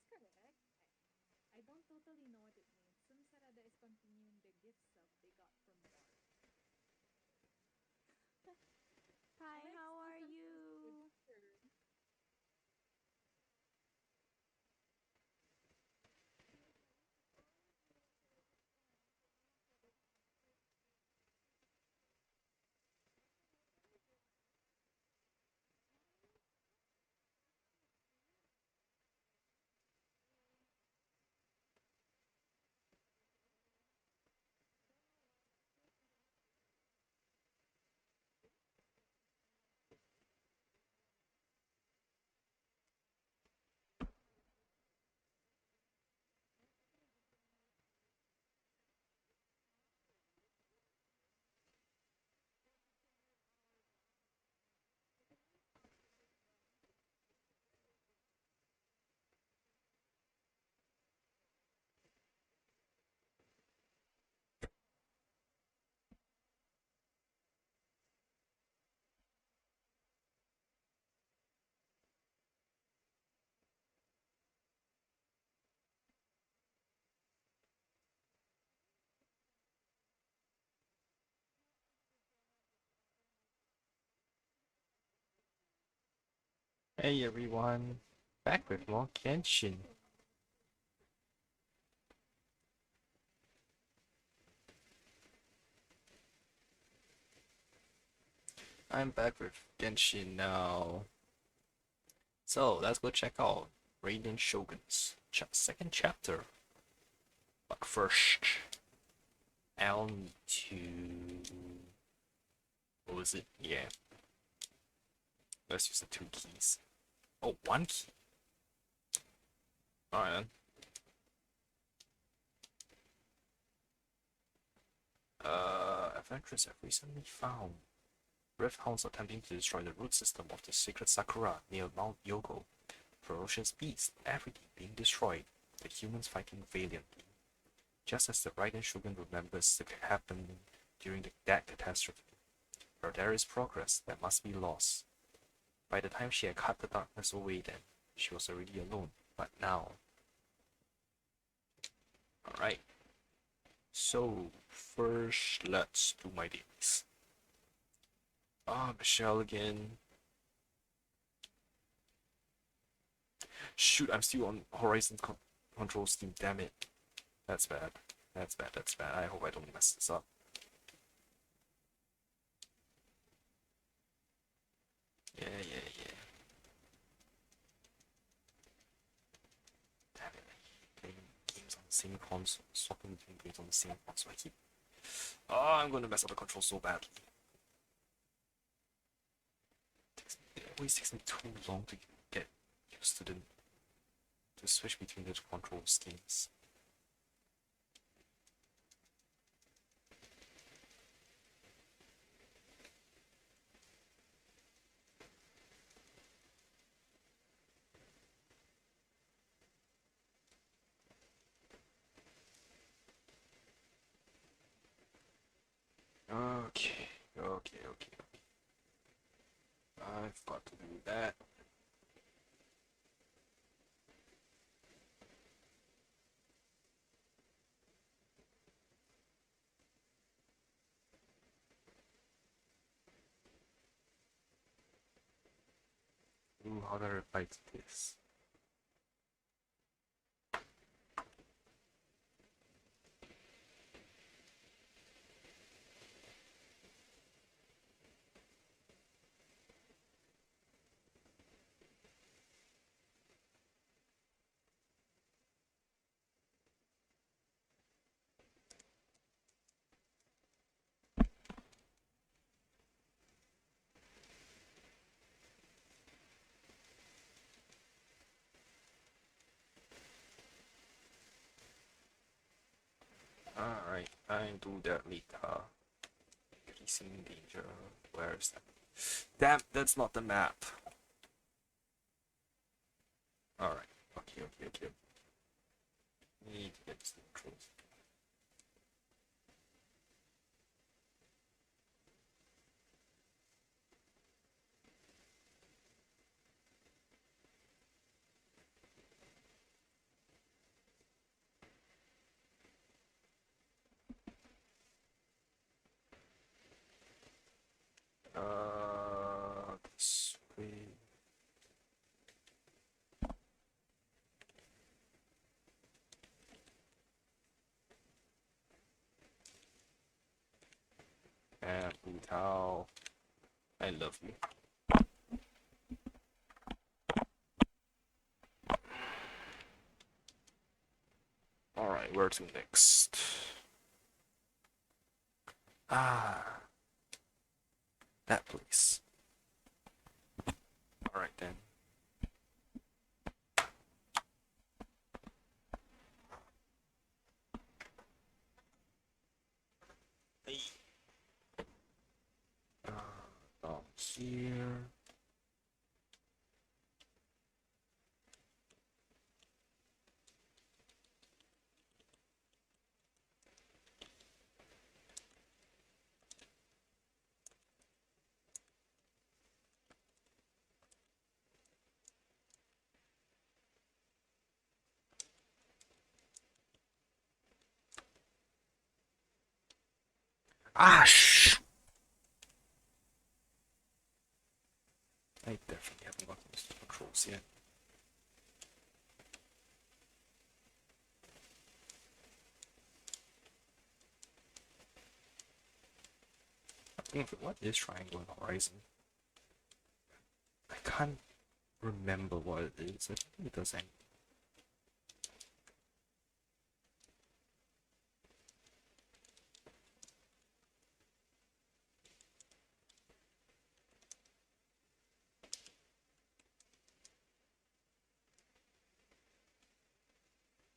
correct. I don't totally know what it means. Sumisarada is continuing the gifts of they got from Bard. Hi, Like how still are confused with you? her. Hey everyone, back with more Genshin. I'm back with Genshin now. So let's go check out Raiden Shogun's second chapter. But first, I'll need to. What was it? Yeah, let's use the two keys. Oh, one key. Alright then. Adventurers have recently found Rift Hounds attempting to destroy the root system of the sacred Sakura near Mount Yogo. Ferocious beasts, everything being destroyed, the humans fighting valiantly. Just as the Raiden Shogun remembers the happening during that catastrophe. Where there is progress, there must be loss. By the time she had cut the darkness away then, she was already alone. But now... Alright. So, first let's do my dailies. Michelle again. Shoot, I'm still on Horizon Control Steam, damn it. That's bad. That's bad, that's bad. I hope I don't mess this up. Yeah, yeah, yeah. Damn it, I keep playing games on the same console, swapping between games on the same console. I keep... Oh, I'm gonna mess up the control so badly. It always takes me too long to get used to switch between the control schemes. Okay, okay, okay. I've got to do that. Ooh, how do I reply to this? Alright, I do that later. Increasing danger. Where is that? Damn, that's not the map. Alright, okay, okay, okay. Need to get this controls. this way. And Wu Tao, I love you. Alright, where to next? Ah, that place. Alright then. Hey. Down here. Ah, shh! I definitely haven't gotten used to controls yet. What is Triangle in Horizon? I can't remember what it is. I think it does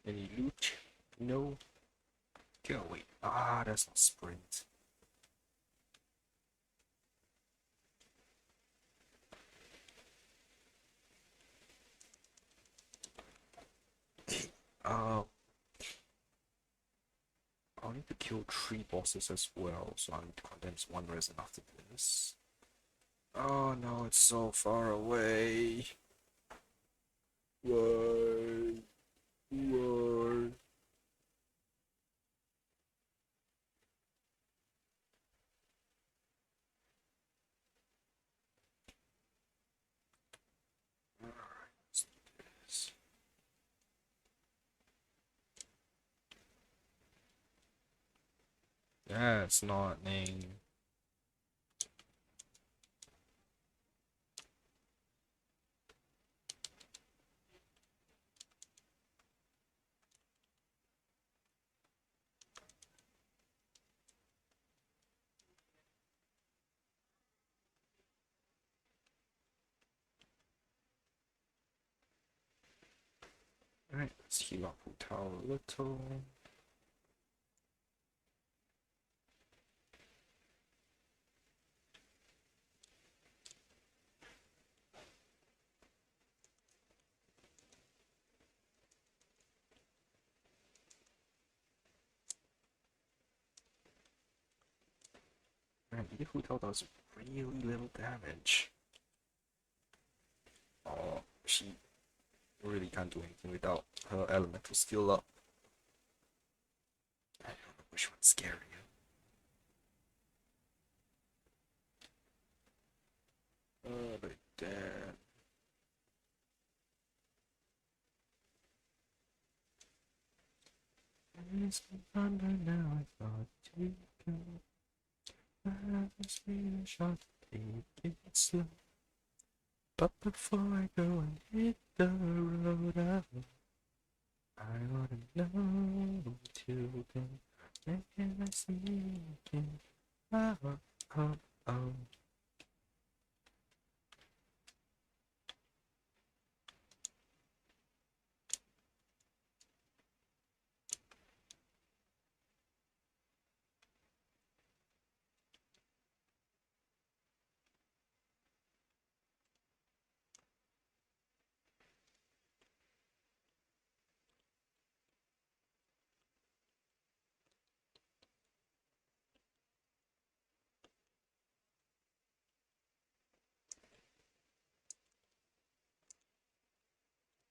any loot? No. Go away. Ah, that's not sprint. I'll need to kill 3 bosses as well, so I need to condense 1 resin after this. Oh no, it's so far away. Why? Why? Alright, let's do this. That's not name. Alright, let's heal up Wu Tao a little. Alright, Wu Tao does really little damage. Oh, she really can't do anything without her elemental skill up. I don't know which one's scarier. But damn. It's thunder now, I thought you go. I was really shot, take it slow. But before I go and hit the road, I wanna know to go. When can I see you again? Oh, oh, oh.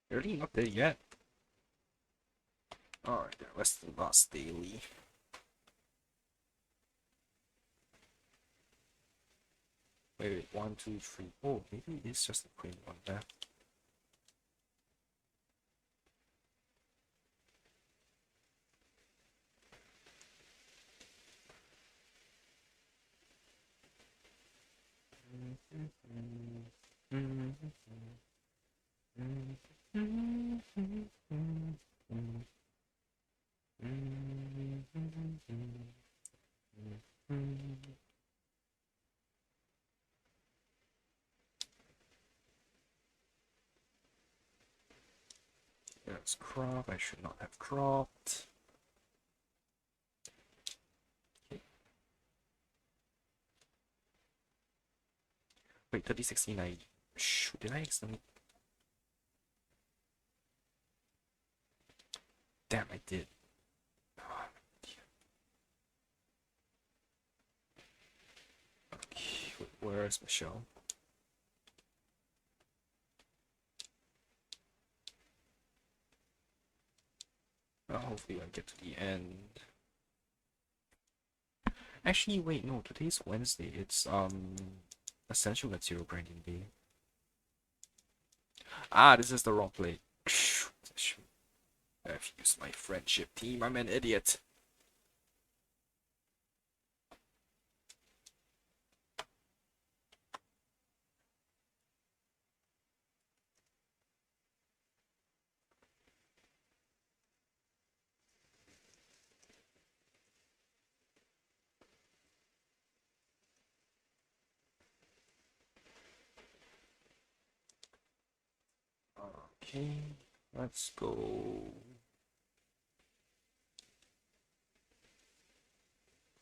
You're really not there yet. Alright, what's the last daily? Wait, 1, 2, 3. Oh, maybe it's just the queen one there. Let's crop. I should not have cropped. Okay. Wait, 3016. Shoot, did I accidentally? Damn, I did. Oh, okay, wait, where's Michelle? Hopefully I get to the end. Actually, wait, no, today's Wednesday. It's essential material grinding day. Ah, this is the wrong play. Shoot. I've used my friendship team. I'm an idiot. Okay, let's go.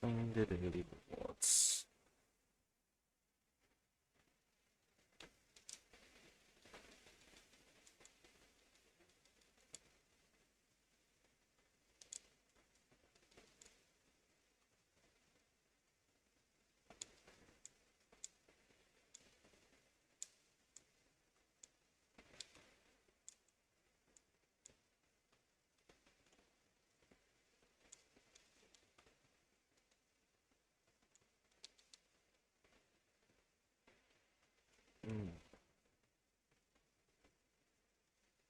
Claim the daily rewards.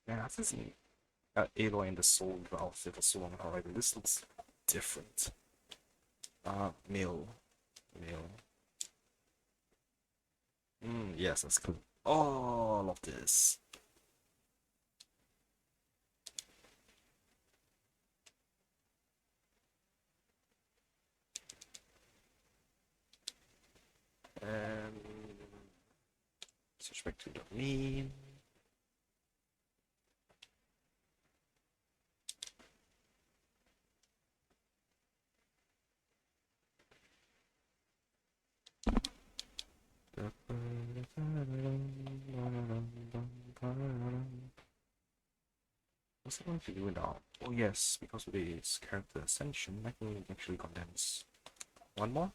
Man, I haven't seen Aloy and the Soul outfit for so long already. This looks different. Mill. Yes, that's cool. All of this. And switch back to the main. What's it going to do now? Oh yes, because of its character ascension, I can actually condense one more.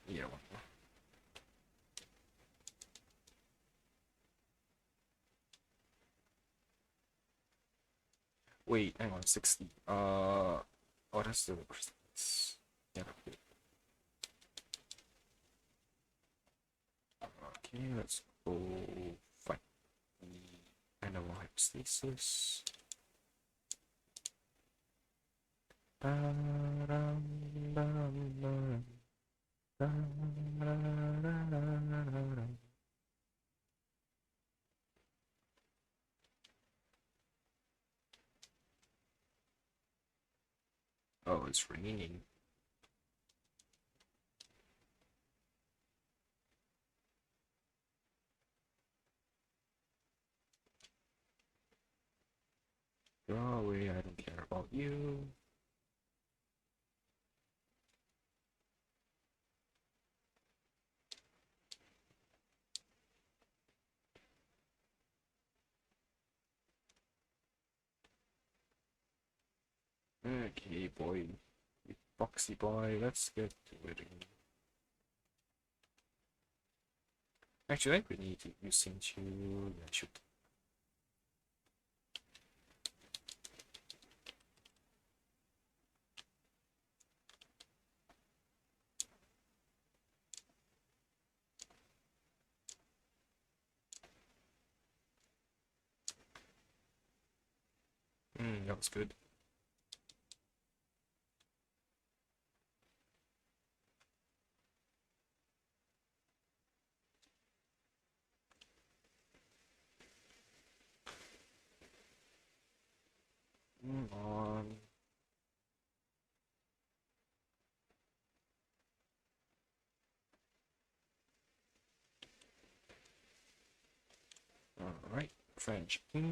Yeah, one more. Wait, hang on, 60. Oh, that's the crystals. Yeah. Okay, let's go fight the animal hypostasis. Oh, it's raining. Go away, I don't care about you. Okay, boy. Boxy boy, let's get to it again. Actually, I really need to use into. Yeah, shoot. that was good. Come on. Alright, French. Oh,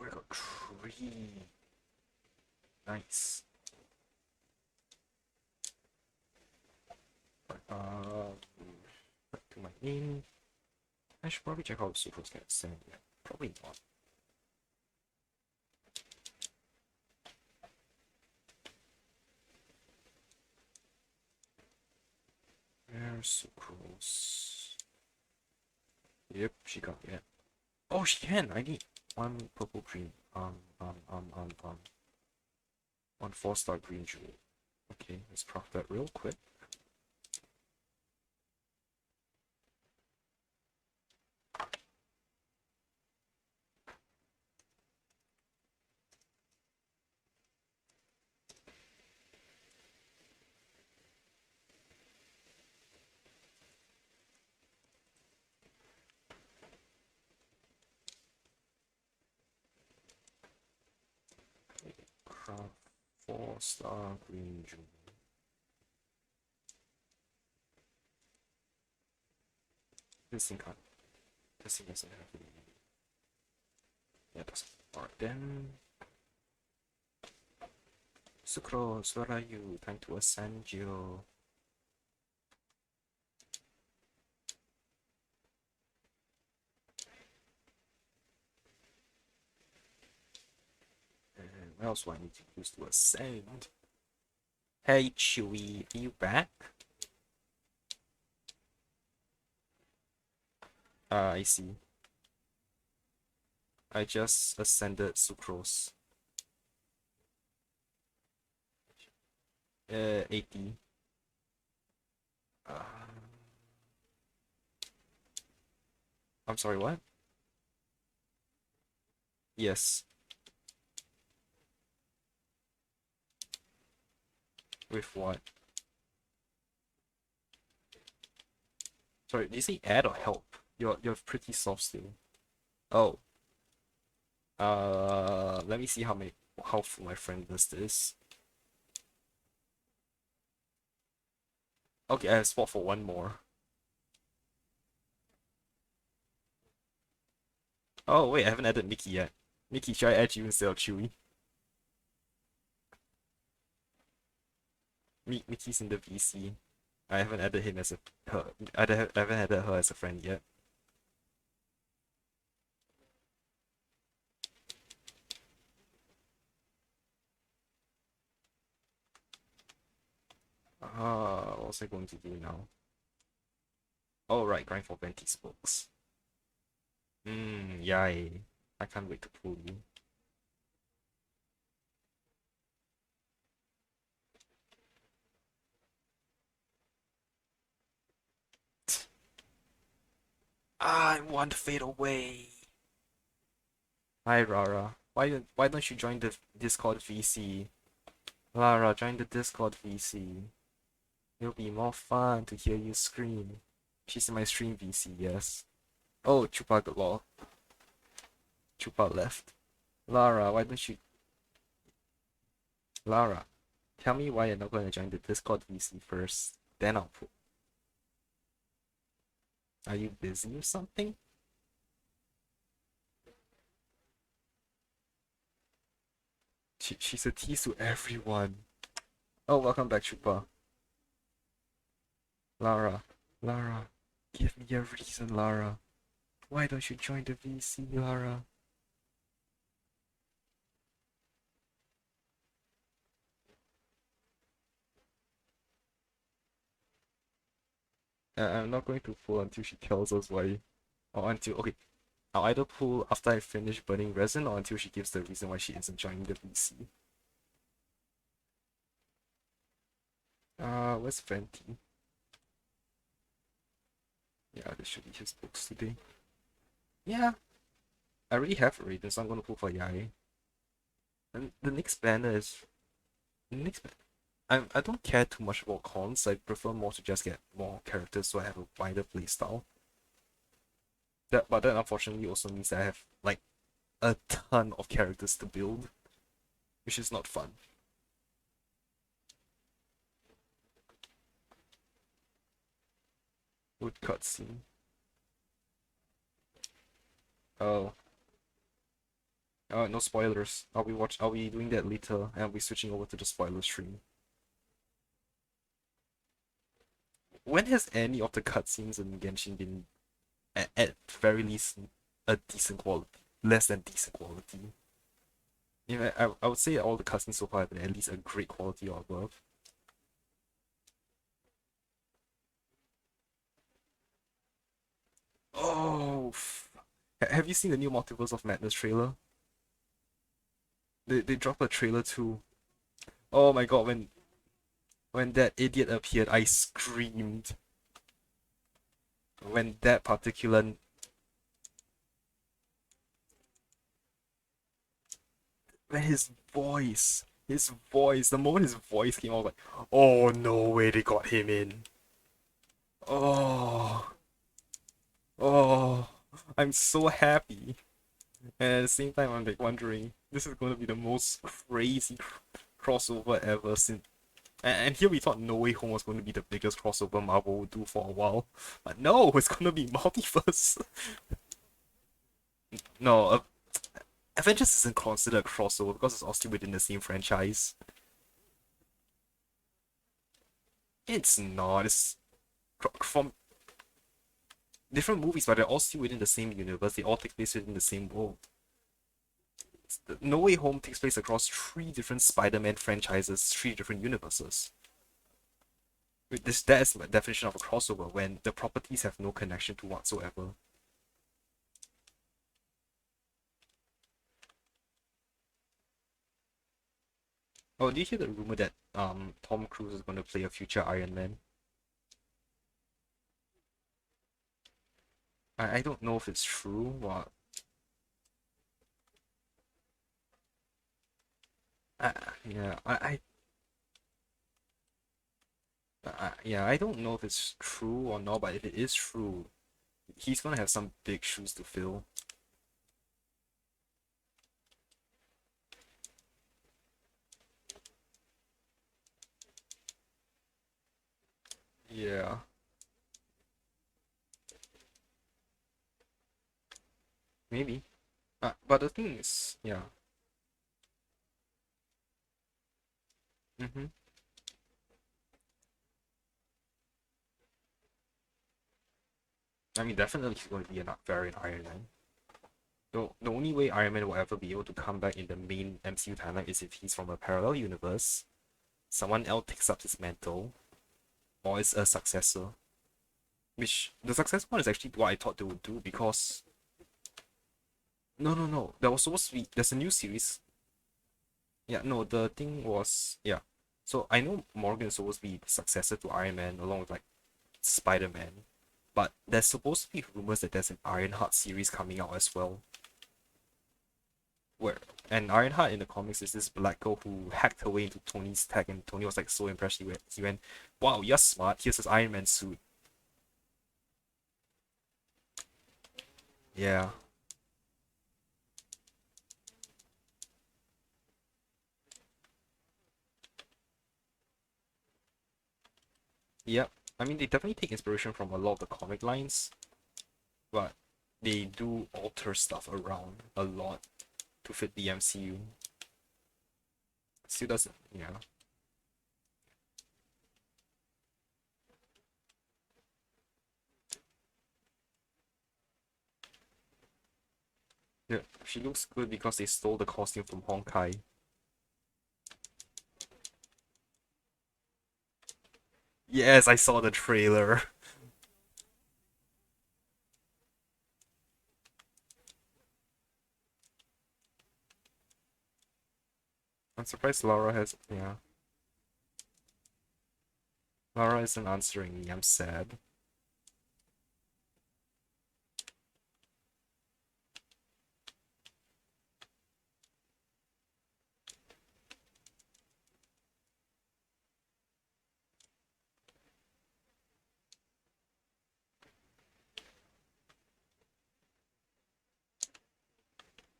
I got 3. Nice. Back to my main. I should probably check out Sucrose can send yet. Probably not. Where's Sucrose? Yep, she got it. Oh, she can! I need 1 purple green. 1 4-star green jewel. Okay, let's craft that real quick. Craft 4-star green jewel. This thing can't. This thing doesn't have any. Yeah, it doesn't. Alright then. Sucrose, where are you? Time to ascend you. And what else do I need to use to ascend? Hey Chewie, are you back? I see. I just ascended Sucrose. 80. I'm sorry, what? Yes. With what? Sorry, did you say add or help? You're pretty soft still. Oh. Let me see how full my friend list is. Okay, I have spot for 1 more. Oh wait, I haven't added Mickey yet. Mickey, should I add you instead of Chewie? Mickey's in the VC. I haven't added him as I haven't added her as a friend yet. What was I going to do now? Oh right, grind for Venti spokes. Yay. I can't wait to pull you. I want to fade away. Hi Rara. Why don't you join the Discord VC? Lara, join the Discord VC. It'll be more fun to hear you scream. She's in my stream VC, yes. Oh, Chupa got lol. Chupa left. Lara, why don't you... Lara, tell me why you're not going to join the Discord VC first. Then I'll put... Are you busy or something? She's a tease to everyone. Oh, welcome back, Chupa. Lara, give me a reason, Lara. Why don't you join the VC, Lara? I'm not going to pull until she tells us why. Or until... Okay. I'll either pull after I finish burning resin or until she gives the reason why she isn't joining the VC. Where's Venti? Yeah, this should be his books today. Yeah, I already have Raiden, so I'm gonna pull for Yai. And the next banner is next. I don't care too much about cons. I prefer more to just get more characters so I have a wider playstyle. But that unfortunately also means that I have like a ton of characters to build, which is not fun. Good cutscene. Oh. No spoilers. I'll be doing that later and I'll be switching over to the spoiler stream. When has any of the cutscenes in Genshin been at very least a decent quality? Less than decent quality. Yeah, I would say all the cutscenes so far have been at least a great quality or above. Oh, have you seen the new Multiverse of Madness trailer? They dropped a trailer too. Oh my god, when that idiot appeared, I screamed. When that particular when the moment his voice came out, I was like, oh no way they got him in. Oh, oh, I'm so happy. And at the same time, I'm like wondering, this is going to be the most crazy crossover ever since. And here we thought No Way Home was going to be the biggest crossover Marvel would do for a while. But no, it's going to be multiverse. No, Avengers isn't considered a crossover because it's all still within the same franchise. It's not. It's from different movies, but they're all still within the same universe. They all take place within the same world. No Way Home takes place across 3 different Spider-Man franchises, 3 different universes. That is the definition of a crossover when the properties have no connection to whatsoever. Oh, did you hear the rumor that Tom Cruise is going to play a future Iron Man? I don't know if it's true or I, yeah I don't know if it's true or not, but if it is true, he's gonna have some big shoes to fill. Yeah, maybe. But the thing is, yeah. Mm-hmm. I mean, definitely he's going to be a variant Iron Man. The only way Iron Man will ever be able to come back in the main MCU timeline is if he's from a parallel universe, someone else takes up his mantle, or is a successor. Which the successor one is actually what I thought they would do because no. There was supposed to be there's a new series. Yeah, no, the thing was yeah. So I know Morgan is supposed to be the successor to Iron Man along with like Spider-Man. But there's supposed to be rumors that there's an Ironheart series coming out as well. Where and Ironheart in the comics is this black girl who hacked her way into Tony's tech, and Tony was like so impressed. He went, "Wow, you're smart. Here's his Iron Man suit." Yeah. Yep. I mean, they definitely take inspiration from a lot of the comic lines, but they do alter stuff around a lot to fit the MCU. Still doesn't, yeah. Yeah, she looks good because they stole the costume from Honkai. Yes, I saw the trailer. I'm surprised Laura has. Yeah. Laura isn't answering me. I'm sad.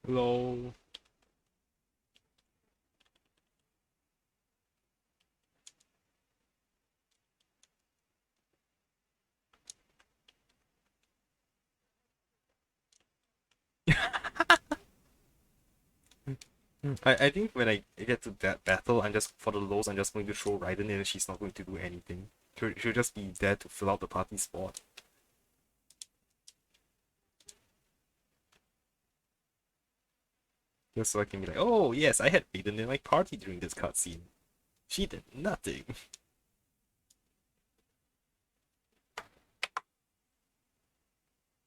Hello. I think when I get to that battle, I'm just for the lows. I'm just going to throw Raiden in, and she's not going to do anything. She'll just be there to fill out the party spot. Just so I can be like, oh yes, I had Raiden in my party during this cutscene. She did nothing.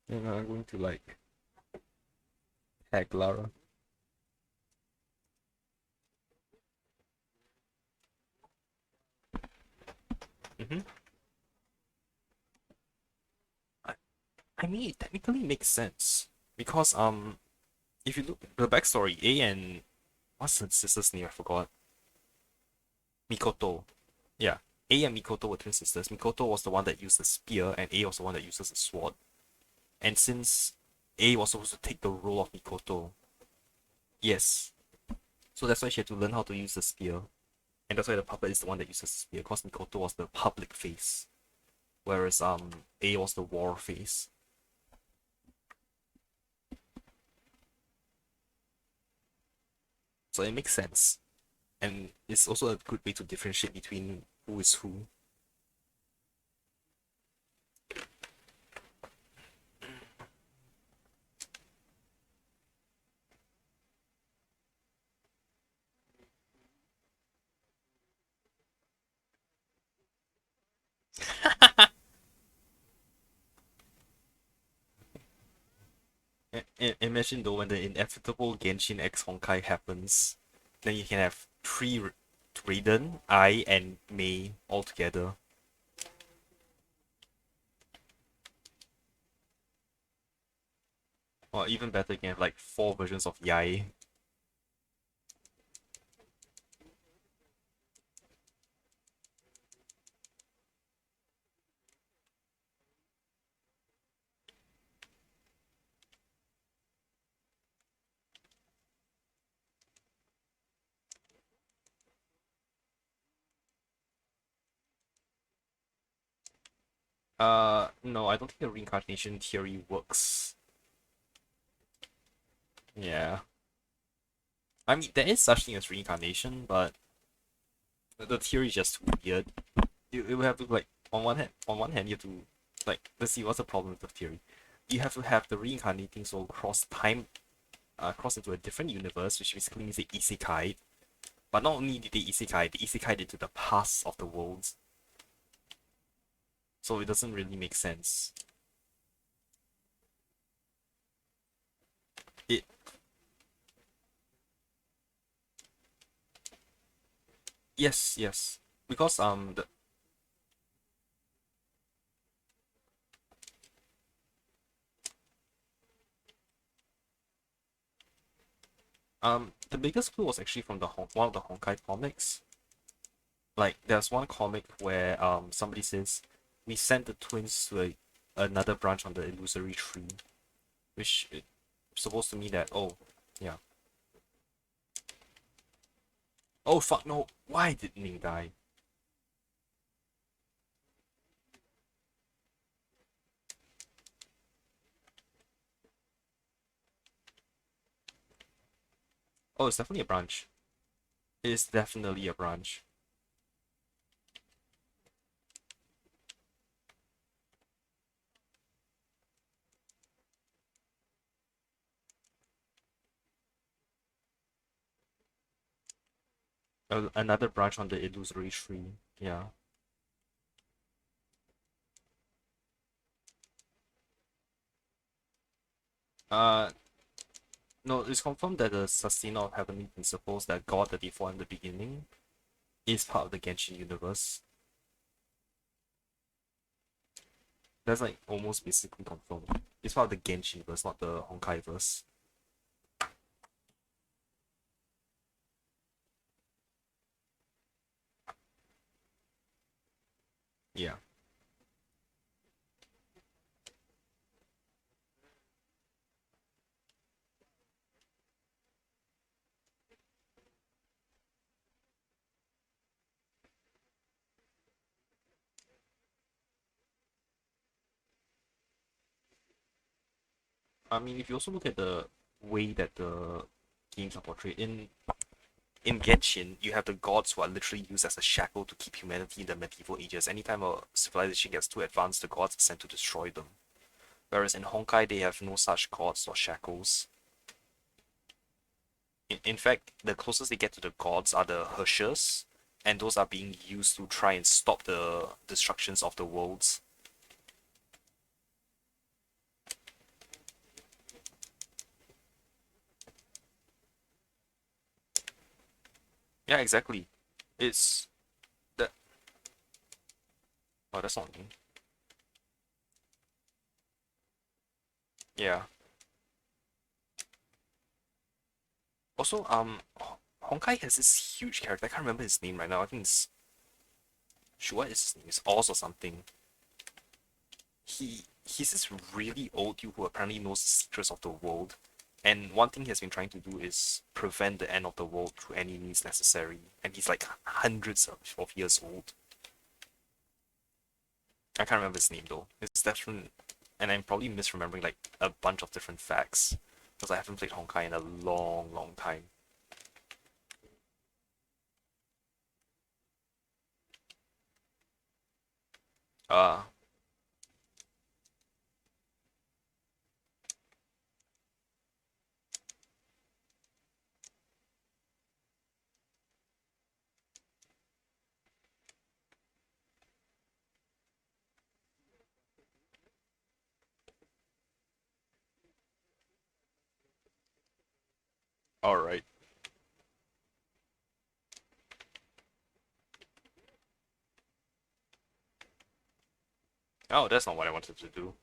And I'm going to like hack Lara. Mm-hmm. I, I mean, it technically makes sense because if you look at the backstory, A and what's her sister's name? I forgot. Mikoto. Yeah, A and Mikoto were twin sisters. Mikoto was the one that used the spear, and A was the one that uses the sword. And since A was supposed to take the role of Mikoto, yes, so that's why she had to learn how to use the spear. And that's why the puppet is the one that uses the spear, because Mikoto was the public face, whereas A was the war face. So it makes sense. And it's also a good way to differentiate between who is who. Imagine though when the inevitable Genshin X Honkai happens, then you can have three Raiden, I, and Mei all together. Or even better, you can have like four versions of Yai. No, I don't think the reincarnation theory works. Yeah. I mean, there is such thing as reincarnation, but the theory is just weird. You have to like on one hand you have to like let's see what's the problem with the theory. You have to have the reincarnating soul cross time, cross into a different universe, which basically means they isekai. But not only did they isekai into the past of the worlds. So it doesn't really make sense. It Yes, yes. Because the biggest clue was actually from one of the Honkai comics. Like there's one comic where somebody says we sent the twins to another branch on the illusory tree, which is supposed to mean that yeah. Oh fuck no, why did Ning die? Oh, it's definitely a branch. It's definitely a branch. Another branch on the illusory tree. Yeah. Uh, No, it's confirmed that the sustainer of heavenly principles, that God that before in the beginning, is part of the Genshin universe. That's like almost basically confirmed. It's part of the Genshin verse, not the Honkai verse. Yeah. I mean, if you also look at the way that the games are portrayed in Genshin, you have the gods who are literally used as a shackle to keep humanity in the medieval ages. Anytime a civilization gets too advanced, the gods are sent to destroy them. Whereas in Honkai, they have no such gods or shackles. In fact, the closest they get to the gods are the Hershers, and those are being used to try and stop the destructions of the worlds. Yeah, exactly. It's that. Oh, that's not me. Yeah. Also, Honkai has this huge character. I can't remember his name right now. I think it's what is his name? It's Oz or something. He's this really old dude who apparently knows the secrets of the world, and one thing he has been trying to do is prevent the end of the world through any means necessary. And he's like hundreds of years old. I can't remember his name though. It's definitely, and I'm probably misremembering like a bunch of different facts because I haven't played Honkai in a long, long time. Uh, all right. Oh, that's not what I wanted to do.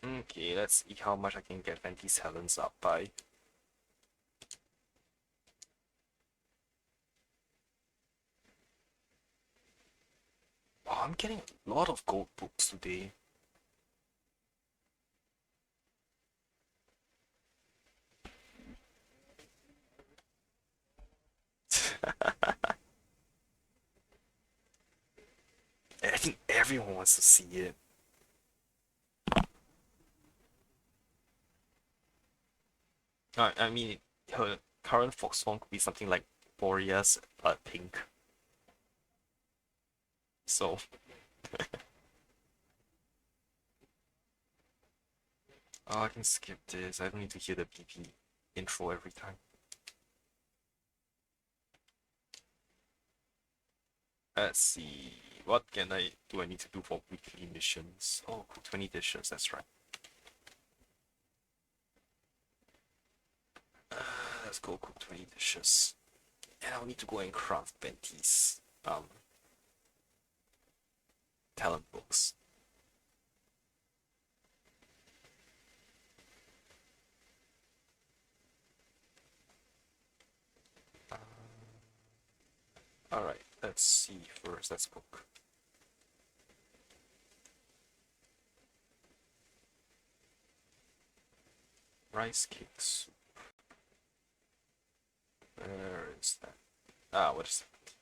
Okay, let's see how much I can get Venti's talents up by. Oh, I'm getting a lot of gold books today. I think everyone wants to see it. I mean, her current fox form could be something like Boreas, but pink. So, oh, I can skip this. I don't need to hear the BP intro every time. Let's see. What can I do? I need to do for weekly missions. Oh, cook 20 dishes. That's right. Let's go cook 20 dishes. And I'll need to go and craft Benty's talent books. Alright, let's see first. Let's cook. Rice cakes. Where is that? Ah, what is that?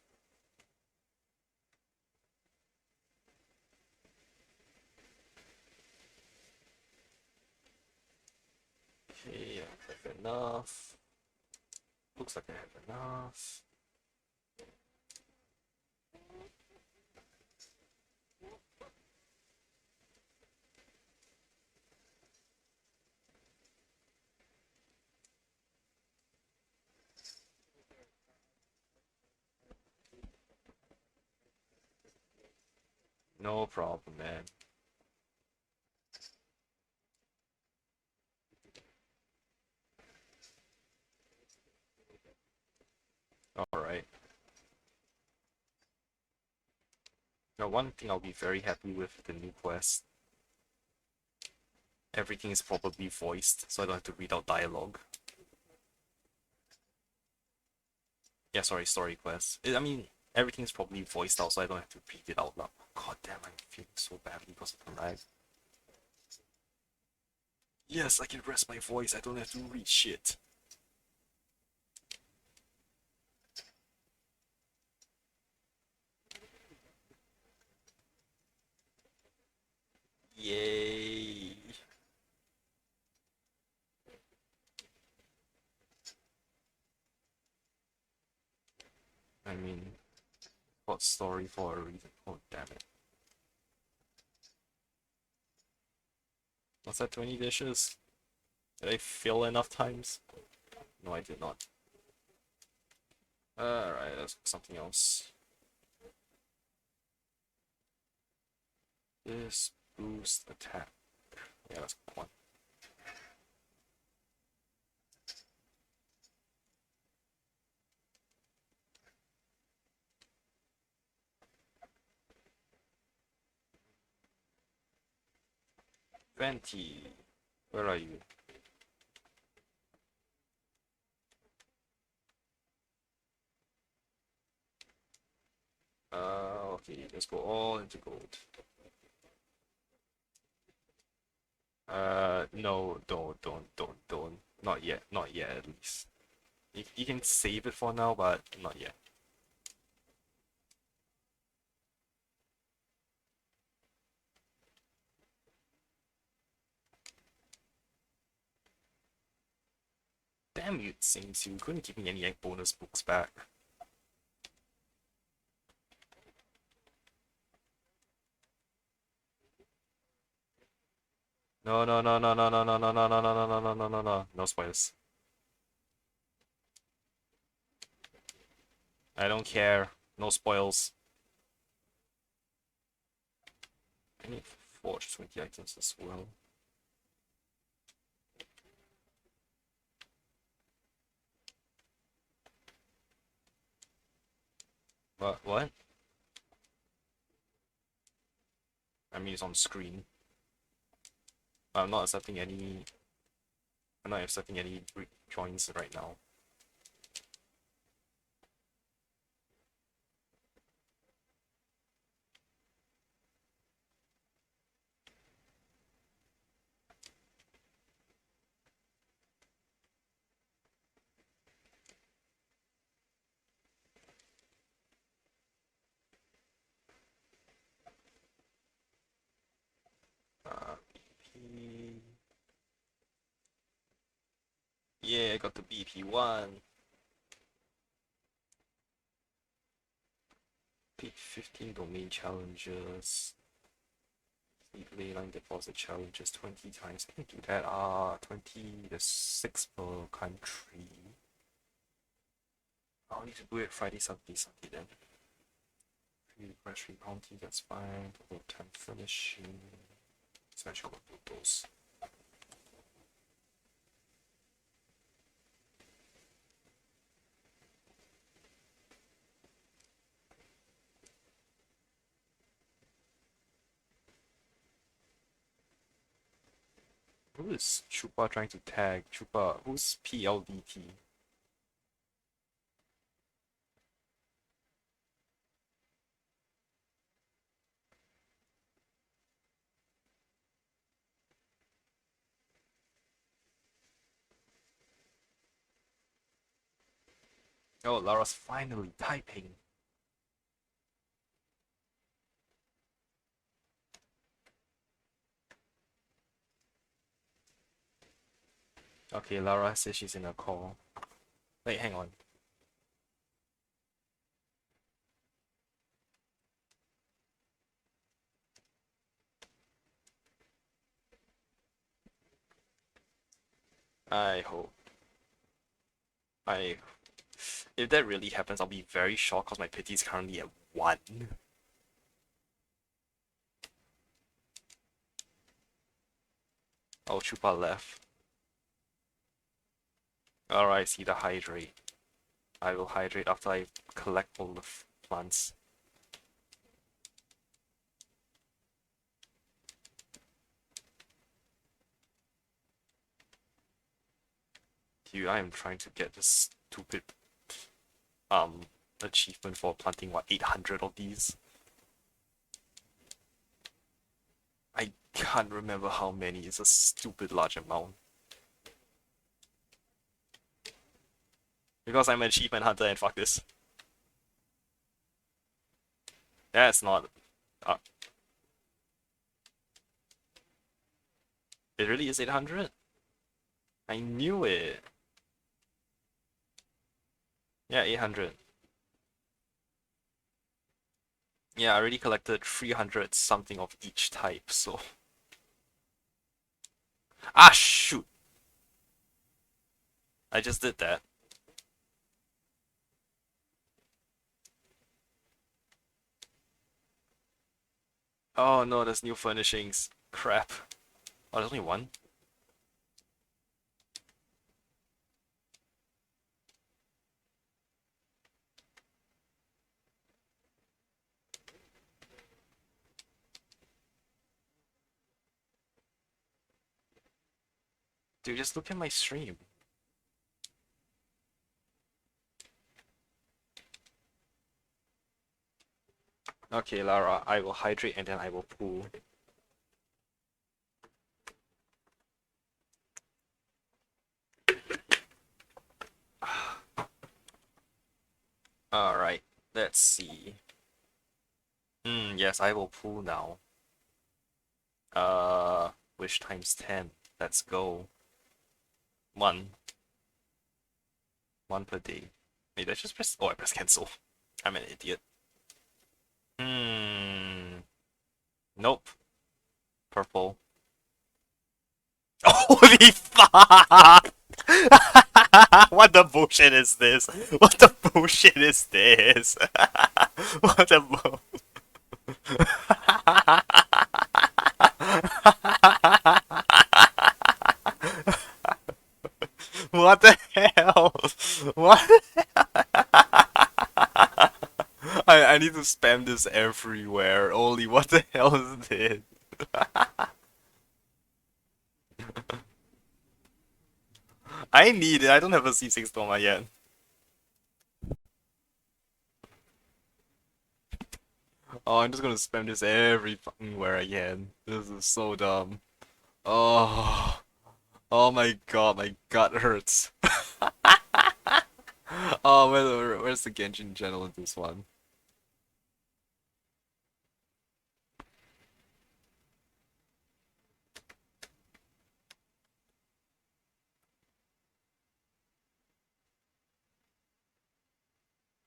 Okay, I have enough. Looks like I have enough. No problem, man. Alright. Now, one thing I'll be very happy with the new quest. Everything is probably voiced, so I don't have to read out dialogue. Yeah, sorry, story quest. I mean, everything is probably voiced out, so I don't have to read it out loud. God damn, I'm feeling so badly because of the lag. Yes, I can rest my voice, I don't have to read shit. Yay! I mean, what story for a reason? Oh, damn it. Was that 20 dishes? Did I fail enough times? No, I did not. Alright, that's something else. This boost attack. Yeah, that's one. Venti, where are you? Okay, let's go all into gold. No, don't. Not yet, not yet at least. You can save it for now, but not yet. Damn you, Saints, you couldn't give me any egg bonus books back. No. No spoilers. I don't care. No spoils. I need forge 20 items as well. What? I mean, it's on screen. I'm not accepting any. I'm not accepting any joins right now. BP. Yeah, I got the BP1. Peak 15 domain challenges. Leyline deposit challenges 20 times. I can do that. 20, there's 6 per country. I'll need to do it Friday, Saturday, Sunday then. Free request, free bounty, that's fine. Total time finishing. So I should go do those. Who is Chupa trying to tag? Chupa, who's PLDT? Oh, Lara's finally typing. Okay, Lara says she's in a call. Wait, hang on. I hope. If that really happens, I'll be very shocked because my pity is currently at 1. Oh, Chupa left. Alright, see the hydrate. I will hydrate after I collect all the plants. Dude, I am trying to get this stupid um achievement for planting what 800 of these. I can't remember how many. It's a stupid large amount. Because I'm an achievement hunter and fuck this. That's not. Uh, it really is 800? I knew it. Yeah, 800. Yeah, I already collected 300 something of each type, so. Ah, shoot! I just did that. Oh no, there's new furnishings. Crap. Oh, there's only one? Dude, just look at my stream. Okay, Lara, I will hydrate and then I will pool. Alright, let's see. Yes, I will pool now. Wish times 10. Let's go. One. One per day. Wait, did I just press? Oh, I pressed cancel. I'm an idiot. Nope. Purple. Holy fuck! What the bullshit is this? What the bullshit is this? What the bull? What the hell? What? I need to spam this everywhere. Holy, what the hell is this? I need it. I don't have a C6 Toma yet. Oh, I'm just gonna spam this every fucking where again. This is so dumb. Oh, oh my god, my gut hurts. Oh, where's the Genshin channel in this one?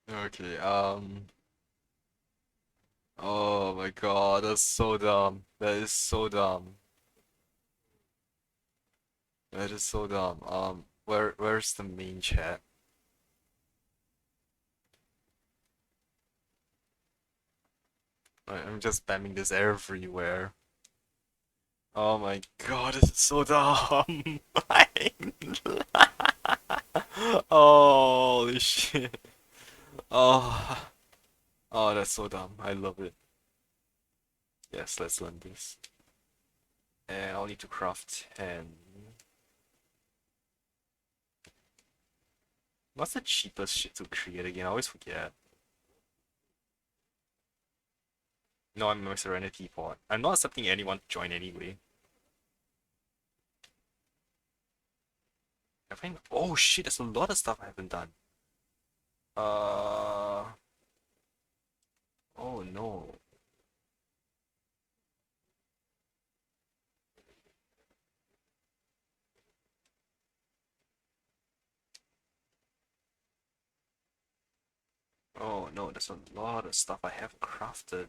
Okay, oh my god, that's so dumb. That is so dumb. That is so dumb. Where's the main chat? I'm just spamming this everywhere. Oh my god, this is so dumb. Holy shit. Oh, oh, that's so dumb. I love it. Yes, let's learn this. And I'll need to craft 10. What's the cheapest shit to create again? I always forget. No, I'm a Serenity Pod. I'm not accepting anyone to join anyway. I find. Oh shit, there's a lot of stuff I haven't done. Uh. Oh no. Oh no, there's a lot of stuff I haven't crafted.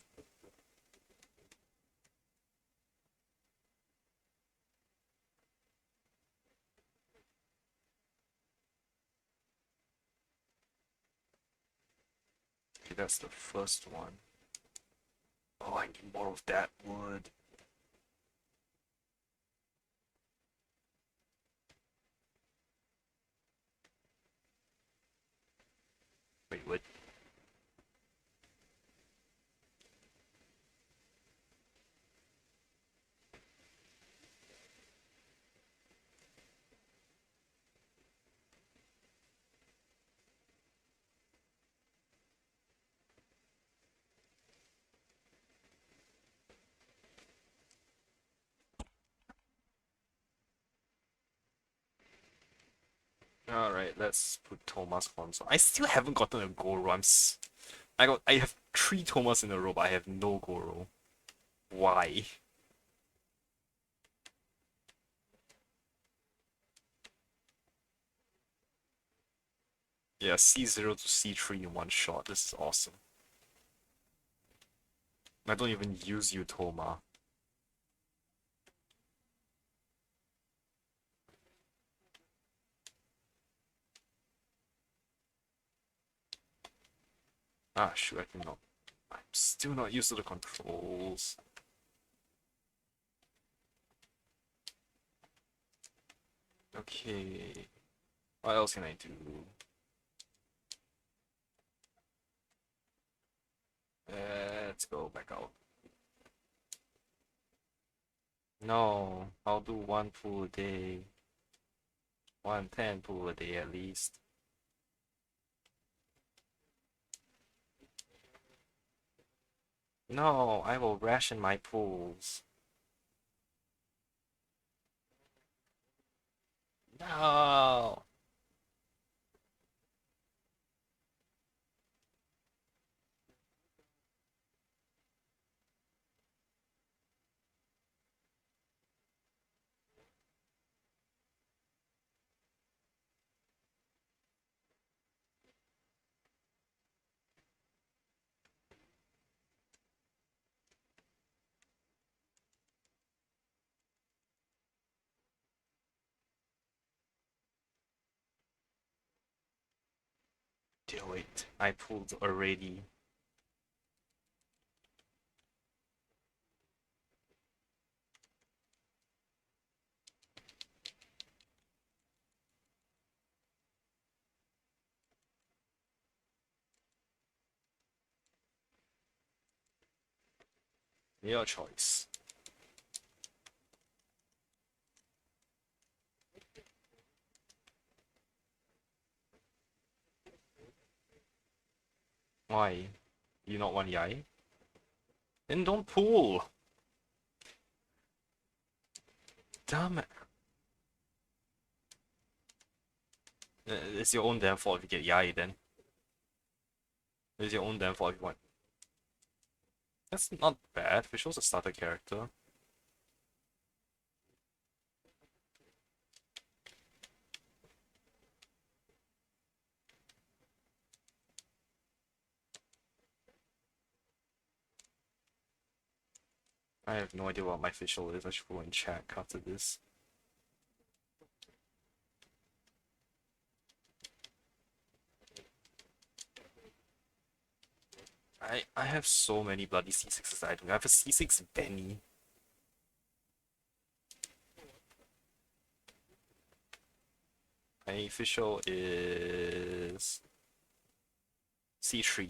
Okay, that's the first one. Oh, I need more of that wood. would. Alright, let's put Thomas console. I still haven't gotten a Goro. I have 3 Thomas in a row, but I have no Goro. Why? Yeah, C0 to C3 in one shot. This is awesome. I don't even use you, Thoma. Ah, shoot, I think not. I'm still not used to the controls. Okay. What else can I do? Let's go back out. No, I'll do 1 pool a day. 110 pool a day at least. No, I will ration my pools. No! Do it. I pulled already. Your choice. Why? You not want Yai? Then don't pull! Damn it. It's your own damn fault if you get Yai then. It's your own damn fault if you want. That's not bad. Visual's a starter character. I have no idea what my visual is. I should go and check after this. I have so many bloody C6s I don't. I have a C6 Benny. My official is C3.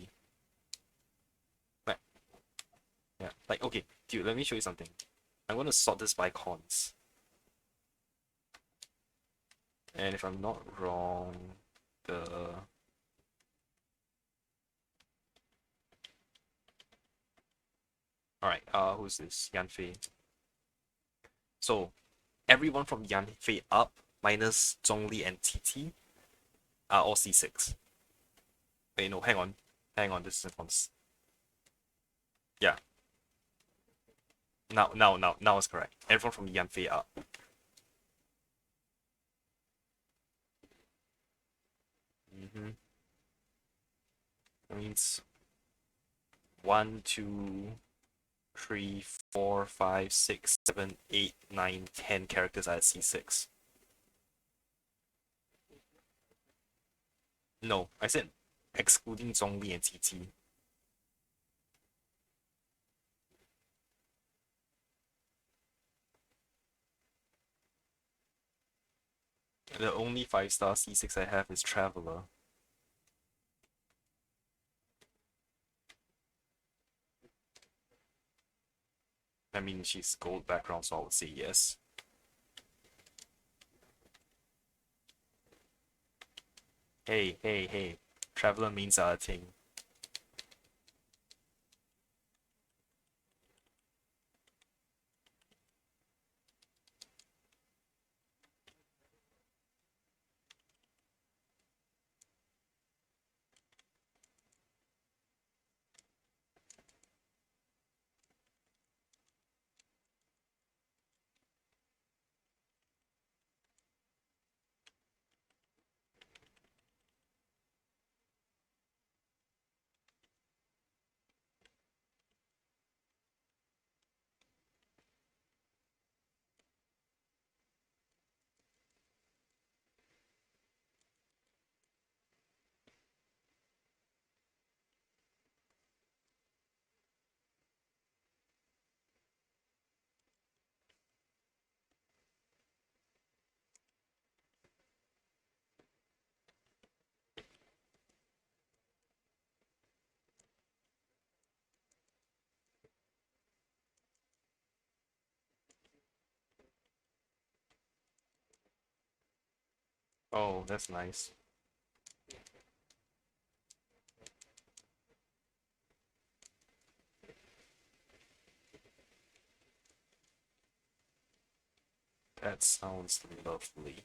Like, yeah, like okay, dude, let me show you something. I'm gonna sort this by cons. And if I'm not wrong, the alright, who's this? Yanfei. So everyone from Yanfei up minus Zhongli and TT are all C6. Wait, no, hang on. Hang on, this is cons. Yeah. Now is correct. Everyone from Yanfei up. That means 1, 2, 3, 4, 5, 6, 7, 8, 9, 10 characters are at C6. No, I said excluding Zhongli and TT. The only 5-star C6 I have is Traveler. I mean, she's gold background, so I would say yes. Hey, hey, hey. Traveler means a thing. Oh, that's nice. That sounds lovely.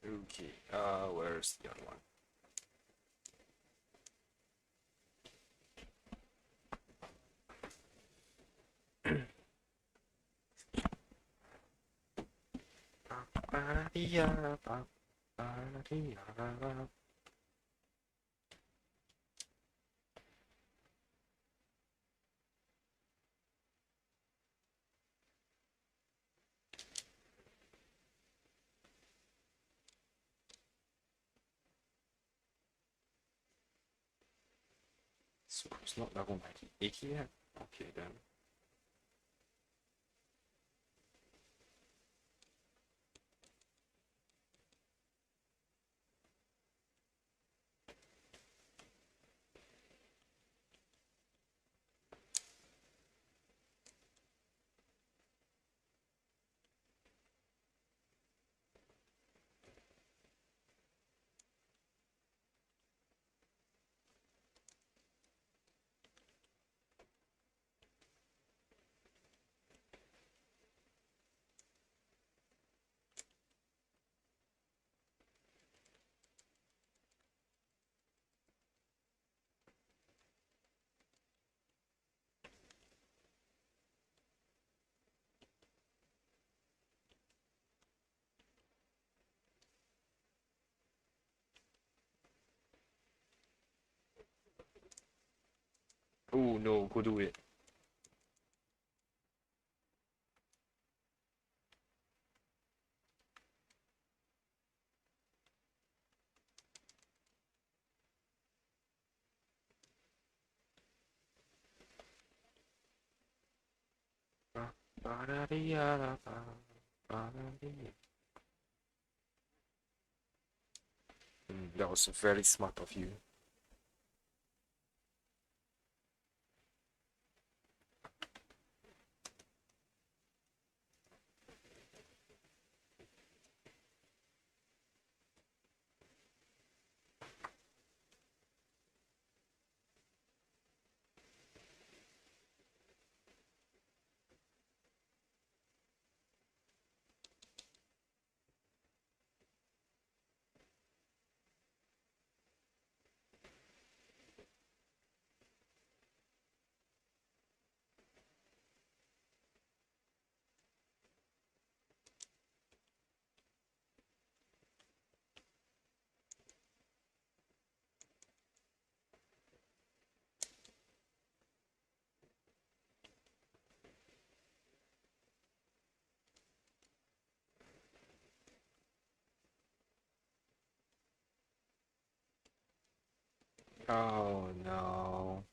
Okay, where's the other one? So it's not level 98 yet? Okay then. Oh no, go do it. That was very smart of you. Oh no.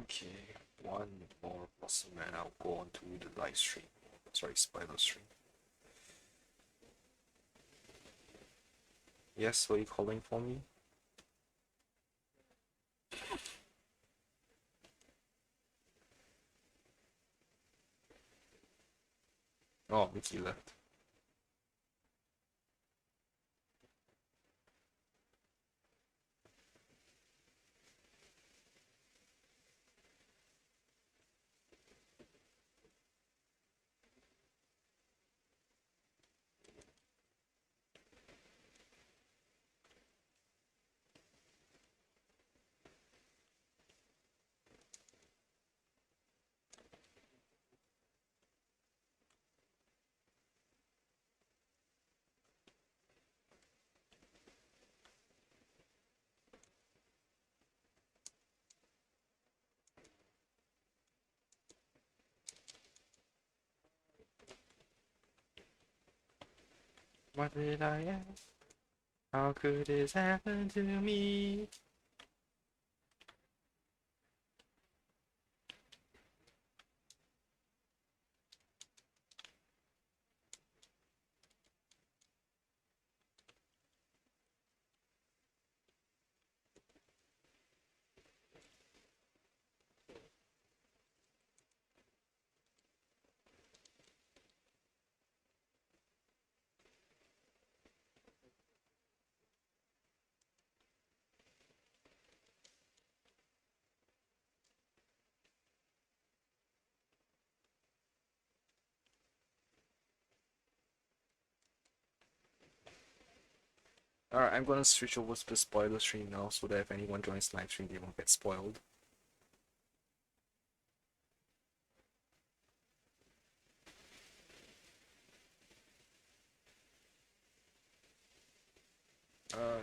Okay, one more blossom and I'll go on to the live stream. Sorry, spoiler stream. Yes, were you calling for me? Oh, Mickey left. What did I ask? How could this happen to me? Alright, I'm gonna switch over to the spoiler stream now so that if anyone joins live stream, they won't get spoiled.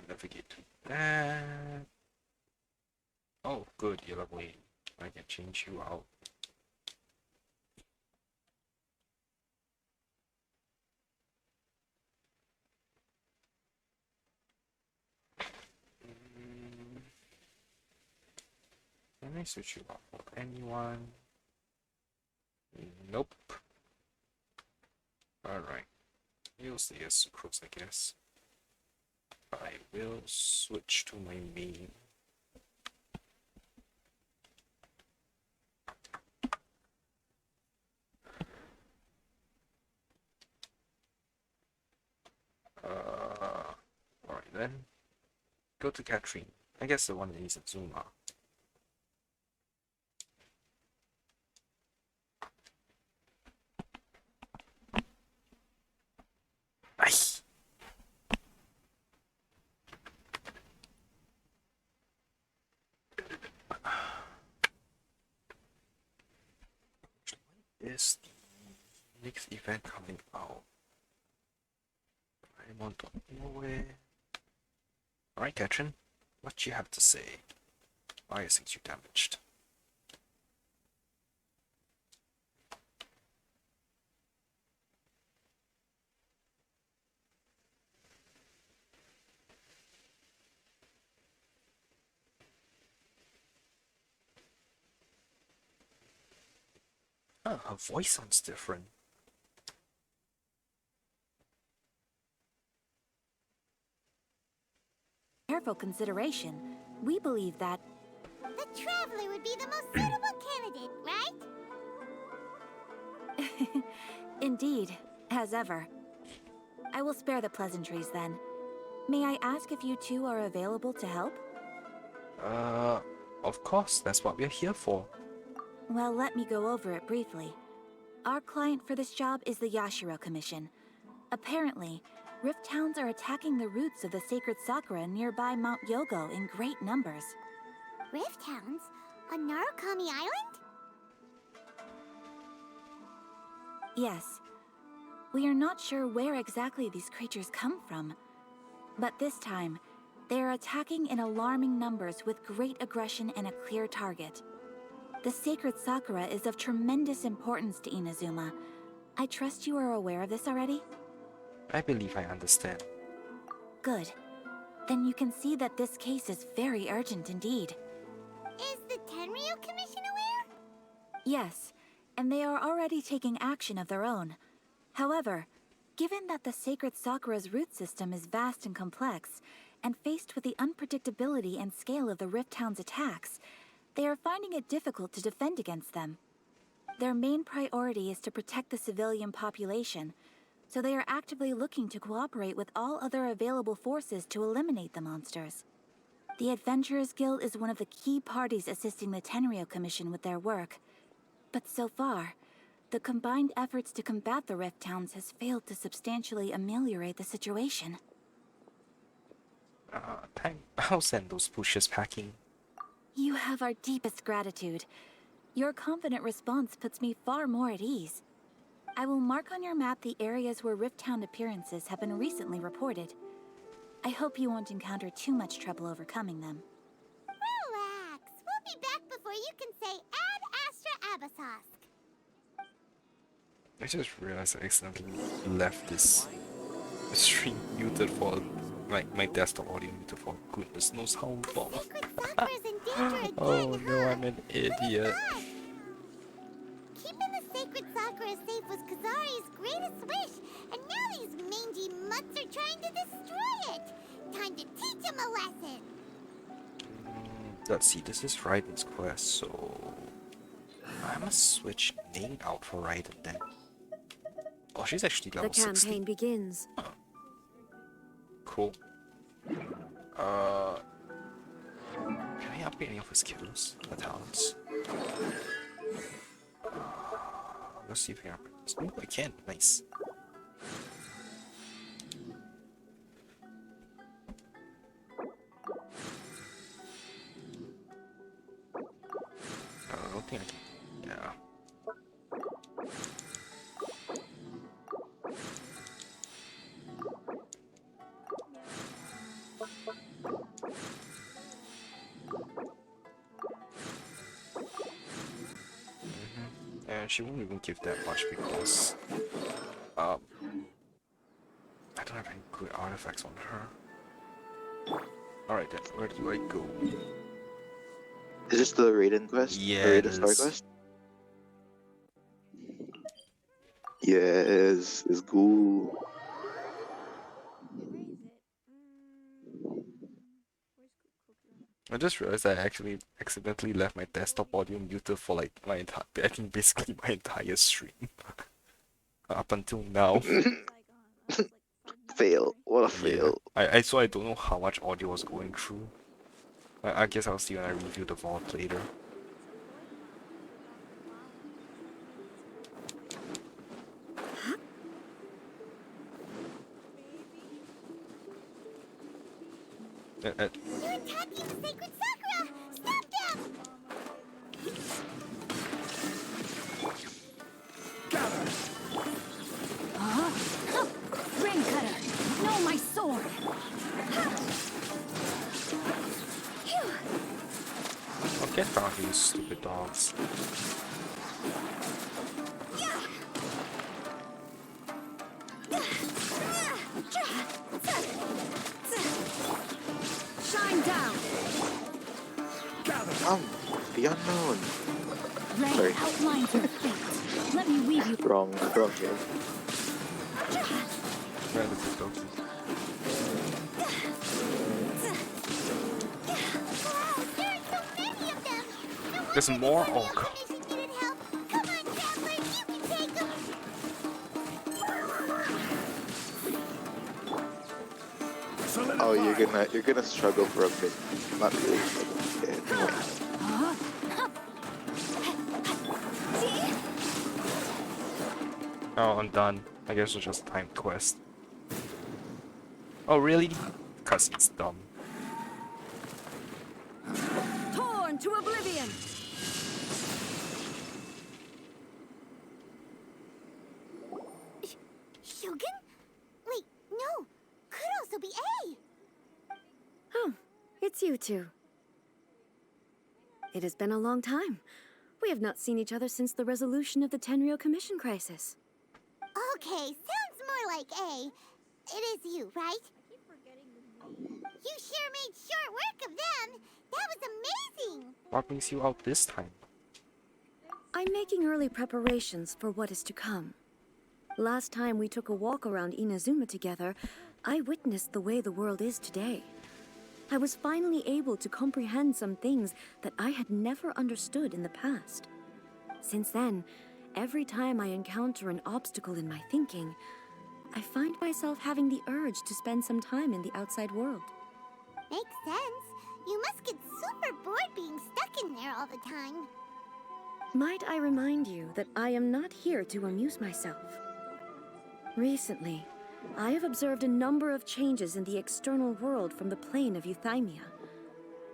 Navigate to that. Oh, good, you're lovely. I can change you out. Can I switch you out for anyone? Nope. Alright. You'll stay as Sucrose, I guess. I will switch to my main. Alright then. Go to Catherine. I guess the one that needs a zoom out. Nice! Is the next event coming out? I'm on top nowhere. Alright, Catherine. What you have to say? Why is it you damaged? Oh, her voice sounds different. Careful consideration, we believe that the Traveler would be the most suitable candidate, right? Indeed, as ever. I will spare the pleasantries then. May I ask if you two are available to help? Of course, that's what we're here for. Well, let me go over it briefly. Our client for this job is the Yashiro Commission. Apparently, Rift Towns are attacking the roots of the sacred sakura nearby Mount Yogo in great numbers. Rift Hounds? On Narukami Island? Yes. We are not sure where exactly these creatures come from. But this time, they are attacking in alarming numbers with great aggression and a clear target. The sacred sakura is of tremendous importance to Inazuma. I trust you are aware of this already? I believe I understand. Good. Then you can see that this case is very urgent indeed. Is the Tenryu Commission aware? Yes, and they are already taking action of their own. However, given that the sacred sakura's root system is vast and complex, and faced with the unpredictability and scale of the Rift Hound's attacks, they are finding it difficult to defend against them. Their main priority is to protect the civilian population, so they are actively looking to cooperate with all other available forces to eliminate the monsters. The Adventurers Guild is one of the key parties assisting the Tenryu Commission with their work. But so far, the combined efforts to combat the Rift Towns has failed to substantially ameliorate the situation. I'll send those pushes packing. You have our deepest gratitude. Your confident response puts me far more at ease. I will mark on your map the areas where Rift Town appearances have been recently reported. I hope you won't encounter too much trouble overcoming them. Relax. We'll be back before you can say Ad Astra Abasosk. I just realized I accidentally left this stream muted for my desktop audio muted for goodness knows how long. Sacred Sakura's in danger again, Oh no, huh? I'm an idiot. Keeping the sacred Sakura safe was Kazari's greatest wish, and now these mangy mutts are trying to destroy it. Time to teach him a lesson. Let's see, this is Raiden's quest, so I must switch Ning out for Raiden then. Oh, she's actually level The campaign 60. begins. Cool. Can I upgrade any of his skills, the talents? Let's see if I can upgrade this. Oh, I can. Nice. I don't think I can. Yeah. And she won't even give that much because I don't have any good artifacts on her. Alright then, where do I go? Is this the Raiden quest? Yeah, The it Raiden Star is. quest? Yes, it's cool. I just realized I actually accidentally left my desktop audio muted for like my entire, I think basically my entire stream. Up until now. Fail. What a Yeah. fail. So I don't know how much audio was going through. I guess I'll see when I review the vault later. You're attacking the sacred Sakura! Stop them! Ring cutter! No, my sword! Oh, get down here, you stupid dogs. Shine down! The unknown. Ray Sorry. outlines your fate. Let me weave you. Wrong game. Relative doggies. Wow, there are so many of them! No There's wonder more? the Oh god. Commission needed help. Come on, Traveler, you can take them! Oh, you're gonna struggle for a bit. Not really. Anyway. Oh, I'm done. I guess it's just a time quest. Oh, really? Cause it's dumb. Torn to oblivion! Shogun? Wait, no. Could also be A. Oh, it's you two. It has been a long time. We have not seen each other since the resolution of the Tenryo Commission crisis. Okay, sounds more like A. It is you, right? You sure made short work of them. That was amazing. What brings you out this time? I'm making early preparations for what is to come. Last time we took a walk around Inazuma together, I witnessed the way the world is today. I was finally able to comprehend some things that I had never understood in the past. Since then, every time I encounter an obstacle in my thinking, I find myself having the urge to spend some time in the outside world. Makes sense. You must get super bored being stuck in there all the time. Might I remind you that I am not here to amuse myself. Recently, I have observed a number of changes in the external world from the plane of Euthymia.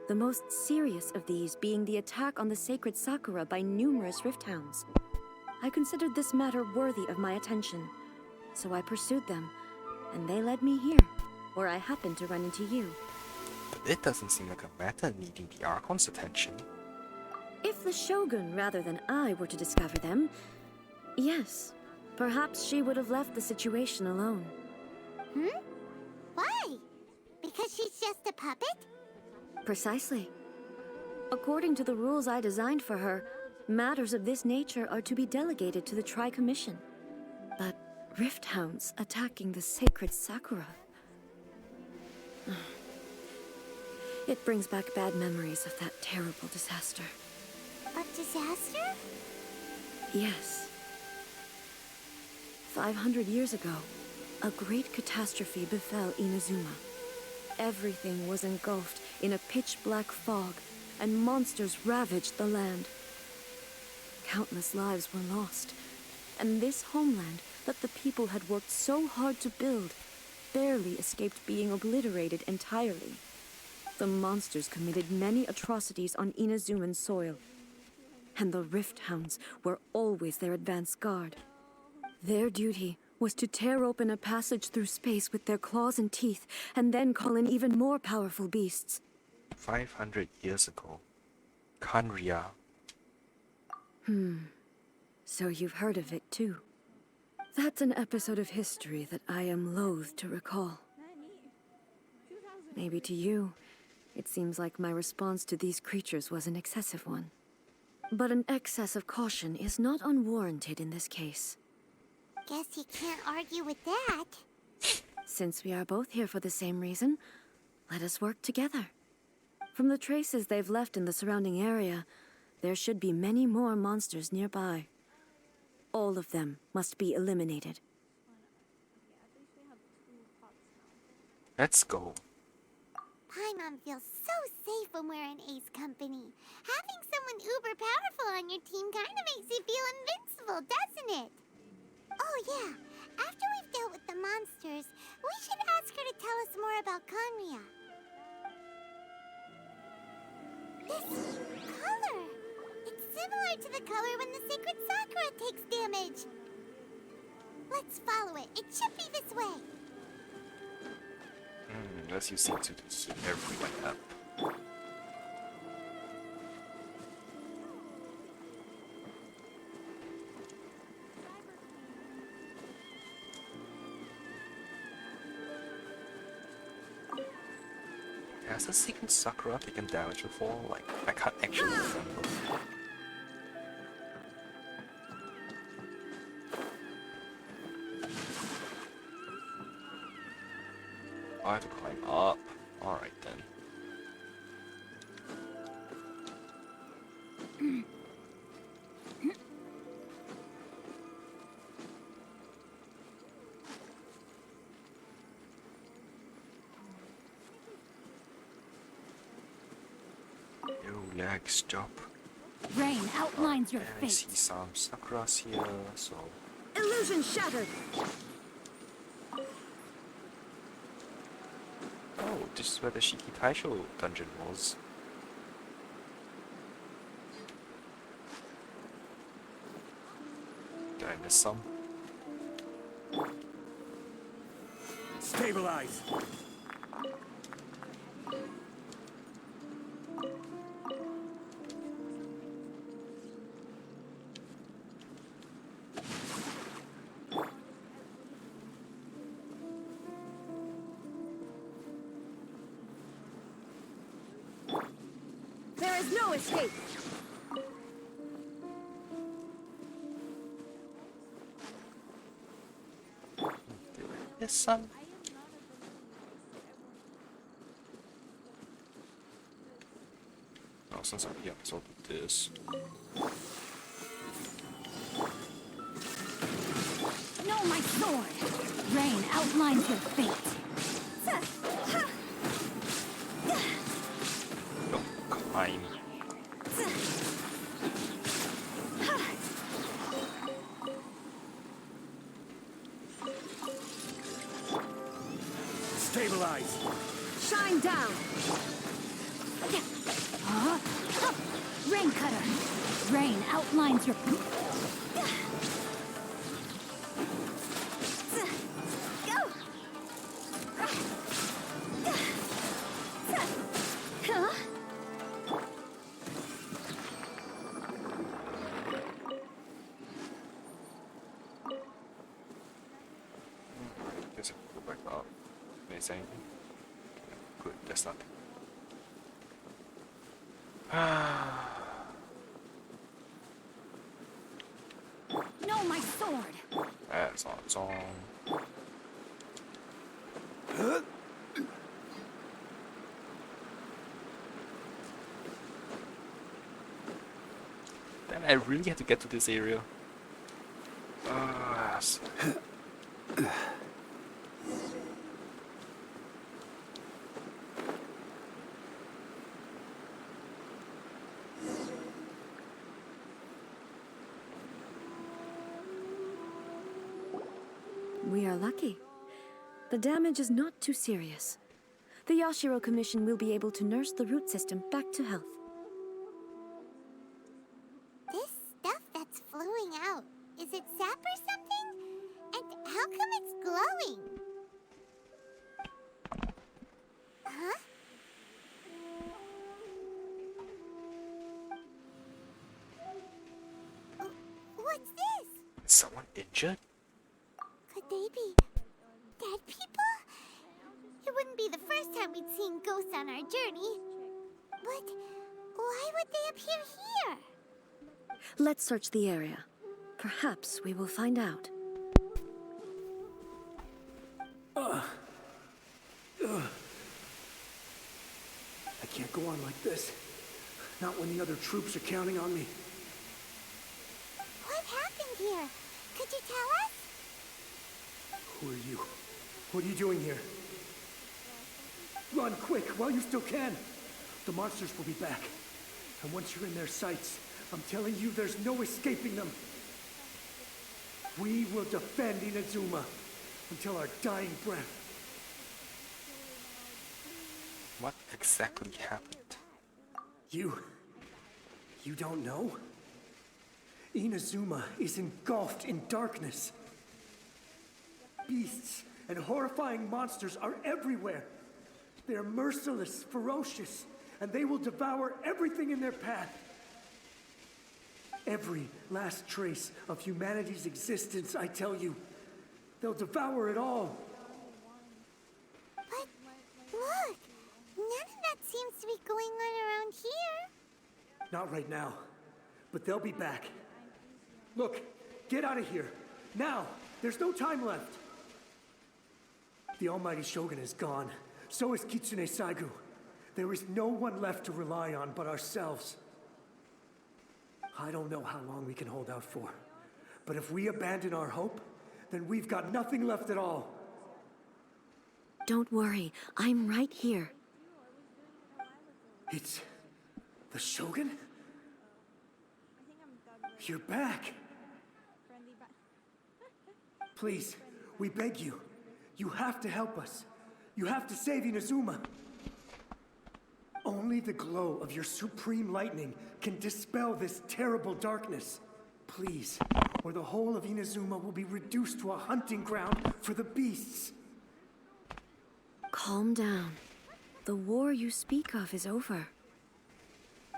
The most serious of these being the attack on the sacred Sakura by numerous rift hounds. I considered this matter worthy of my attention, so I pursued them, and they led me here, where I happened to run into you. It doesn't seem like a matter needing the Archon's attention. If the Shogun rather than I were to discover them, yes, perhaps she would have left the situation alone. Why? Because she's just a puppet? Precisely. According to the rules I designed for her, matters of this nature are to be delegated to the Tri-Commission. But rift hounds attacking the sacred Sakura... It brings back bad memories of that terrible disaster. A disaster? Yes. 500 years ago, a great catastrophe befell Inazuma. Everything was engulfed in a pitch-black fog, and monsters ravaged the land. Countless lives were lost, and this homeland that the people had worked so hard to build barely escaped being obliterated entirely. The monsters committed many atrocities on Inazuman soil, and the Rift Hounds were always their advance guard. Their duty was to tear open a passage through space with their claws and teeth, and then call in even more powerful beasts. 500 years ago. Kanria. So you've heard of it too. That's an episode of history that I am loath to recall. Maybe to you, it seems like my response to these creatures was an excessive one. But an excess of caution is not unwarranted in this case. Guess you can't argue with that. Since we are both here for the same reason, let us work together. From the traces they've left in the surrounding area, there should be many more monsters nearby. All of them must be eliminated. Let's go. Paimon feels so safe when we're in Ace company. Having someone uber powerful on your team kind of makes you feel invincible, doesn't it? Oh yeah, after we've dealt with the monsters, we should ask her to tell us more about Kanria. This color! It's similar to the color when the sacred Sakura takes damage. Let's follow it. It should be this way. Unless you seem to suit everyone up. Has the secret Sakura taken damage before? Like, I can't actually remember. I have to climb up. Alright then. Yikes, job. Rain outlines your And I see fate. some Sakuras here, so... Illusion shattered! Oh, this is where the Shiki Taisho dungeon was. Did I miss some? Stabilize! There is no escape! Did I miss some? Oh, since I'm here, so I'll do this. Know my sword. Rain outlines your fate. Oh, climb. Stabilize! Shine down! Rain cutter. Rain outlines your. Guess I can go back up. Miss anything? Good, that's nothing. Know my sword. That's on its own. Damn, I really have to get to this area. Yes. We are lucky. The damage is not too serious. The Yashiro Commission will be able to nurse the root system back to health. This stuff that's flowing out, is it sap or something? And how come it's glowing? Huh? What's this? Is someone injured? Could they be dead people? It wouldn't be the first time we'd seen ghosts on our journey. But why would they appear here? Let's search the area. Perhaps we will find out. I can't go on like this. Not when the other troops are counting on me. What happened here? Could you tell us? Who are you? What are you doing here? Run quick while you still can. The monsters will be back. And once you're in their sights, I'm telling you there's no escaping them. We will defend Inazuma until our dying breath. What exactly happened? You don't know? Inazuma is engulfed in darkness. Beasts and horrifying monsters are everywhere. They're merciless, ferocious, and they will devour everything in their path. Every last trace of humanity's existence, I tell you. They'll devour it all. But look, none of that seems to be going on around here. Not right now, but they'll be back. Look, get out of here. Now, there's no time left. The almighty Shogun is gone. So is Kitsune Saigu. There is no one left to rely on but ourselves. I don't know how long we can hold out for. But if we abandon our hope, then we've got nothing left at all. Don't worry, I'm right here. It's The Shogun? I think I'm done with You're back. friendly but Please, we beg you. You have to help us. You have to save Inazuma. Only the glow of your supreme lightning can dispel this terrible darkness. Please, or the whole of Inazuma will be reduced to a hunting ground for the beasts. Calm down. The war you speak of is over.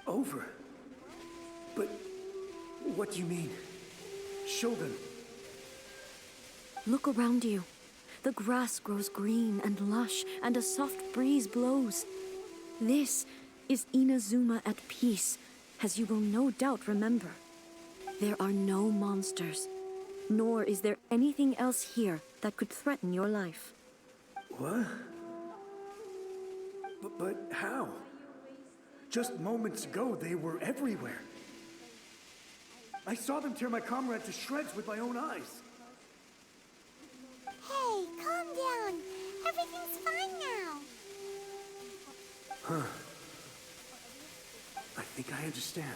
Over? But what do you mean? Shogun? Look around you. The grass grows green and lush, and a soft breeze blows. This is Inazuma at peace, as you will no doubt remember. There are no monsters, nor is there anything else here that could threaten your life. What? But how? Just moments ago, they were everywhere. I saw them tear my comrade to shreds with my own eyes. Hey, calm down. Everything's fine now. I think I understand.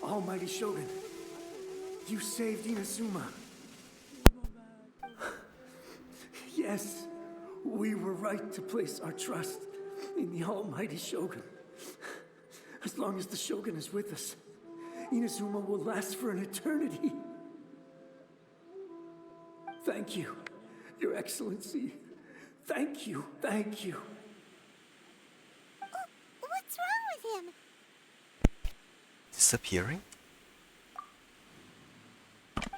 Almighty Shogun, you saved Inazuma. Yes, we were right to place our trust in the Almighty Shogun. As long as the Shogun is with us, Inazuma will last for an eternity. Thank you, Your Excellency. Thank you, thank you. What's wrong with him? Disappearing?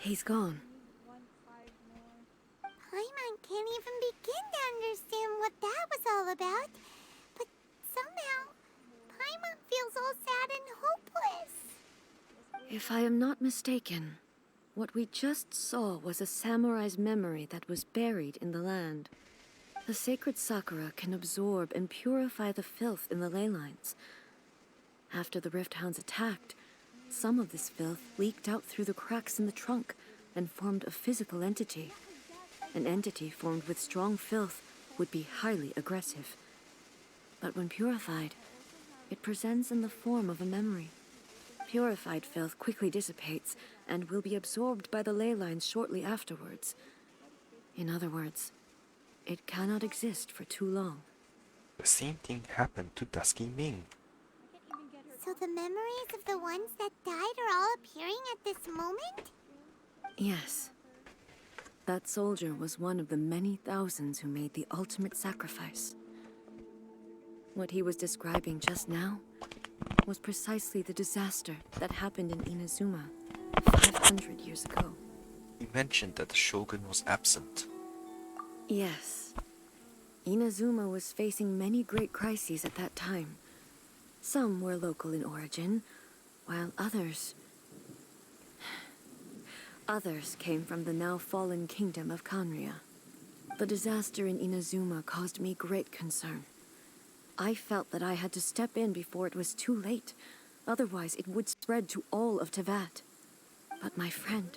He's gone. Paimon can't even begin to understand what that was all about. But somehow, Paimon feels all sad and hopeless. If I am not mistaken, what we just saw was a samurai's memory that was buried in the land. The sacred sakura can absorb and purify the filth in the ley lines. After the Rift Hounds attacked, some of this filth leaked out through the cracks in the trunk and formed a physical entity. An entity formed with strong filth would be highly aggressive. But when purified, it presents in the form of a memory. Purified filth quickly dissipates and will be absorbed by the ley lines shortly afterwards. In other words, it cannot exist for too long. The same thing happened to Dusky Ming. So the memories of the ones that died are all appearing at this moment? Yes. That soldier was one of the many thousands who made the ultimate sacrifice. What he was describing just now was precisely the disaster that happened in Inazuma 500 years ago. He mentioned that the Shogun was absent. Yes. Inazuma was facing many great crises at that time. Some were local in origin, while others came from the now fallen kingdom of Kanria. The disaster in Inazuma caused me great concern. I felt that I had to step in before it was too late, otherwise it would spread to all of Tevat. But my friend,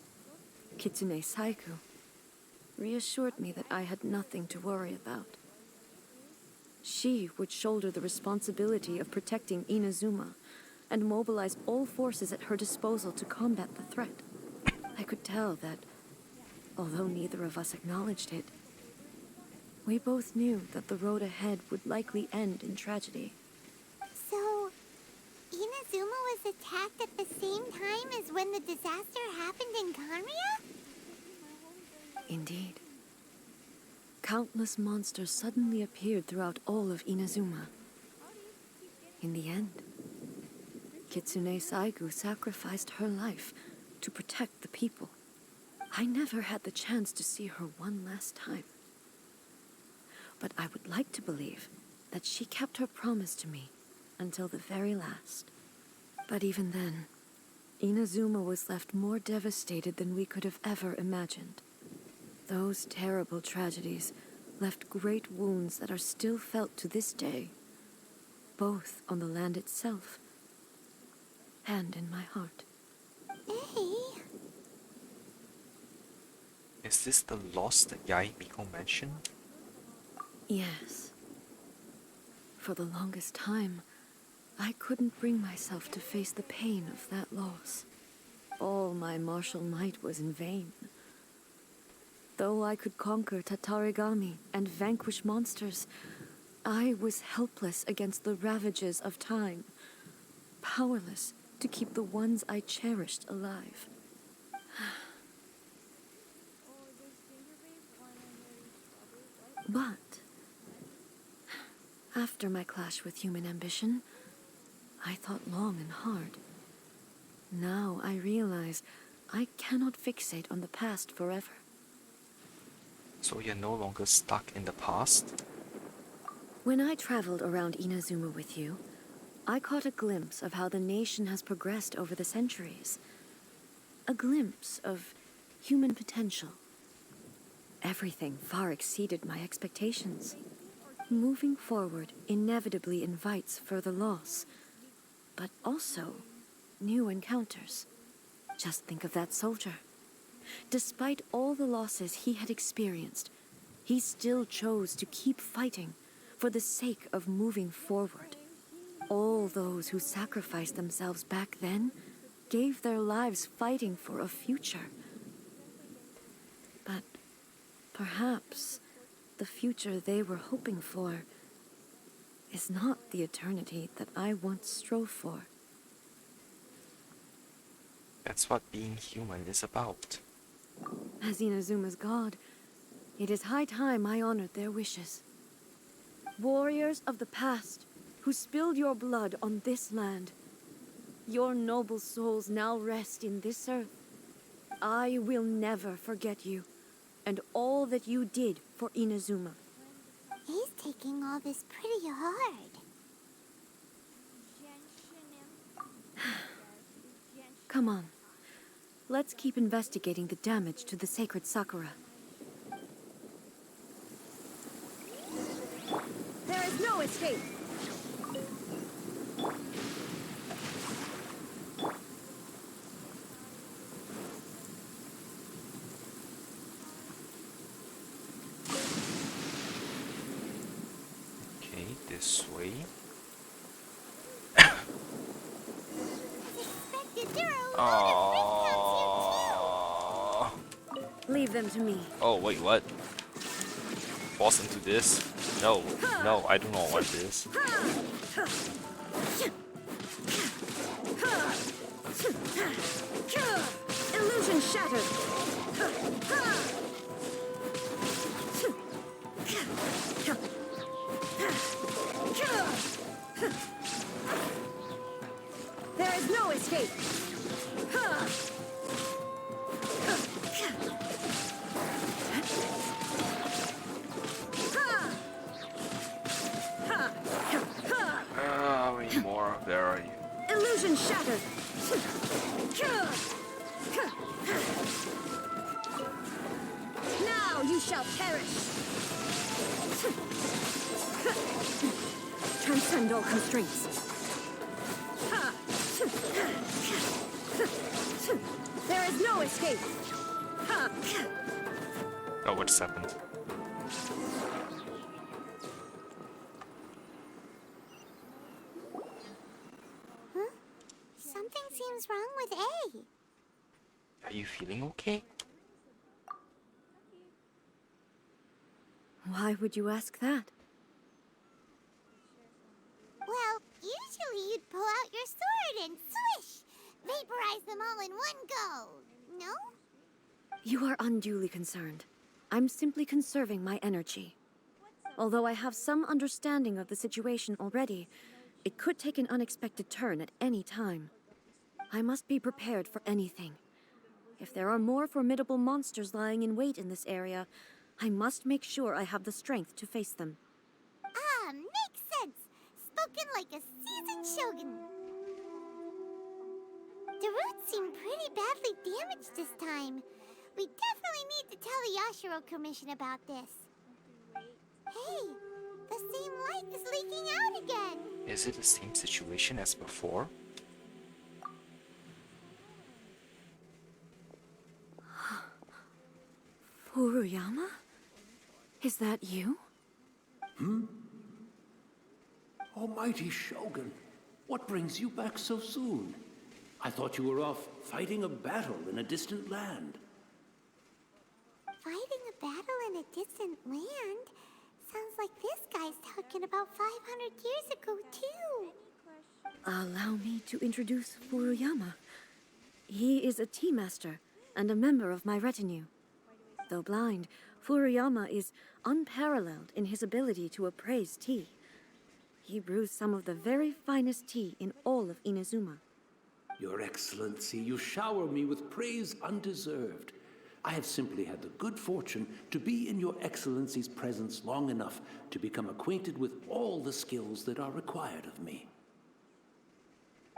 Kitsune Saiku, reassured me that I had nothing to worry about. She would shoulder the responsibility of protecting Inazuma and mobilize all forces at her disposal to combat the threat. I could tell that, although neither of us acknowledged it, we both knew that the road ahead would likely end in tragedy. So, Inazuma was attacked at the same time as when the disaster happened in Kanria? Indeed. Countless monsters suddenly appeared throughout all of Inazuma. In the end, Kitsune Saigu sacrificed her life to protect the people. I never had the chance to see her one last time. But I would like to believe that she kept her promise to me until the very last. But even then, Inazuma was left more devastated than we could have ever imagined. Those terrible tragedies left great wounds that are still felt to this day, both on the land itself and in my heart. Hey. Is this the loss that Yai Miko mentioned? Yes. For the longest time, I couldn't bring myself to face the pain of that loss. All my martial might was in vain. Though I could conquer Tatarigami and vanquish monsters, I was helpless against the ravages of time, powerless to keep the ones I cherished alive. Oh, there's Ginger Babe, one and there's Strawberry. What? But after my clash with human ambition, I thought long and hard. Now I realize I cannot fixate on the past forever. So you're no longer stuck in the past? When I traveled around Inazuma with you, I caught a glimpse of how the nation has progressed over the centuries. A glimpse of human potential. Everything far exceeded my expectations. Moving forward inevitably invites further loss, but also new encounters. Just think of that soldier. Despite all the losses he had experienced, he still chose to keep fighting for the sake of moving forward. All those who sacrificed themselves back then gave their lives fighting for a future. But perhaps the future they were hoping for is not the eternity that I once strove for. That's what being human is about. As Inazuma's god, it is high time I honored their wishes. Warriors of the past, who spilled your blood on this land, your noble souls now rest in this earth. I will never forget you, and all that you did for Inazuma. He's taking all this pretty hard. Come on. Let's keep investigating the damage to the sacred Sakura. There is no escape! Okay, this way. Oh. Leave them to me. Oh, wait, what? Force into this? No, no, I do not want this. Illusion shattered! There is no escape! How many more? Where are you? Illusion shattered! Now you shall perish! Transcend all constraints. There is no escape! Oh, what just happened? Huh? Something seems wrong with A. Are you feeling okay? Why would you ask that? Well, usually you'd pull out your sword and swish! Vaporize them all in one go! No? You are unduly concerned. I'm simply conserving my energy. Although I have some understanding of the situation already, it could take an unexpected turn at any time. I must be prepared for anything. If there are more formidable monsters lying in wait in this area, I must make sure I have the strength to face them. Ah, makes sense! Spoken like a seasoned shogun. The roots seem pretty badly damaged this time. We definitely need to tell the Yashiro Commission about this. Hey, the same light is leaking out again. Is it the same situation as before? Furuyama? Is that you? Almighty Shogun, What brings you back so soon? I thought you were off fighting a battle in a distant land. Fighting a battle in a distant land? Sounds like this guy's talking about 500 years ago, too. Allow me to introduce Furuyama. He is a tea master and a member of my retinue. Though blind, Furuyama is unparalleled in his ability to appraise tea. He brews some of the very finest tea in all of Inazuma. Your Excellency, you shower me with praise undeserved. I have simply had the good fortune to be in Your Excellency's presence long enough to become acquainted with all the skills that are required of me.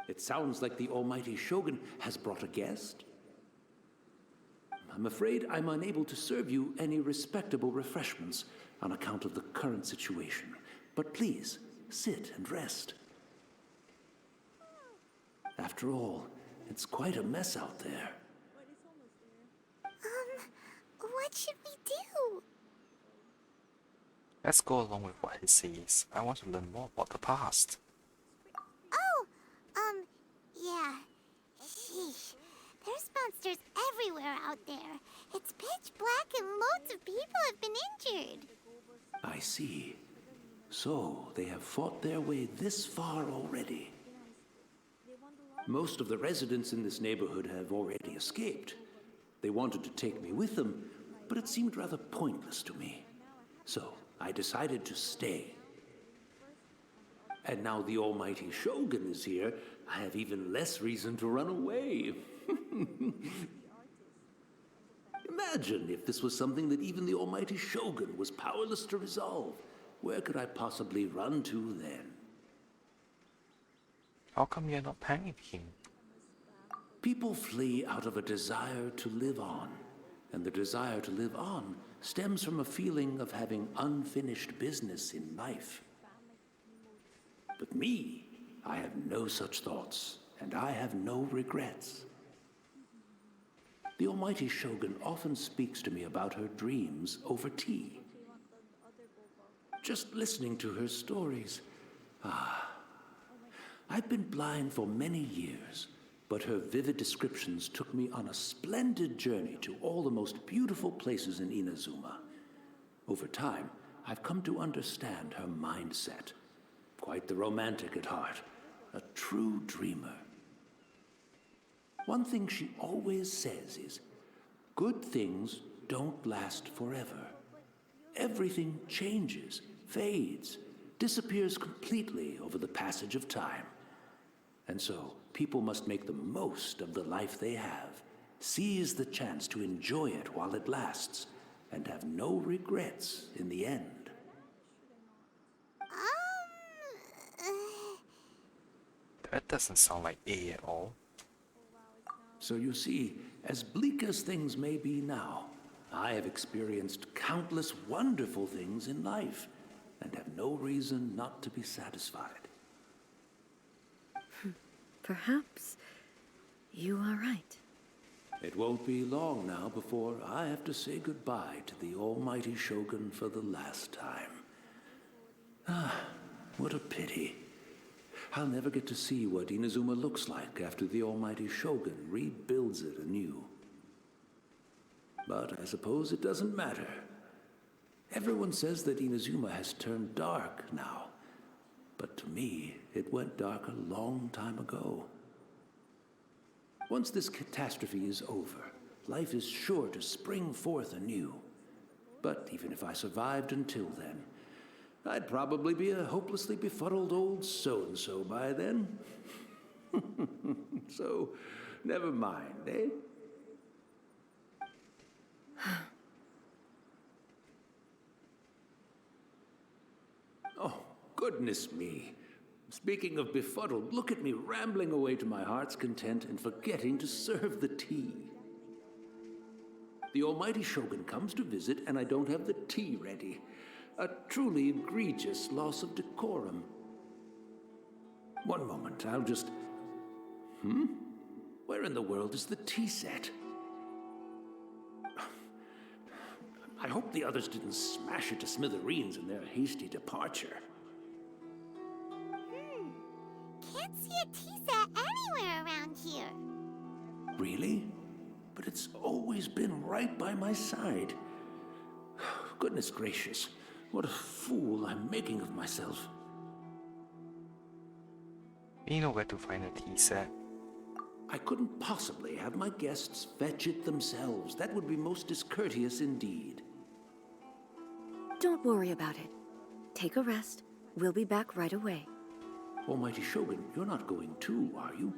It sounds like the almighty Shogun has brought a guest. I'm afraid I'm unable to serve you any respectable refreshments on account of the current situation. But please, sit and rest. After all, it's quite a mess out there. What should we do? Let's go along with what he says. I want to learn more about the past. Oh, yeah. Sheesh. There's monsters everywhere out there. It's pitch black and loads of people have been injured. I see. So, they have fought their way this far already. Most of the residents in this neighborhood have already escaped. They wanted to take me with them, but it seemed rather pointless to me. So, I decided to stay. And now the almighty Shogun is here, I have even less reason to run away. Imagine if this was something that even the almighty Shogun was powerless to resolve. Where could I possibly run to then? How come you're not panicking? People flee out of a desire to live on, and the desire to live on stems from a feeling of having unfinished business in life. But me, I have no such thoughts, and I have no regrets. The almighty Shogun often speaks to me about her dreams over tea. Just listening to her stories, I've been blind for many years, but her vivid descriptions took me on a splendid journey to all the most beautiful places in Inazuma. Over time, I've come to understand her mindset. Quite the romantic at heart, a true dreamer. One thing she always says is, good things don't last forever. Everything changes, fades, disappears completely over the passage of time. And so, people must make the most of the life they have, seize the chance to enjoy it while it lasts, and have no regrets in the end. That doesn't sound like A at all. So you see, as bleak as things may be now, I have experienced countless wonderful things in life, and have no reason not to be satisfied. Perhaps you are right. It won't be long now before I have to say goodbye to the almighty Shogun for the last time. What a pity. I'll never get to see what Inazuma looks like after the almighty Shogun rebuilds it anew. But I suppose it doesn't matter. Everyone says that Inazuma has turned dark now. But to me, it went dark a long time ago. Once this catastrophe is over, life is sure to spring forth anew. But even if I survived until then, I'd probably be a hopelessly befuddled old so-and-so by then. So, never mind, eh? Oh, goodness me. Speaking of befuddled, look at me rambling away to my heart's content and forgetting to serve the tea. The almighty Shogun comes to visit and I don't have the tea ready. A truly egregious loss of decorum. One moment, I'll just... Where in the world is the tea set? I hope the others didn't smash it to smithereens in their hasty departure. Can't a tea set anywhere around here. Really? But it's always been right by my side. Goodness gracious, what a fool I'm making of myself. You know where to find a tea set. I couldn't possibly have my guests fetch it themselves. That would be most discourteous indeed. Don't worry about it. Take a rest. We'll be back right away. Almighty Shogun, you're not going too, are you?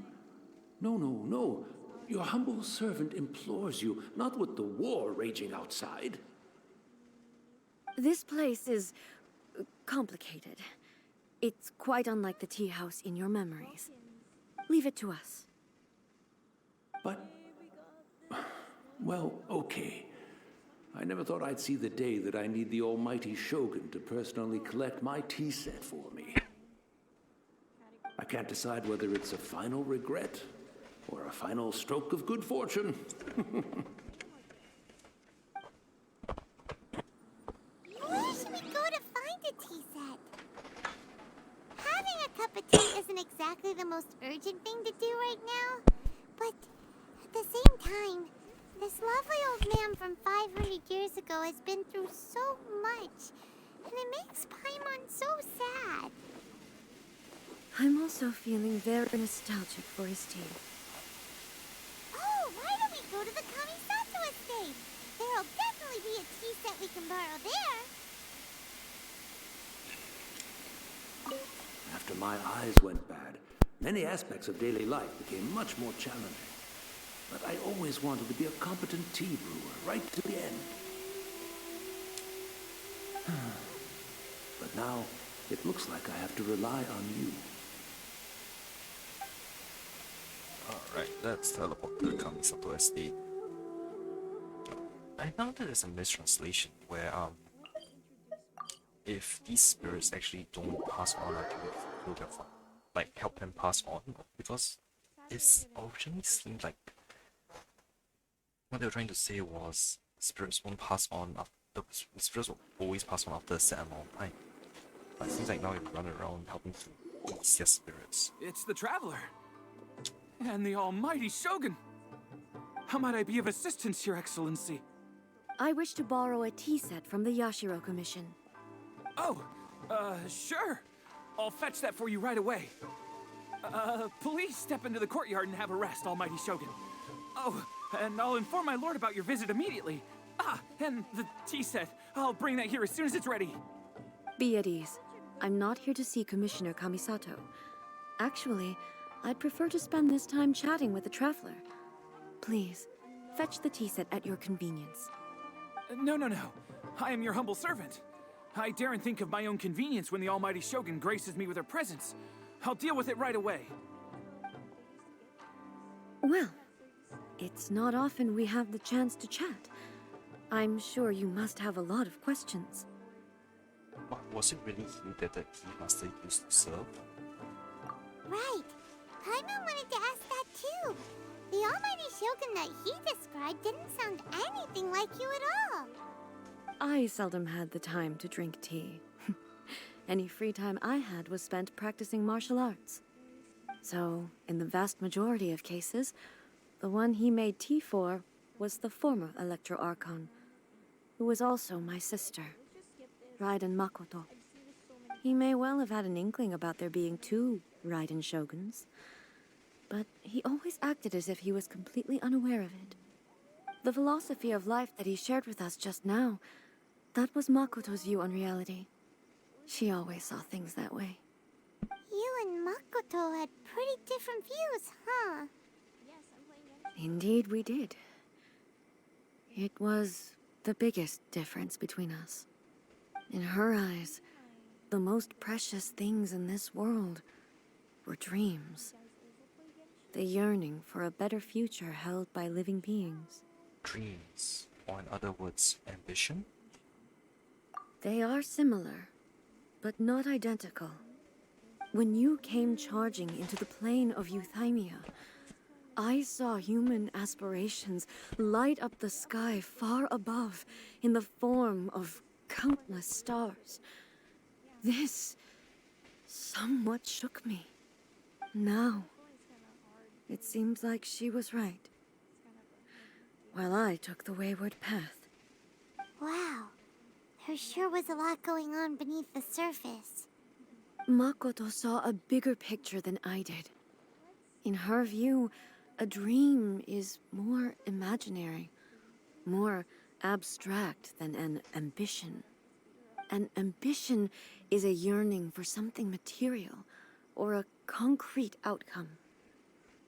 No, no, no. Your humble servant implores you, not with the war raging outside. This place is complicated. It's quite unlike the tea house in your memories. Leave it to us. But, well, okay. I never thought I'd see the day that I need the almighty Shogun to personally collect my tea set for me. I can't decide whether it's a final regret or a final stroke of good fortune. Where should we go to find a tea set? Having a cup of tea isn't exactly the most urgent thing to do right now, but at the same time, this lovely old man from 500 years ago has been through so much, and it makes Paimon so sad. I'm also feeling very nostalgic for his tea. Oh, why don't we go to the Kamisato estate? There'll definitely be a tea set we can borrow there. After my eyes went bad, many aspects of daily life became much more challenging. But I always wanted to be a competent tea brewer, right to the end. But now, it looks like I have to rely on you. Alright, let's teleport to the Kamisato estate. I know that there's a mistranslation where if these spirits actually don't pass on, I can like help them pass on, because it's originally seemed like what they were trying to say was spirits won't pass on after, the spirits will always pass on after a set amount of time. But it seems like now you run around helping to ease your spirits. It's the Traveler. And the almighty Shogun. How might I be of assistance, Your Excellency? I wish to borrow a tea set from the Yashiro Commission. Oh, sure. I'll fetch that for you right away. Please step into the courtyard and have a rest, almighty Shogun. Oh, and I'll inform my lord about your visit immediately. Ah, and the tea set. I'll bring that here as soon as it's ready. Be at ease. I'm not here to see Commissioner Kamisato. Actually, I'd prefer to spend this time chatting with the Traveler. Please, fetch the tea set at your convenience. No. I am your humble servant. I daren't think of my own convenience when the almighty Shogun graces me with her presence. I'll deal with it right away. Well, it's not often we have the chance to chat. I'm sure you must have a lot of questions. But was it really you that the tea master used to serve? Right. Paimon wanted to ask that too. The almighty Shogun that he described didn't sound anything like you at all. I seldom had the time to drink tea. Any free time I had was spent practicing martial arts. So, in the vast majority of cases, the one he made tea for was the former Electro Archon, who was also my sister, Raiden Makoto. He may well have had an inkling about there being two Raiden Shoguns, but he always acted as if he was completely unaware of it. The philosophy of life that he shared with us just now, that was Makoto's view on reality. She always saw things that way. You and Makoto had pretty different views, huh? Indeed we did. It was the biggest difference between us. In her eyes, the most precious things in this world were dreams. The yearning for a better future held by living beings. Dreams, or in other words, ambition? They are similar, but not identical. When you came charging into the plane of Euthymia, I saw human aspirations light up the sky far above in the form of countless stars. This somewhat shook me. Now, it seems like she was right. While I took the wayward path. Wow. There sure was a lot going on beneath the surface. Makoto saw a bigger picture than I did. In her view, a dream is more imaginary, more abstract than an ambition. An ambition is a yearning for something material, or a concrete outcome.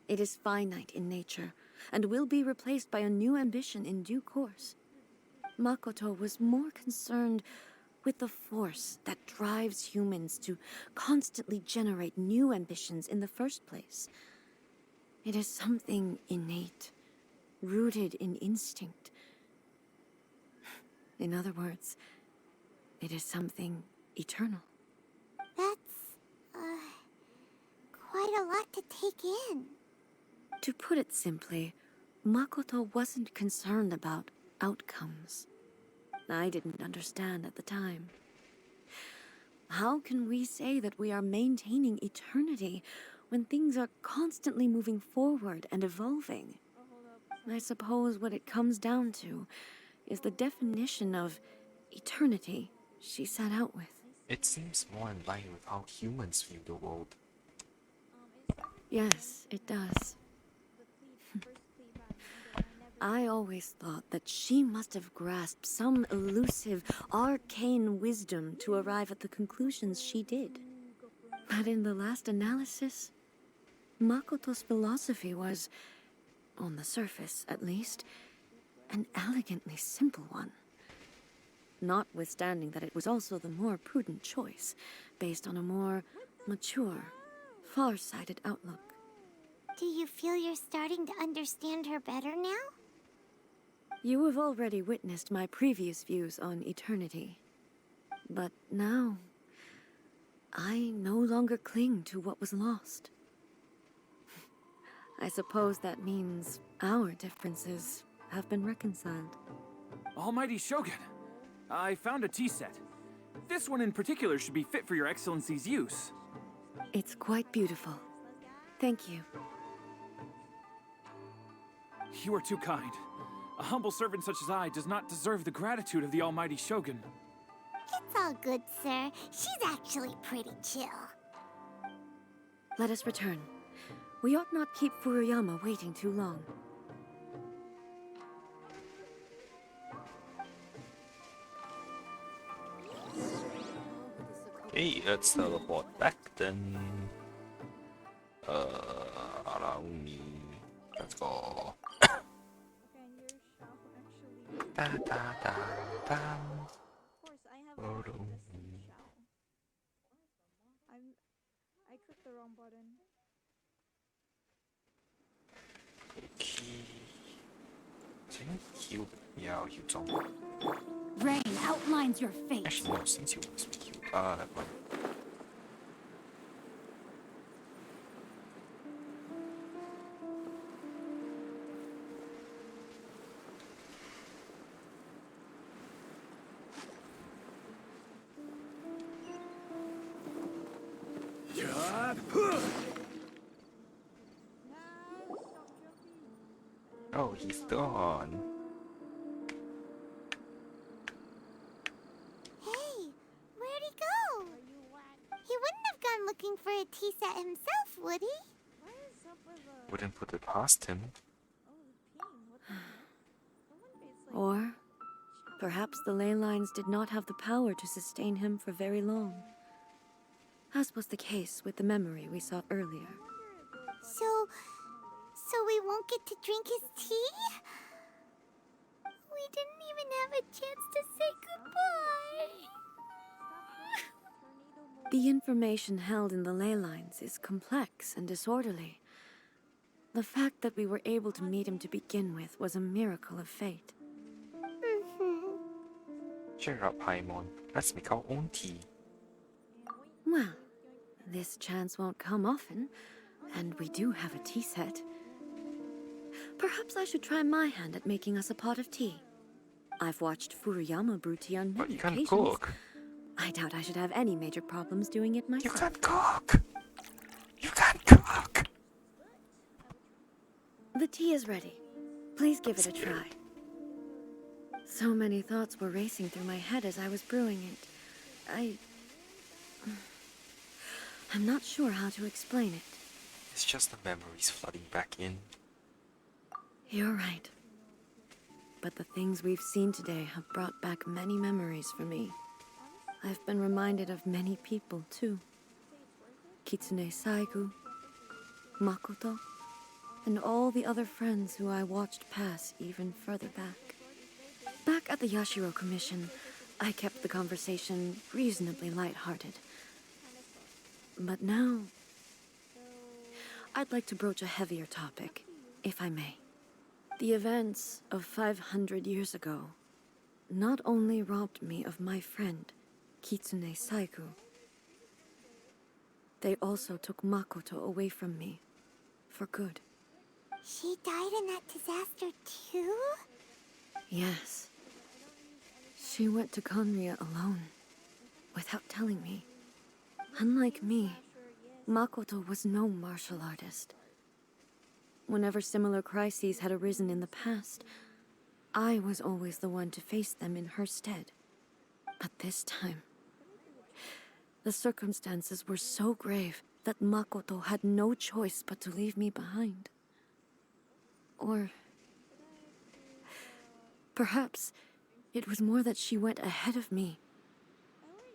It is finite in nature, and will be replaced by a new ambition in due course. Makoto was more concerned with the force that drives humans to constantly generate new ambitions in the first place. It is something innate, rooted in instinct. In other words, it is something eternal. That's, quite a lot to take in. To put it simply, Makoto wasn't concerned about outcomes. I didn't understand at the time. How can we say that we are maintaining eternity when things are constantly moving forward and evolving? I suppose what it comes down to is the definition of eternity she set out with. It seems more in line with how humans view the world. Yes, it does. I always thought that she must have grasped some elusive, arcane wisdom to arrive at the conclusions she did. But in the last analysis, Makoto's philosophy was, on the surface at least, an elegantly simple one. Notwithstanding that it was also the more prudent choice, based on a more mature, far-sighted outlook. Do you feel you're starting to understand her better now? You have already witnessed my previous views on eternity. But now, I no longer cling to what was lost. I suppose that means our differences have been reconciled. Almighty Shogun, I found a tea set. This one in particular should be fit for your Excellency's use. It's quite beautiful. Thank you. You are too kind. A humble servant such as I does not deserve the gratitude of the Almighty Shogun. It's all good, sir. She's actually pretty chill. Let us return. We ought not keep Furuyama waiting too long. Hey, let's teleport back then. Allow me. Let's go. Da da da da. Of course, I have access to the shell. I clicked the wrong button. Okay. So you heal, heal Zong. Rain outlines your fate. Actually, no, since you must be healed. That one. Oh, he's gone. Hey, where'd he go? He wouldn't have gone looking for a tea set himself, would he? What is up with the... Wouldn't put it past him. Oh, the ping. What the heck? Or perhaps the ley lines did not have the power to sustain him for very long. As was the case with the memory we saw earlier. So we won't get to drink his tea? We didn't even have a chance to say goodbye. The information held in the ley lines is complex and disorderly. The fact that we were able to meet him to begin with was a miracle of fate. Cheer up, Paimon. Let's make our own tea. Well, this chance won't come often, and we do have a tea set. Perhaps I should try my hand at making us a pot of tea. I've watched Furuyama brew tea on But many you can't occasions. cook. I doubt I should have any major problems doing it You myself. can't cook. You can't cook. The tea is ready. Please give it a try. So many thoughts were racing through my head as I was brewing it. I'm not sure how to explain it. It's just the memories flooding back in. You're right. But the things we've seen today have brought back many memories for me. I've been reminded of many people, too. Kitsune Saigu, Makoto, and all the other friends who I watched pass even further back. Back at the Yashiro Commission, I kept the conversation reasonably lighthearted. But now, I'd like to broach a heavier topic, if I may. The events of 500 years ago not only robbed me of my friend, Kitsune Saigu, they also took Makoto away from me, for good. She died in that disaster too? Yes. She went to Conria alone, without telling me. Unlike me, Makoto was no martial artist. Whenever similar crises had arisen in the past, I was always the one to face them in her stead. But this time, the circumstances were so grave that Makoto had no choice but to leave me behind. Or perhaps it was more that she went ahead of me,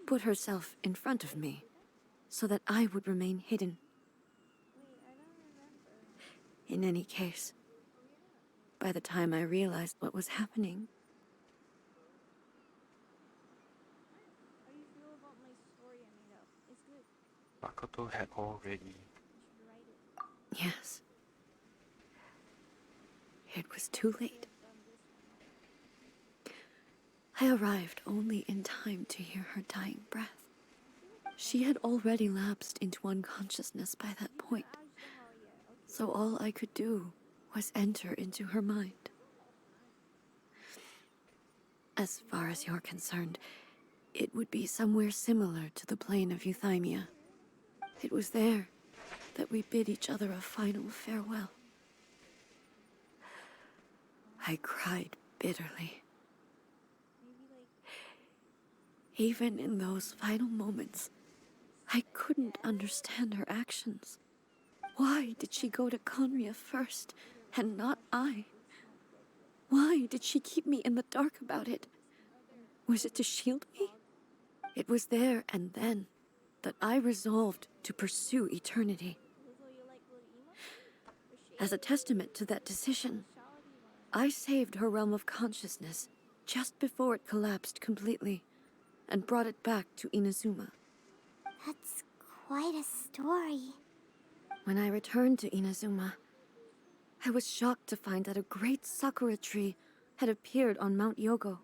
put herself in front of me, so that I would remain hidden. In any case, by the time I realized what was happening, Makoto had already... yes, it was too late. I arrived only in time to hear her dying breath. She had already lapsed into unconsciousness by that point, so all I could do was enter into her mind. As far as you're concerned, it would be somewhere similar to the plane of Euthymia. It was there that we bid each other a final farewell. I cried bitterly. Even in those final moments, I couldn't understand her actions. Why did she go to Conria first, and not I? Why did she keep me in the dark about it? Was it to shield me? It was there and then that I resolved to pursue eternity. As a testament to that decision, I saved her realm of consciousness just before it collapsed completely, and brought it back to Inazuma. That's quite a story. When I returned to Inazuma, I was shocked to find that a great sakura tree had appeared on Mount Yogo.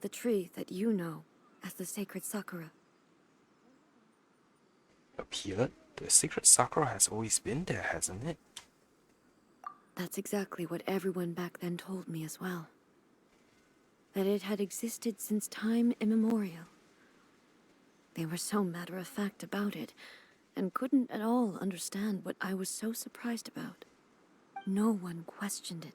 The tree that you know as the sacred sakura. Appeared? The sacred sakura has always been there, hasn't it? That's exactly what everyone back then told me as well. That it had existed since time immemorial. They were so matter-of-fact about it, and couldn't at all understand what I was so surprised about. No one questioned it,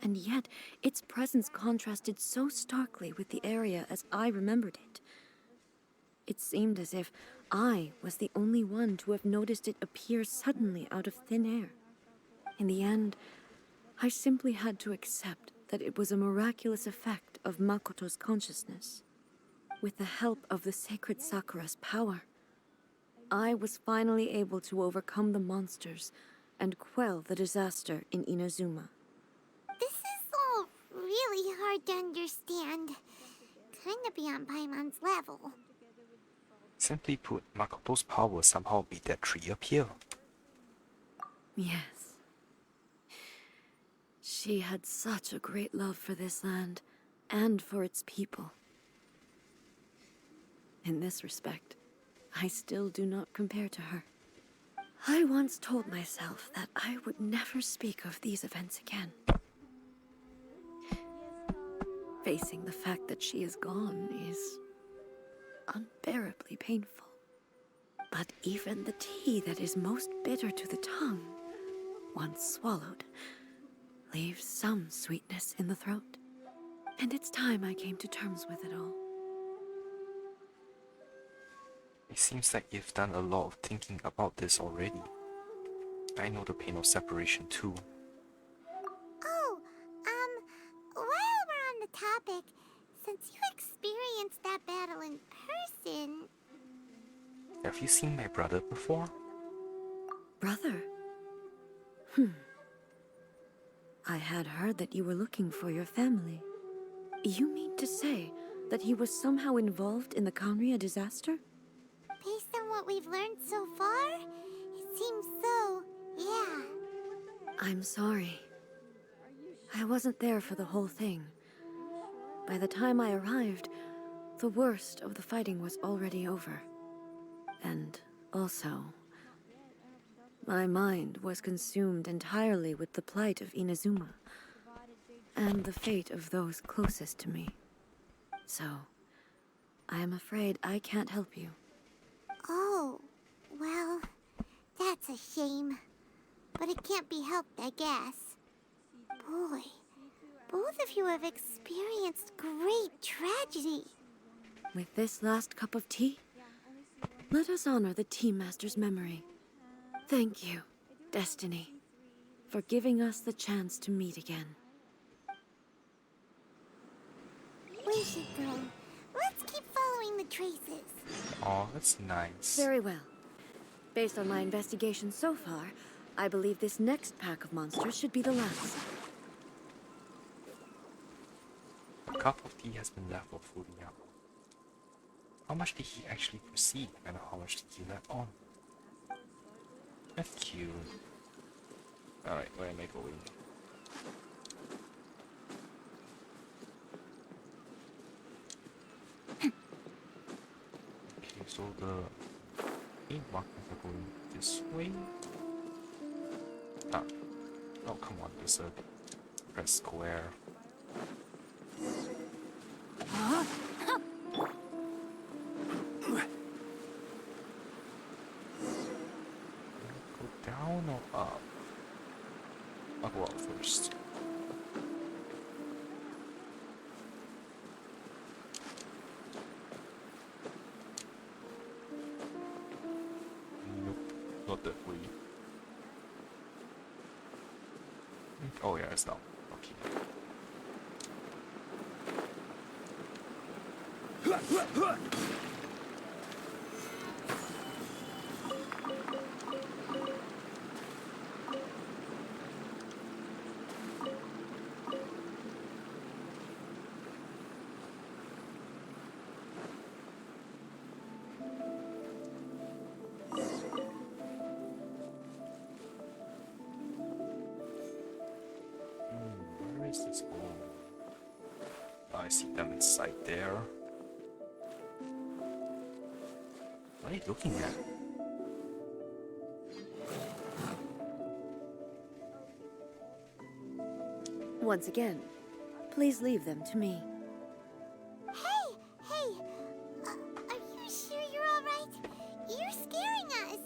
and yet its presence contrasted so starkly with the area as I remembered it. It seemed as if I was the only one to have noticed it appear suddenly out of thin air. In the end, I simply had to accept that it was a miraculous effect of Makoto's consciousness. With the help of the sacred Sakura's power, I was finally able to overcome the monsters and quell the disaster in Inazuma. This is all really hard to understand. Kinda beyond Paimon's level. Simply put, Makoto's power somehow made that tree appear. Yes. She had such a great love for this land, and for its people. In this respect, I still do not compare to her. I once told myself that I would never speak of these events again. Facing the fact that she is gone is unbearably painful. But even the tea that is most bitter to the tongue once swallowed, leaves some sweetness in the throat. And it's time I came to terms with it all. It seems like you've done a lot of thinking about this already. I know the pain of separation too. Oh, while we're on the topic, since you experienced that battle in person... Have you seen my brother before? Brother? I had heard that you were looking for your family. You mean to say that he was somehow involved in the Kanria disaster? Based on what we've learned so far, it seems so, yeah. I'm sorry. I wasn't there for the whole thing. By the time I arrived, the worst of the fighting was already over. And also, my mind was consumed entirely with the plight of Inazuma and the fate of those closest to me. So, I am afraid I can't help you. Oh, well, that's a shame. But it can't be helped, I guess. Boy, both of you have experienced great tragedy. With this last cup of tea, let us honor the Tea Master's memory. Thank you, Destiny, for giving us the chance to meet again. We should go. Let's keep following the traces. Oh, that's nice. Very well. Based on my investigation so far, I believe this next pack of monsters should be the last. A cup of tea has been left for Furiyama. How much did he actually receive and how much did he let on? That's cute. Alright, where am I going? Okay, so the main markers are going this way. Ah, oh come on, there's a red square. Go down or up? I'll go up first. Nope, not that way. Oh yeah, it's down. Okay. Where is this one? I see them inside there. What are you looking at? Once again, please leave them to me. Hey! Are you sure you're all right? You're scaring us.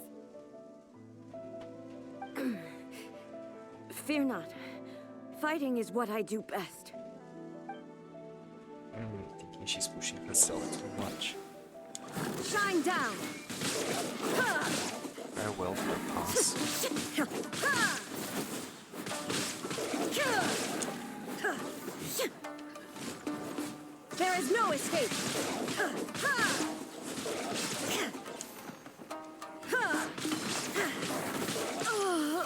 Fear not. Fighting is what I do best. I'm thinking she's pushing herself too much. Shine down! Very well for a pass. There is no escape!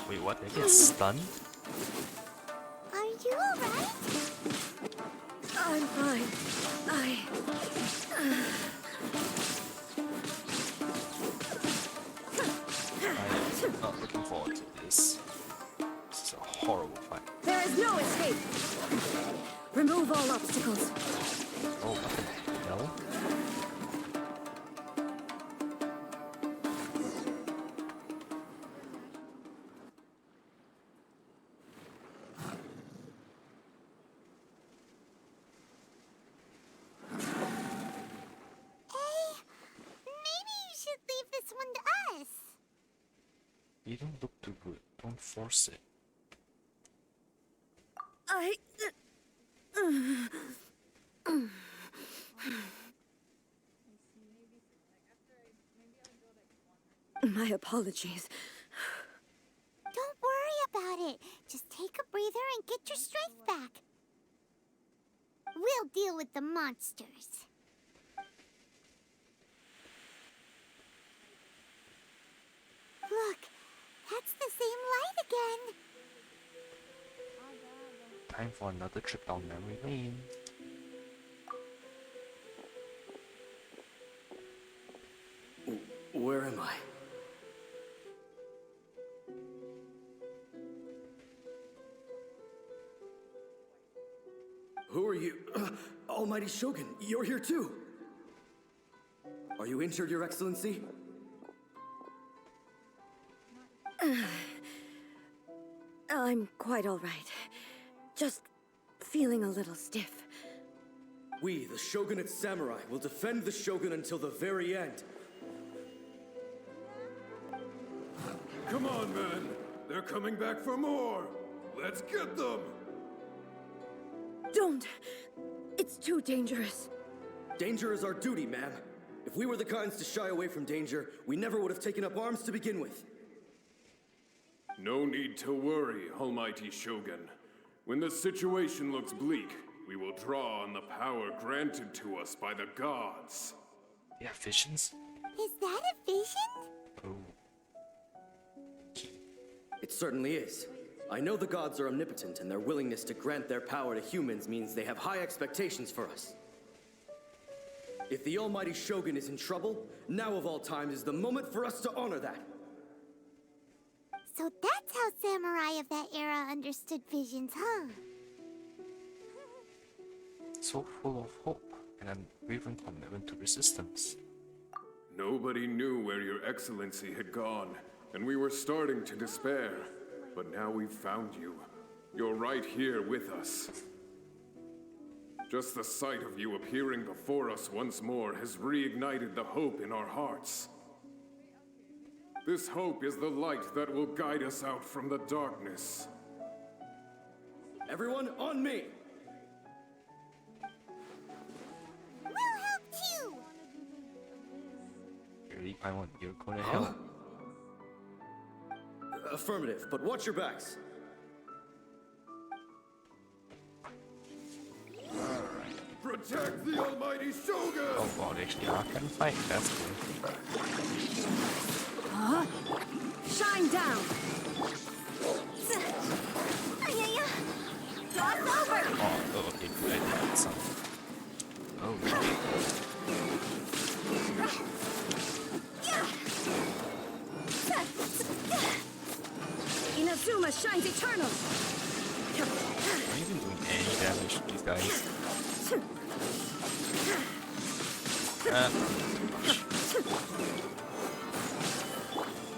Wait, what? They get stunned? Are you all right? I'm fine. I'm not looking forward to this. This is a horrible fight. There is no escape! Remove all obstacles. Oh, what the hell? Maybe you should leave this one to us. You don't look too good. Don't force it. I. My apologies. Don't worry about it. Just take a breather and get your strength back. We'll deal with the monsters. Look, that's the same light again. Time for another trip down memory lane. Where am I? Who are you? Almighty Shogun, you're here too! Are you injured, Your Excellency? I'm quite all right. Just feeling a little stiff. We, the Shogunate Samurai, will defend the Shogun until the very end. Come on, men. They're coming back for more. Let's get them. Don't! It's too dangerous. Danger is our duty, ma'am. If we were the kinds to shy away from danger, we never would have taken up arms to begin with. No need to worry, Almighty Shogun. When the situation looks bleak, we will draw on the power granted to us by the gods. Yeah, visions? Is that a vision? Oh. It certainly is. I know the gods are omnipotent, and their willingness to grant their power to humans means they have high expectations for us. If the Almighty Shogun is in trouble, now of all times is the moment for us to honor that. So that's how samurai of that era understood visions, huh? So full of hope and an unwavering commitment to resistance. Nobody knew where Your Excellency had gone, and we were starting to despair. But now we've found you. You're right here with us. Just the sight of you appearing before us once more has reignited the hope in our hearts. This hope is the light that will guide us out from the darkness. Everyone, on me! We'll help too! Really, Paimon, you're going to help? Affirmative, but watch your backs. Protect the Almighty Shogun! Oh god, actually I can fight, that's good. Huh? Shine down! Toss over! Oh, okay, good idea. So. Oh, really? Inazuma shines eternal! Are you even doing any damage to these guys?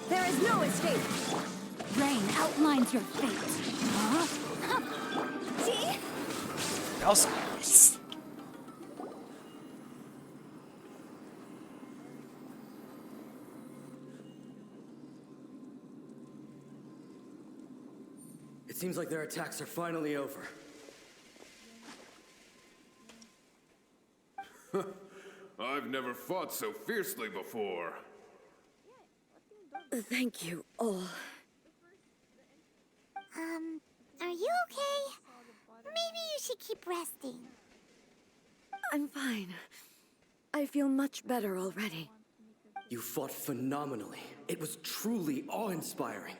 There is no escape! Rain outlines your fate. Huh? See? That was nice. It seems like their attacks are finally over. I've never fought so fiercely before. Thank you all. Are you okay? Maybe you should keep resting. I'm fine. I feel much better already. You fought phenomenally. It was truly awe-inspiring.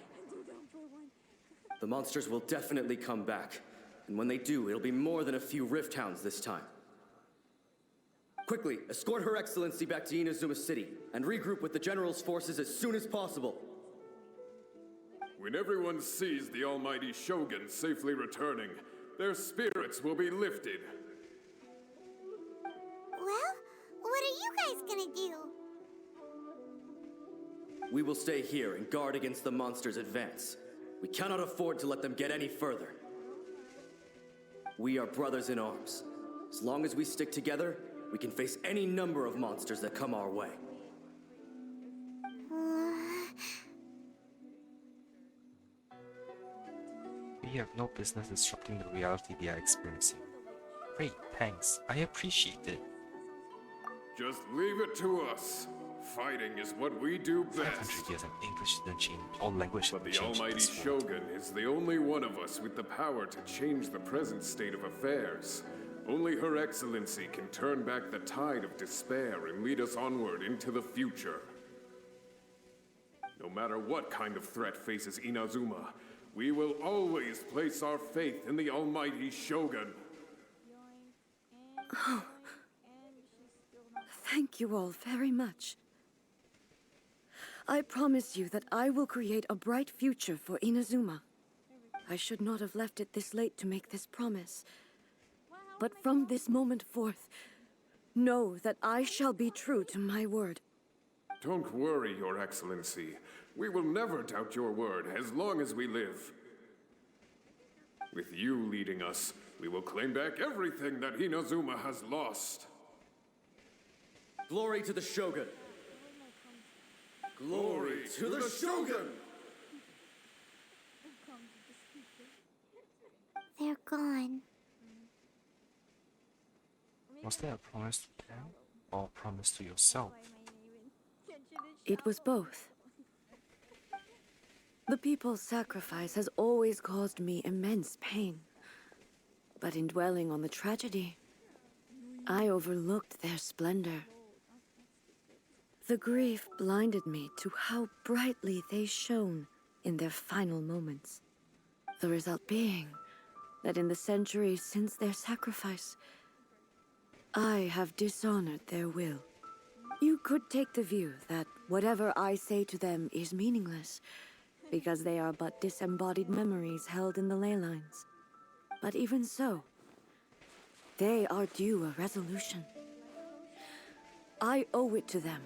The monsters will definitely come back. And when they do, it'll be more than a few Rift Hounds this time. Quickly, escort Her Excellency back to Inazuma City, and regroup with the General's forces as soon as possible. When everyone sees the Almighty Shogun safely returning, their spirits will be lifted. Well, what are you guys gonna do? We will stay here and guard against the monsters' advance. We cannot afford to let them get any further. We are brothers in arms. As long as we stick together, we can face any number of monsters that come our way. We have no business disrupting the reality they are experiencing. Great, thanks. I appreciate it. Just leave it to us. Fighting is what we do 500 best. years and English didn't change, or language But didn't the change Almighty this world. Shogun is the only one of us with the power to change the present state of affairs. Only Her Excellency can turn back the tide of despair and lead us onward into the future. No matter what kind of threat faces Inazuma, we will always place our faith in the Almighty Shogun. Thank you all very much. I promise you that I will create a bright future for Inazuma. I should not have left it this late to make this promise. But from this moment forth, know that I shall be true to my word. Don't worry, Your Excellency. We will never doubt your word as long as we live. With you leading us, we will claim back everything that Inazuma has lost. Glory to the Shogun! Glory to the Shogun! They're gone. Was there a promise to them, or a promise to yourself? It was both. The people's sacrifice has always caused me immense pain. But in dwelling on the tragedy, I overlooked their splendor. The grief blinded me to how brightly they shone in their final moments. The result being that in the centuries since their sacrifice, I have dishonored their will. You could take the view that whatever I say to them is meaningless, because they are but disembodied memories held in the ley lines. But even so, they are due a resolution. I owe it to them,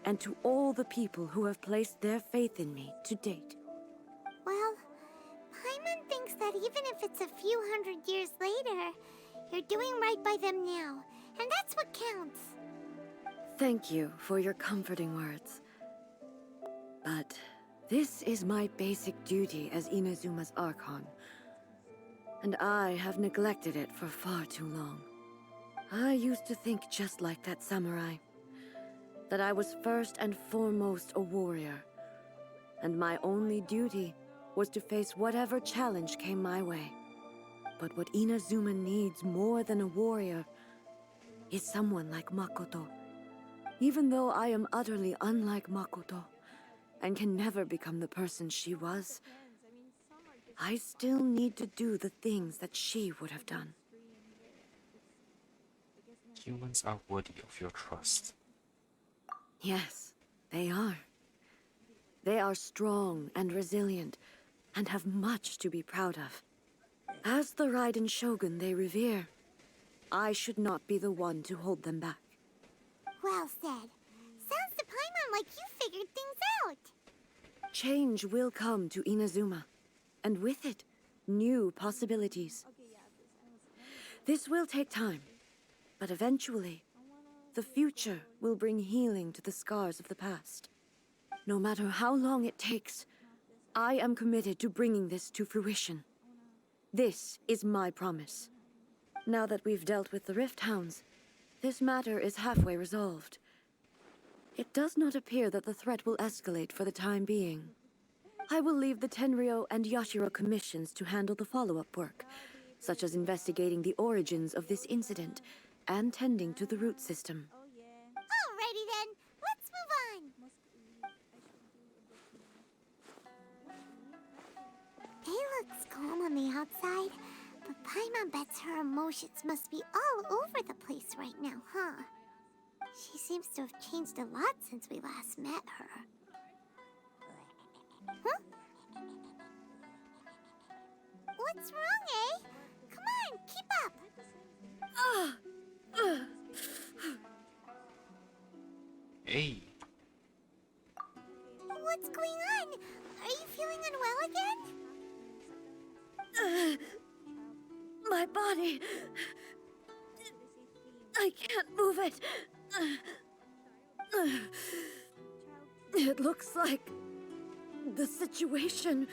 and to all the people who have placed their faith in me to date. Well, Paimon thinks that even if it's a few hundred years later, you're doing right by them now, and that's what counts. Thank you for your comforting words. But this is my basic duty as Inazuma's Archon, and I have neglected it for far too long. I used to think just like that samurai, that I was first and foremost a warrior, and my only duty was to face whatever challenge came my way. But what Inazuma needs more than a warrior is someone like Makoto. Even though I am utterly unlike Makoto, and can never become the person she was, I still need to do the things that she would have done. Humans are worthy of your trust. Yes, they are. They are strong and resilient, and have much to be proud of. As the Raiden Shogun they revere, I should not be the one to hold them back. Well said. Sounds to Paimon like you figured things out. Change will come to Inazuma, and with it, new possibilities. This will take time, but eventually, the future will bring healing to the scars of the past. No matter how long it takes, I am committed to bringing this to fruition. This is my promise. Now that we've dealt with the Rift Hounds, this matter is halfway resolved. It does not appear that the threat will escalate for the time being. I will leave the Tenryo and Yashiro commissions to handle the follow-up work, such as investigating the origins of this incident and tending to the root system. Alrighty then, let's move on. It looks calm on the outside, but Paimon bets her emotions must be all over the place right now, huh? She seems to have changed a lot since we last met her. Huh? What's wrong, eh? Come on, keep up! Hey! What's going on? Are you feeling unwell again? My body... I can't move it. It looks like the situation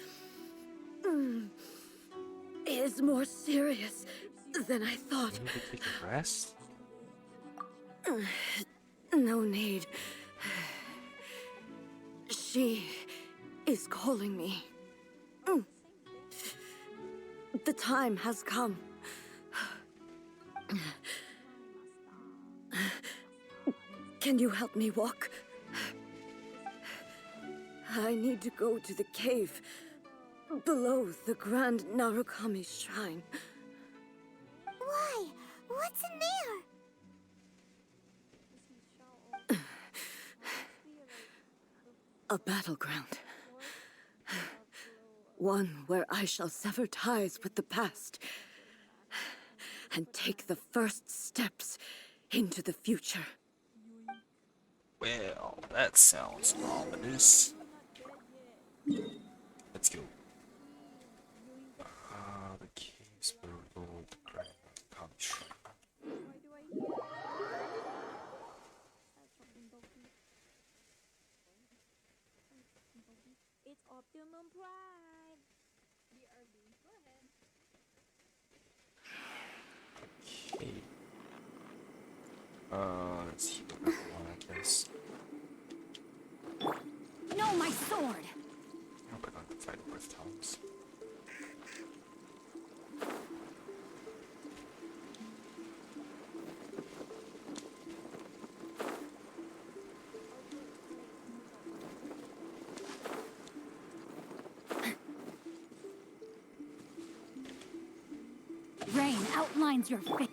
is more serious than I thought. You need to take a rest? No need. She is calling me. The time has come. Can you help me walk? I need to go to the cave below the Grand Narukami Shrine. Why? What's in there? A battleground. One where I shall sever ties with the past and take the first steps into the future. Well, that sounds ominous. Let's go. The caves below the Grand Narukami Shrine. It's Optimum Prime. BRB. Go ahead. Okay. Let's see the one, I guess. No, my sword! I hope I don't fight both times. Rain outlines your face.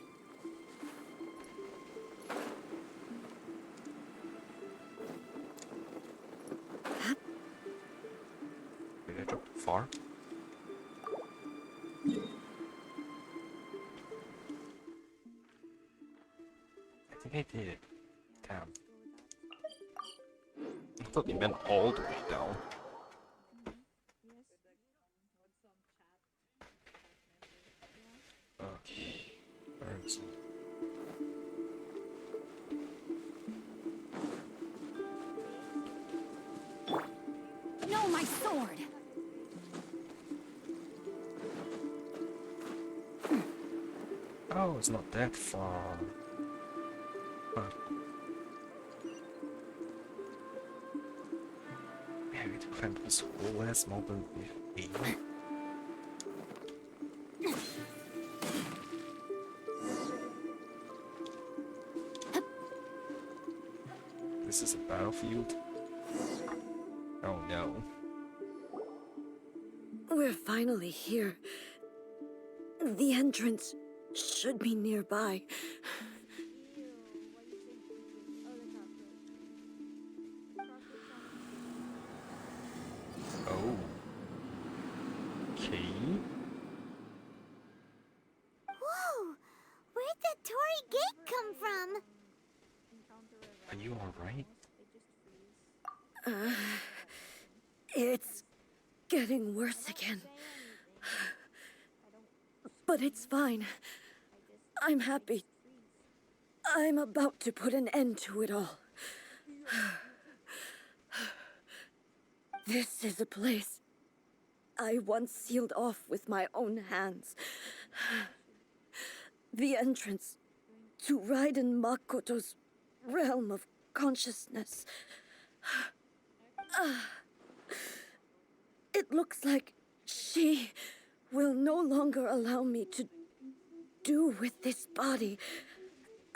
Did I drop too far? I think I did. Damn. I thought you meant all the way down. Okay. Where is it? No, my sword! Oh, it's not that far. Huh. Yeah, we have to climb this whole ass mountain with me. This is a battlefield? Oh no. We're finally here. The entrance should be nearby. Oh. Okay. Whoa! Where'd that Torii gate come from? Are you alright? It's getting worse again. But it's fine. I'm happy. I'm about to put an end to it all. This is a place I once sealed off with my own hands. The entrance to Raiden Makoto's realm of consciousness. It looks like she will no longer allow me to do with this body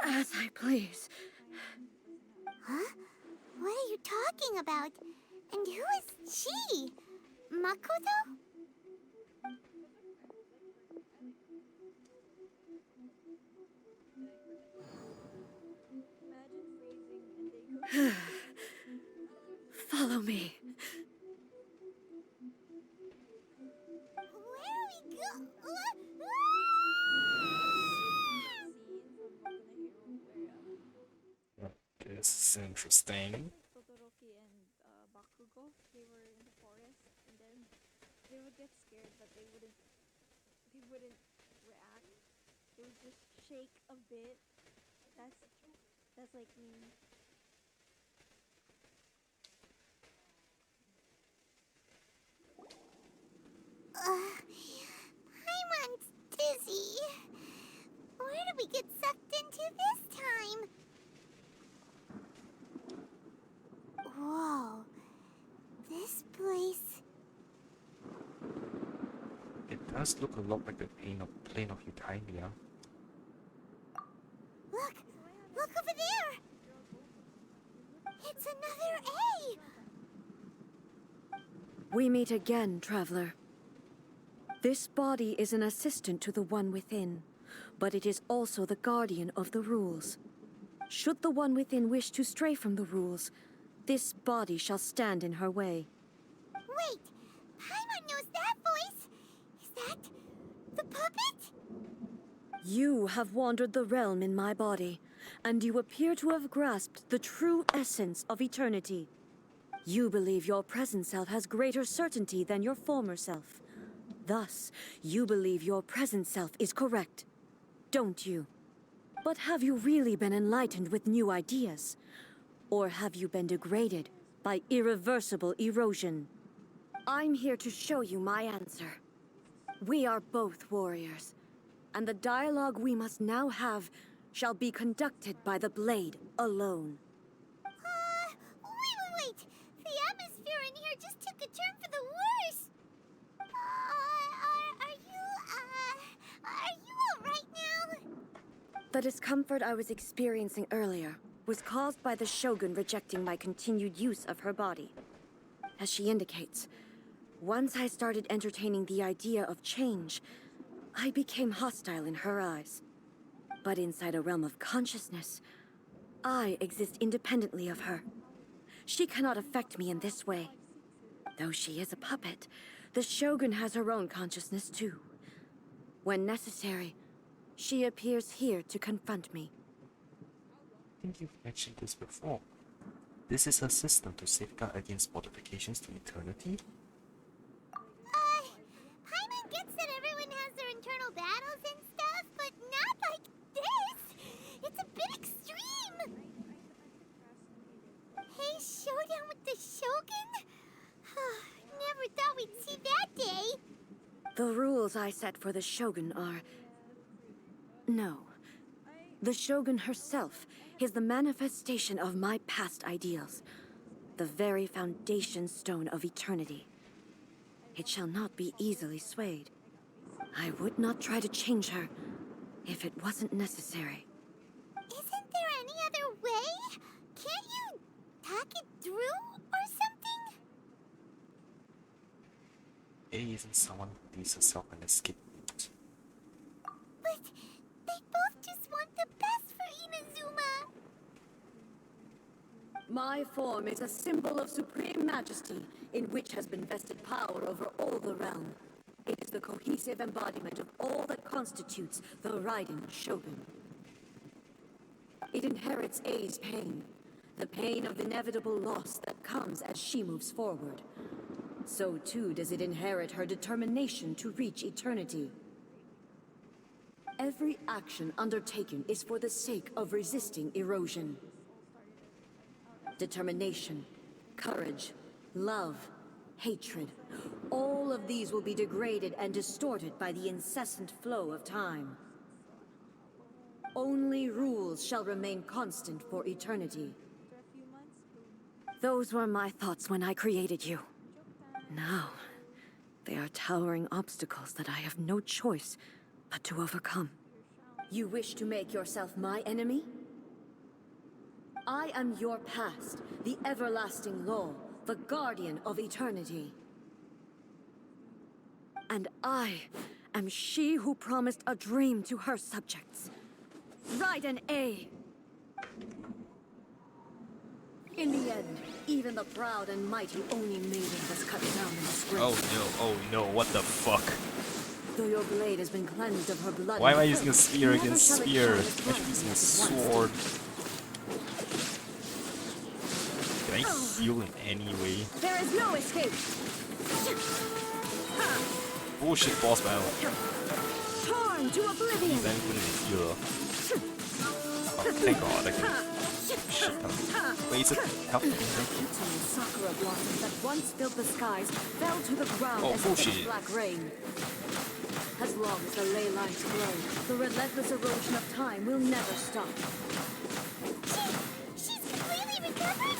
as I please. Huh? What are you talking about? And who is she? Makoto? Follow me. Where are we go? This is interesting. Todoroki and Bakugo, they were in the forest, and then they would get scared, but they wouldn't react. They would just shake a bit. That's like me. Paimon, does look a lot like the plane of Utopia. Look! Look over there! It's another A! We meet again, traveler. This body is an assistant to the One Within, but it is also the guardian of the rules. Should the One Within wish to stray from the rules, this body shall stand in her way. Wait! Paimon knows that voice! Is that the puppet? You have wandered the realm in my body, and you appear to have grasped the true essence of eternity. You believe your present self has greater certainty than your former self. Thus, you believe your present self is correct, don't you? But have you really been enlightened with new ideas? Or have you been degraded by irreversible erosion? I'm here to show you my answer. We are both warriors, and the dialogue we must now have shall be conducted by the blade alone. Wait! The atmosphere in here just took a turn for the worse! Are you alright now? The discomfort I was experiencing earlier was caused by the Shogun rejecting my continued use of her body. As she indicates, once I started entertaining the idea of change, I became hostile in her eyes. But inside a realm of consciousness, I exist independently of her. She cannot affect me in this way. Though she is a puppet, the Shogun has her own consciousness too. When necessary, she appears here to confront me. I think you've mentioned this before. This is a system to safeguard against modifications to eternity? Paimon gets that everyone has their internal battles and stuff, but not like this! It's a bit extreme! Hey, showdown with the Shogun? Never thought we'd see that day! The rules I set for the Shogun are... No. The Shogun herself is the manifestation of my past ideals. The very foundation stone of eternity. It shall not be easily swayed. I would not try to change her if it wasn't necessary. Isn't there any other way? Can't you talk it through or something? A isn't someone who leaves herself an escape route. But they both just want the best for Inazuma. My form is a symbol of supreme majesty, in which has been vested power over all the realm. It is the cohesive embodiment of all that constitutes the Raiden Shogun. It inherits A's pain, the pain of inevitable loss that comes as she moves forward. So too does it inherit her determination to reach eternity. Every action undertaken is for the sake of resisting erosion. Determination, courage, love, hatred, all of these will be degraded and distorted by the incessant flow of time. Only rules shall remain constant for eternity. Those were my thoughts when I created you. Now, they are towering obstacles that I have no choice but to overcome. You wish to make yourself my enemy? I am your past, the everlasting law, the guardian of eternity. And I am she who promised a dream to her subjects. Raiden A. In the end, even the proud and mighty Oni maiden was cut down in this grave. Oh no, what the fuck? Though your blade has been cleansed of her blood. Why am I using a spear against spear? I should be using a sword. Can I heal in any way? There is no escape. Bullshit boss battle. Torn to oblivion. He's any good at the healer. Oh, thank god, I can shit ton. Wait, is it health thing? Sakura blossoms that once filled the skies fell to the ground as bullshit. black rain. As long as the ley lines glow, the relentless erosion of time will never stop. She's completely recovered?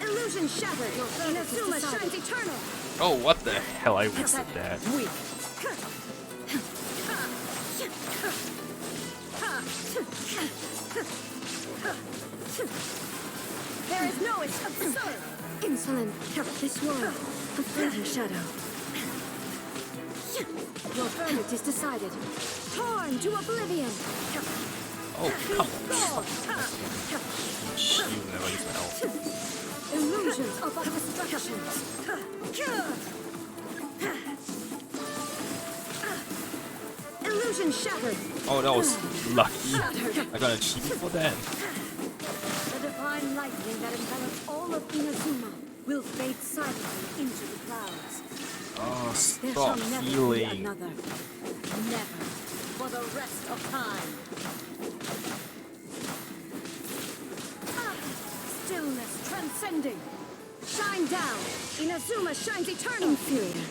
Illusion shattered. Inazuma shines eternal. Oh, what the hell? I wasted that. Weak. There is no, it's absurd. Insolent. This one. A fleeting shadow. Your verdict is decided. Torn to oblivion. Oh, come on. You never use my health. Illusions of destruction. Illusion shattered. Oh, that was lucky. I got a cheating for that. The divine lightning that envelops all of Inazuma will fade silently into the clouds. Oh, There stop shall never be healing. another. Never. For the rest of time. Stillness transcending. Shine down. Inazuma shines eternal. Inferior.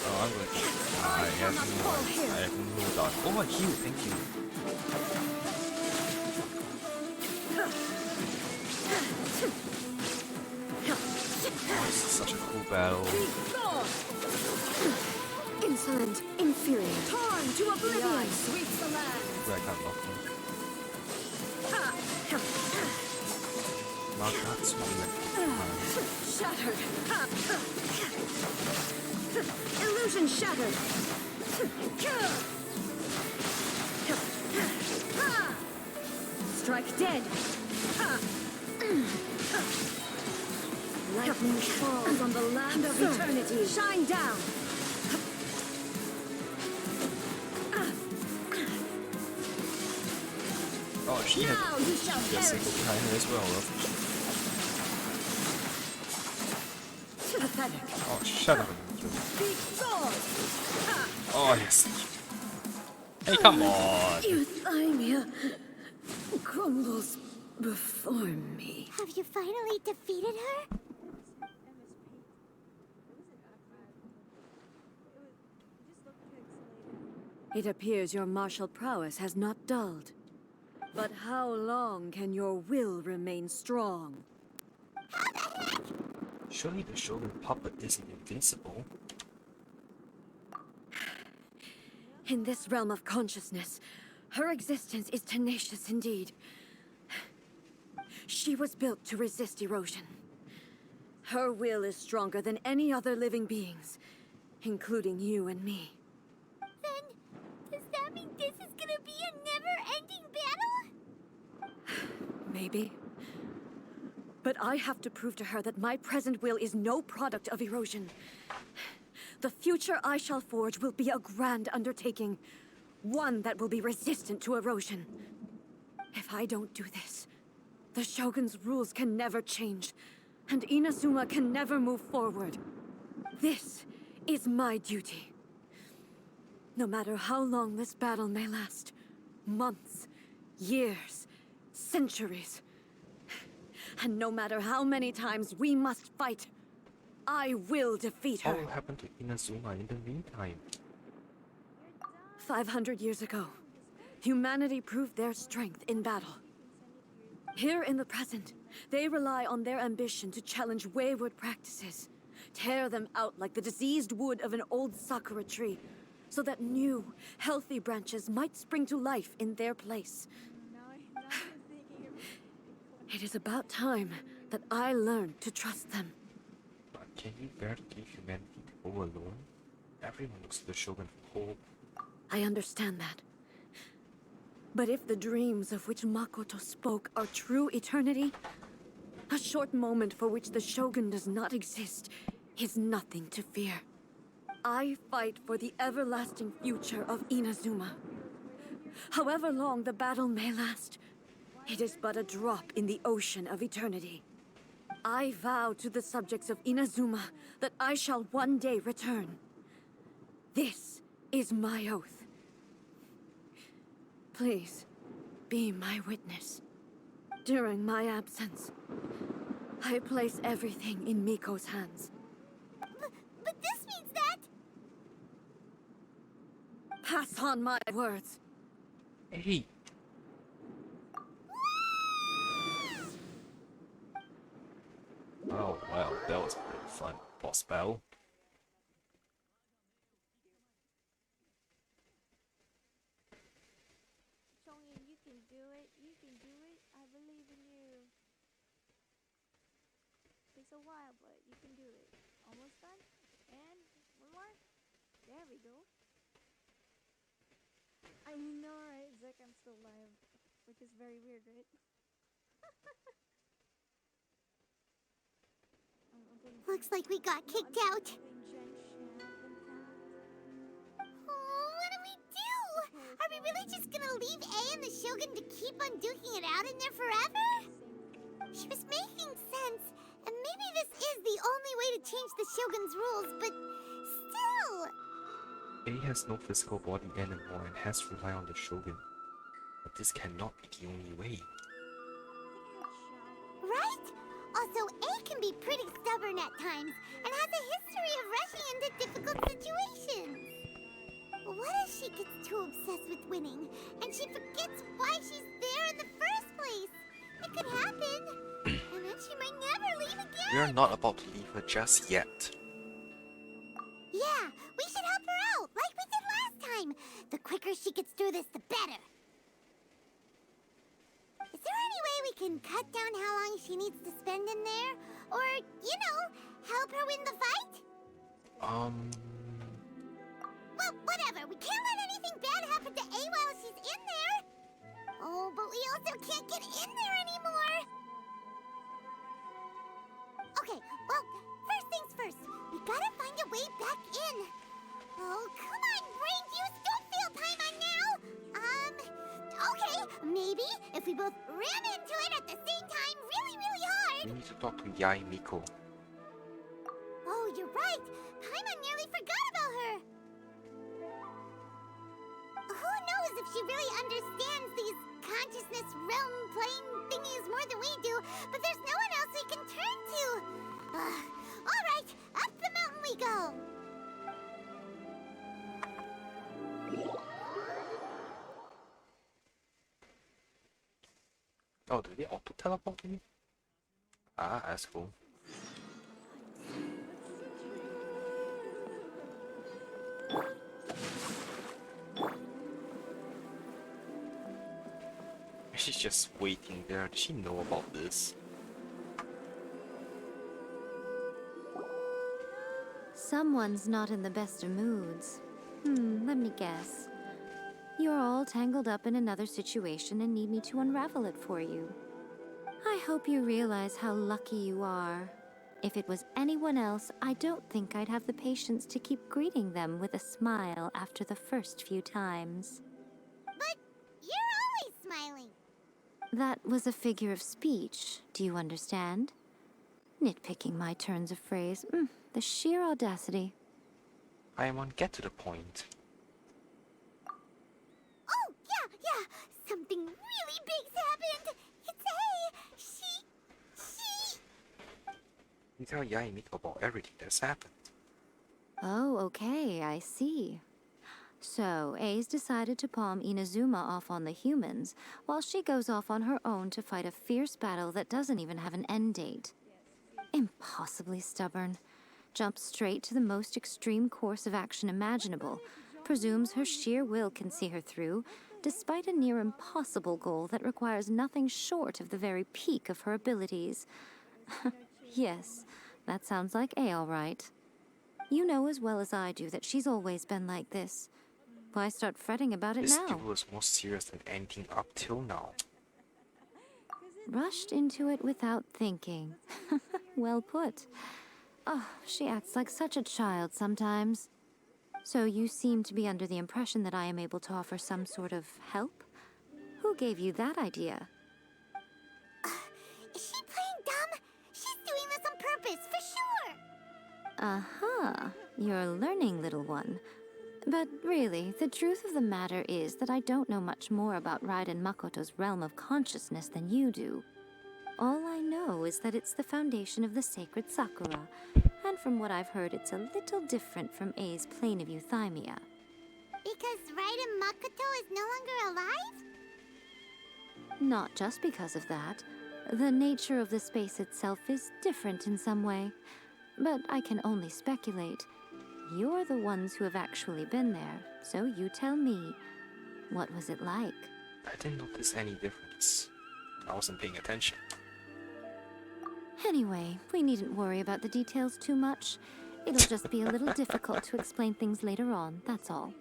Oh, I'm gonna die. I have no dodge. Oh, my heal, thank you. Oh, this is such a cool battle. Insolent, inferior. Torn to oblivion. Sweeps the land. I can't lock him. Mark that sweet. Shattered. Illusion shattered. Strike dead. Lightning falls on the land of eternity. Shine down. Oh, she had Now you shall a perish. single behind her as well. Pathetic. Oh, shut up. Be gone. Oh, yes. Hey, come on. Euthymia crumbles before me. Have you finally defeated her? It appears your martial prowess has not dulled. But how long can your will remain strong? Surely the Shogun puppet isn't invincible. In this realm of consciousness, her existence is tenacious indeed. She was built to resist erosion. Her will is stronger than any other living being's, including you and me. Then, does that mean this is gonna be a never-ending battle? Maybe. But I have to prove to her that my present will is no product of erosion. The future I shall forge will be a grand undertaking, one that will be resistant to erosion. If I don't do this, the Shogun's rules can never change, and Inazuma can never move forward. This is my duty. No matter how long this battle may last, months, years, centuries, and no matter how many times we must fight, I will defeat her. What will happen to Inazuma in the meantime? 500 years ago, humanity proved their strength in battle. Here in the present, they rely on their ambition to challenge wayward practices, tear them out like the diseased wood of an old sakura tree, so that new, healthy branches might spring to life in their place. It is about time that I learned to trust them. But can you bear to give humanity to go alone? Everyone looks to the Shogun for hope. I understand that. But if the dreams of which Makoto spoke are true eternity, a short moment for which the Shogun does not exist is nothing to fear. I fight for the everlasting future of Inazuma. However long the battle may last, it is but a drop in the ocean of eternity. I vow to the subjects of Inazuma that I shall one day return. This is my oath. Please, be my witness. During my absence, I place everything in Miko's hands. But this means that... Pass on my words. Hey! Oh, wow, that was pretty fun. Boss battle. Chongin, you can do it. You can do it. I believe in you. Takes a while, but you can do it. Almost done. And one more. There we go. I know, right? It's like I'm still alive, which is very weird, right? Looks like we got kicked out. Oh, what do we do? Are we really just gonna leave A and the Shogun to keep on duking it out in there forever? She was making sense, and maybe this is the only way to change the Shogun's rules, but still... A has no physical body anymore and has to rely on the Shogun. But this cannot be the only way. Right? Also, A can be pretty stubborn at times, and has a history of rushing into difficult situations. What if she gets too obsessed with winning, and she forgets why she's there in the first place? It could happen, and then she might never leave again. We are not about to leave her just yet. Yeah, we should help her out, like we did last time. The quicker she gets through this, the better. Is there any way we can cut down how long she needs to spend in there? Or, you know, help her win the fight? Well, whatever. We can't let anything bad happen to A while she's in there. Oh, but we also can't get in there anymore. Okay, well, first things first. We gotta find a way back in. Oh, come on, brain juice. Don't feel Paimon now. Okay, maybe if we both ram into it at the same time really, really hard. We need to talk to Yai Miko. Oh, you're right. Paimon nearly forgot about her. Who knows if she really understands these consciousness realm plane thingies more than we do, but there's no one else we can turn to. All right, up the mountain we go. Oh, did they auto teleport me? Ah, that's cool. She's just waiting there. Does she know about this? Someone's not in the best of moods. Let me guess. You're all tangled up in another situation and need me to unravel it for you. I hope you realize how lucky you are. If it was anyone else, I don't think I'd have the patience to keep greeting them with a smile after the first few times. But you're always smiling. That was a figure of speech, do you understand? Nitpicking my turns of phrase. The sheer audacity. Paimon, get to the point. Oh, yeah. Something really big's happened. It's A. She... You tell Yai Miko about everything that's happened. Oh, okay, I see. So, A's decided to palm Inazuma off on the humans, while she goes off on her own to fight a fierce battle that doesn't even have an end date. Impossibly stubborn. Jumps straight to the most extreme course of action imaginable, presumes her sheer will can see her through, despite a near impossible goal that requires nothing short of the very peak of her abilities. Yes, that sounds like A all right. You know as well as I do that she's always been like this. Why start fretting about it This now? duel was more serious than anything up till now. Rushed into it without thinking. Well put. Oh, she acts like such a child sometimes. So you seem to be under the impression that I am able to offer some sort of help? Who gave you that idea? Is she playing dumb? She's doing this on purpose, for sure. Uh-huh. You're learning, little one. But really, the truth of the matter is that I don't know much more about Raiden Makoto's realm of consciousness than you do. All I know is that it's the foundation of the sacred Sakura, and from what I've heard, it's a little different from A's plane of euthymia. Because Raiden Makoto is no longer alive? Not just because of that. The nature of the space itself is different in some way, but I can only speculate. You're the ones who have actually been there, so you tell me, what was it like? I didn't notice any difference. I wasn't paying attention. Anyway, we needn't worry about the details too much. It'll just be a little difficult to explain things later on, that's all.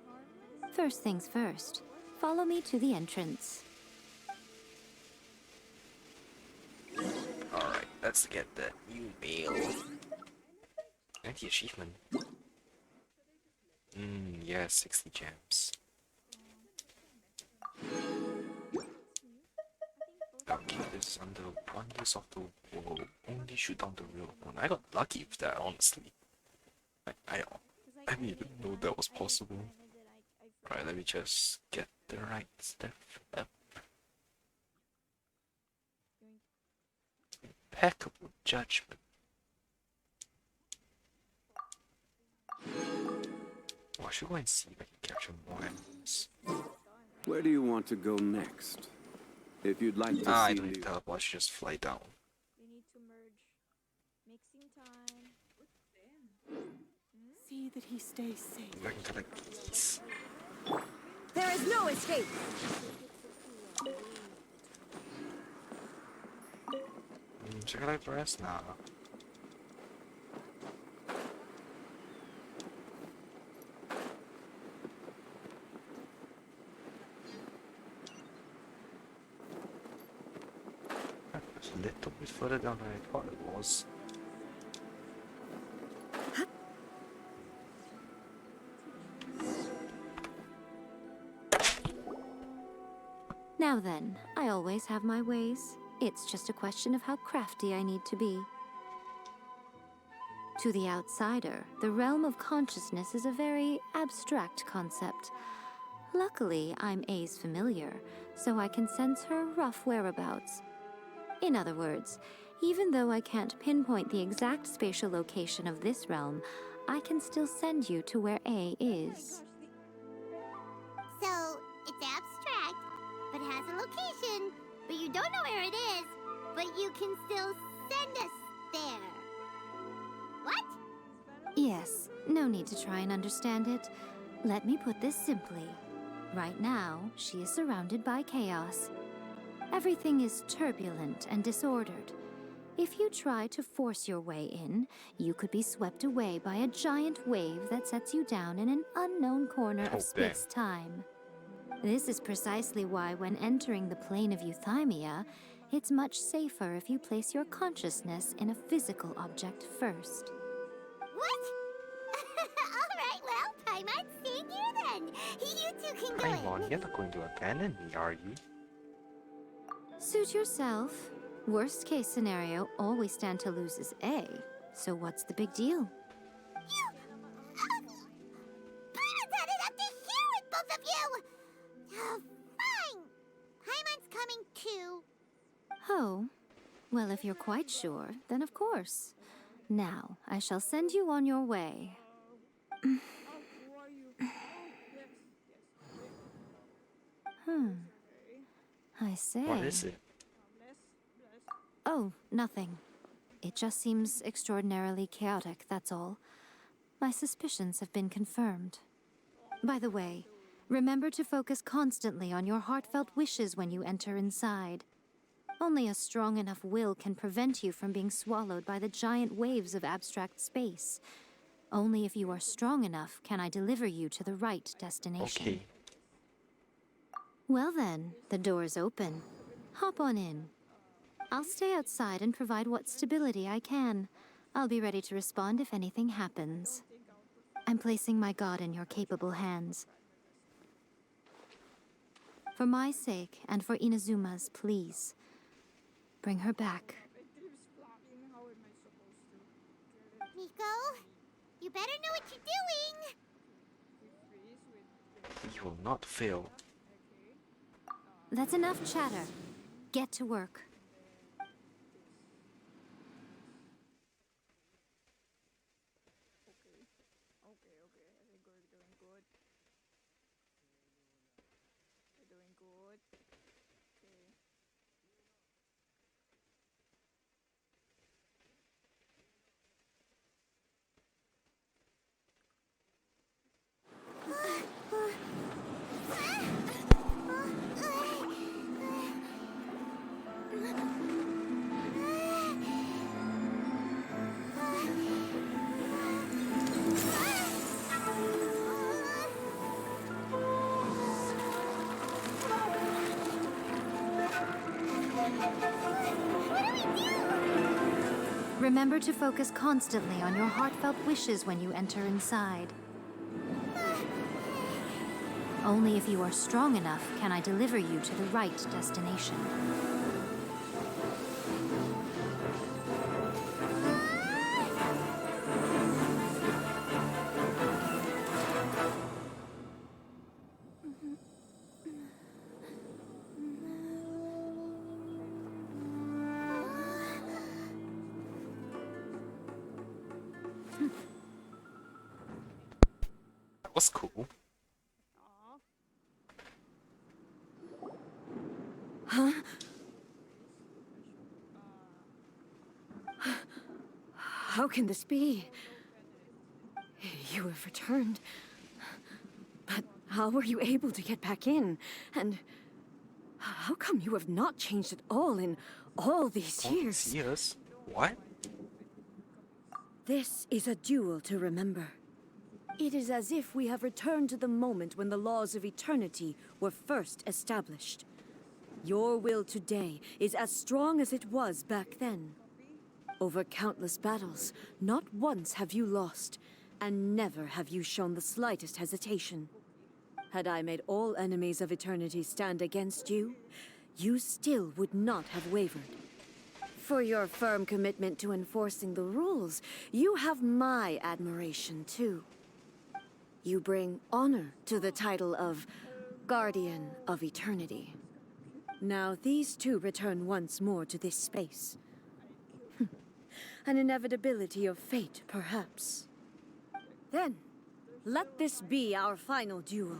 First things first, follow me to the entrance. Alright, let's get the new mail. And the achievement. Yeah, 60 gems. Okay, this is under Wonders of the World. Only shoot down the real one. I got lucky with that, honestly. I didn't even know that was possible. Right, let me just get the right stuff up. Impeccable judgment. Oh, I should go and see if I can capture more animals. Where do you want to go next? If you'd like to I see don't the... need to teleport, I should just fly down. We need to merge. Mixing time. See that he stays safe. I can collect these. There is no escape! Should I collect the rest? Nah. It's a little bit further down than I thought it was. Now then, I always have my ways. It's just a question of how crafty I need to be. To the outsider, the realm of consciousness is a very abstract concept. Luckily, I'm A's familiar, so I can sense her rough whereabouts. In other words, even though I can't pinpoint the exact spatial location of this realm, I can still send you to where A is. So, it's abstract, but has a location, but you don't know where it is, but you can still send us there. What? Yes, no need to try and understand it. Let me put this simply. Right now, she is surrounded by chaos. Everything is turbulent and disordered. If you try to force your way in, you could be swept away by a giant wave that sets you down in an unknown corner of space-time. This is precisely why when entering the plane of euthymia, it's much safer if you place your consciousness in a physical object first. What? Alright, well, Paimon's staying here then. You two can go Paimon, in. you're not going to abandon me, are you? Suit yourself. Worst case scenario, all we stand to lose is A. So what's the big deal? Paimon's had it up to here with both of you! Oh, fine! Paimon's coming too. Oh, well, if you're quite sure, then of course. Now, I shall send you on your way. I say. What is it? Oh, nothing. It just seems extraordinarily chaotic, that's all. My suspicions have been confirmed. By the way, remember to focus constantly on your heartfelt wishes when you enter inside. Only a strong enough will can prevent you from being swallowed by the giant waves of abstract space. Only if you are strong enough can I deliver you to the right destination. Okay. Well then, the door is open. Hop on in. I'll stay outside and provide what stability I can. I'll be ready to respond if anything happens. I'm placing my god in your capable hands. For my sake and for Inazuma's, please. Bring her back. Miko, you better know what you're doing! You will not fail. That's enough chatter. Get to work. Remember to focus constantly on your heartfelt wishes when you enter inside. Only if you are strong enough can I deliver you to the right destination. That was cool. Huh? How can this be? You have returned. But how were you able to get back in? And how come you have not changed at all in all these years? Years? What? This is a duel to remember. It is as if we have returned to the moment when the laws of eternity were first established. Your will today is as strong as it was back then. Over countless battles, not once have you lost, and never have you shown the slightest hesitation. Had I made all enemies of eternity stand against you, you still would not have wavered. For your firm commitment to enforcing the rules, you have my admiration too. You bring honor to the title of Guardian of Eternity. Now these two return once more to this space. An inevitability of fate, perhaps. Then, let this be our final duel.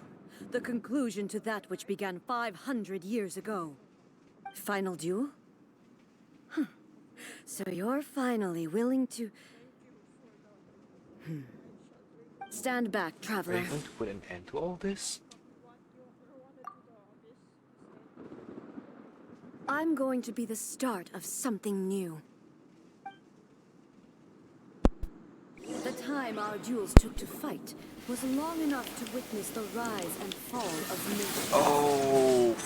The conclusion to that which began 500 years ago. Final duel? So you're finally willing to... Stand back, Are traveler. you going to put an end to all this? I'm going to be the start of something new. The time our duels took to fight was long enough to witness the rise and fall of nature. Oh,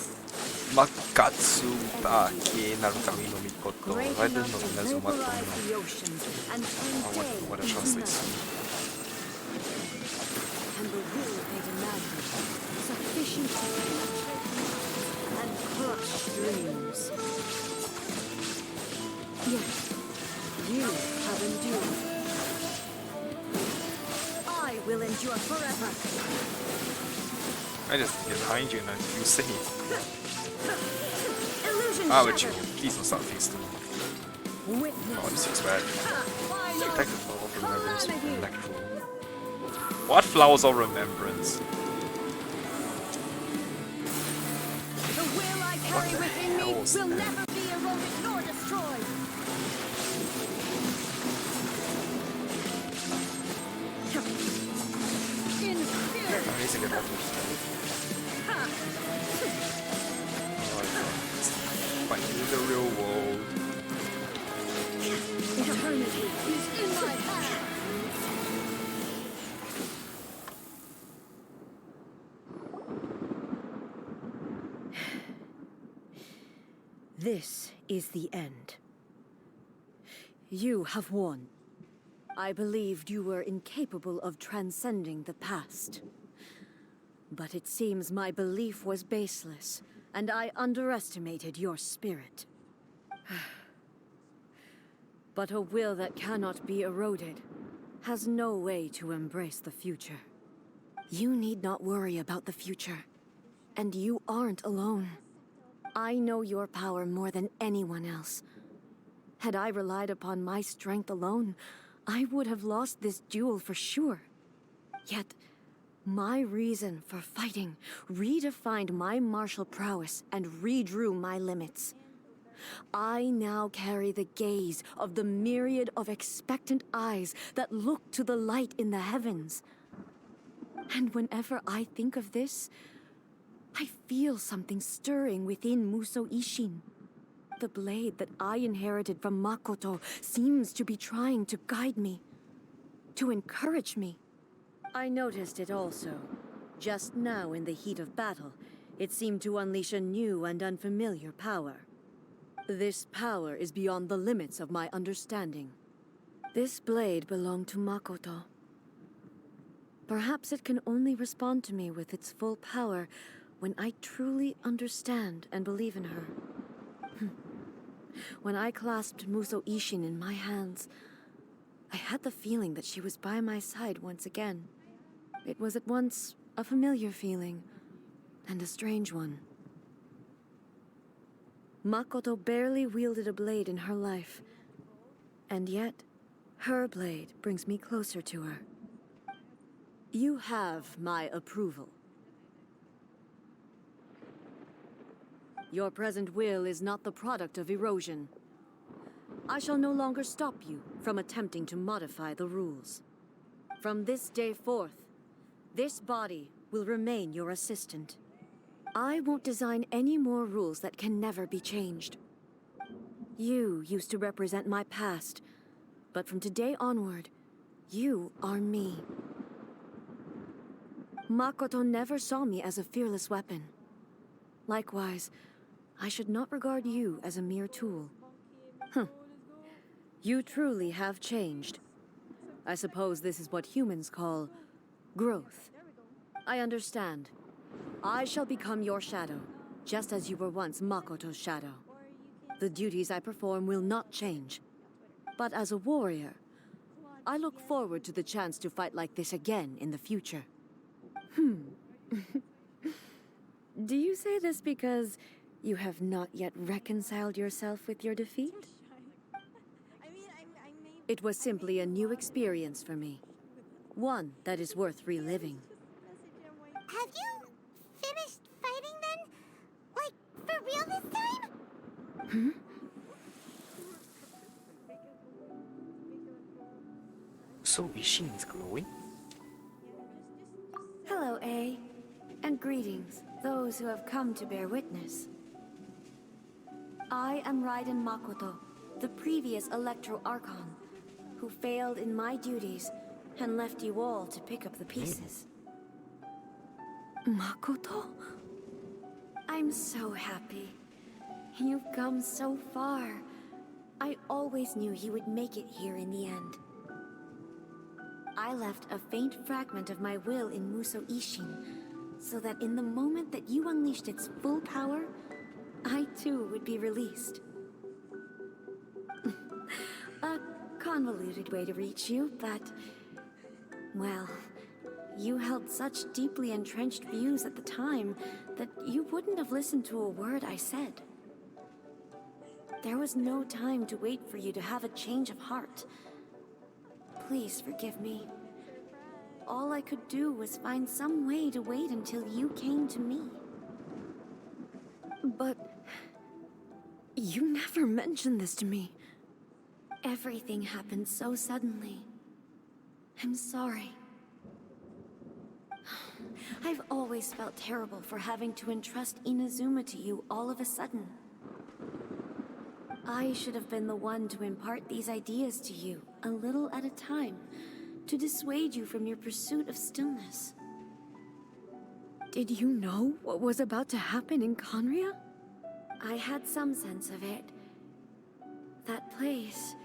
Makatsu Take Narutami no Mikoto Raiden no Inazuma The oceans and what it translates to. And the will they demanded, sufficient to and crush dreams. Yet, you have endured. I will endure forever. I just get behind you and I feel safe. Illusion But you, shattered. please don't start feasting. Witness. Oh, this is bad. Final Protect the flower of remembrance with calamity. electro. What flowers of remembrance? The will I carry within me hell is will that? never be eroded nor destroyed. In spirit. Amazing at fighting in the real world. Eternity is in my hand. This is the end. You have won. I believed you were incapable of transcending the past. But it seems my belief was baseless, and I underestimated your spirit. But a will that cannot be eroded has no way to embrace the future. You need not worry about the future, and you aren't alone. I know your power more than anyone else. Had I relied upon my strength alone, I would have lost this duel for sure. Yet, my reason for fighting redefined my martial prowess and redrew my limits. I now carry the gaze of the myriad of expectant eyes that look to the light in the heavens. And whenever I think of this, I feel something stirring within Muso Ishin. The blade that I inherited from Makoto seems to be trying to guide me, to encourage me. I noticed it also. Just now in the heat of battle, it seemed to unleash a new and unfamiliar power. This power is beyond the limits of my understanding. This blade belonged to Makoto. Perhaps it can only respond to me with its full power when I truly understand and believe in her. When I clasped Muso Ishin in my hands, I had the feeling that she was by my side once again. It was at once a familiar feeling and a strange one. Makoto barely wielded a blade in her life, and yet her blade brings me closer to her. You have my approval. Your present will is not the product of erosion. I shall no longer stop you from attempting to modify the rules. From this day forth, this body will remain your assistant. I won't design any more rules that can never be changed. You used to represent my past, but from today onward, you are me. Makoto never saw me as a fearless weapon. Likewise, I should not regard you as a mere tool. You truly have changed. I suppose this is what humans call growth. I understand. I shall become your shadow, just as you were once Makoto's shadow. The duties I perform will not change. But as a warrior, I look forward to the chance to fight like this again in the future. Do you say this because you have not yet reconciled yourself with your defeat? It was simply a new experience for me. One that is worth reliving. Have you finished fighting then? Like, for real this time? So Ishin is glowing? Hello, A. And greetings, those who have come to bear witness. I am Raiden Makoto, the previous Electro Archon, who failed in my duties and left you all to pick up the pieces. Makoto? I'm so happy. You've come so far. I always knew you would make it here in the end. I left a faint fragment of my will in Muso Ishin, so that in the moment that you unleashed its full power, I too would be released. A convoluted way to reach you, but... well, you held such deeply entrenched views at the time that you wouldn't have listened to a word I said. There was no time to wait for you to have a change of heart. Please forgive me. All I could do was find some way to wait until you came to me. But... you never mentioned this to me. Everything happened so suddenly. I'm sorry. I've always felt terrible for having to entrust Inazuma to you all of a sudden. I should have been the one to impart these ideas to you, a little at a time, to dissuade you from your pursuit of stillness. Did you know what was about to happen in Conria? I had some sense of it. That place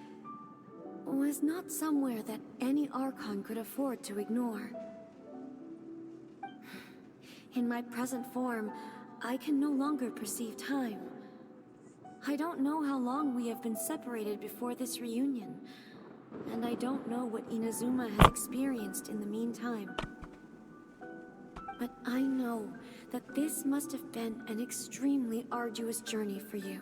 was not somewhere that any Archon could afford to ignore. In my present form, I can no longer perceive time. I don't know how long we have been separated before this reunion, and I don't know what Inazuma has experienced in the meantime. But I know that this must have been an extremely arduous journey for you.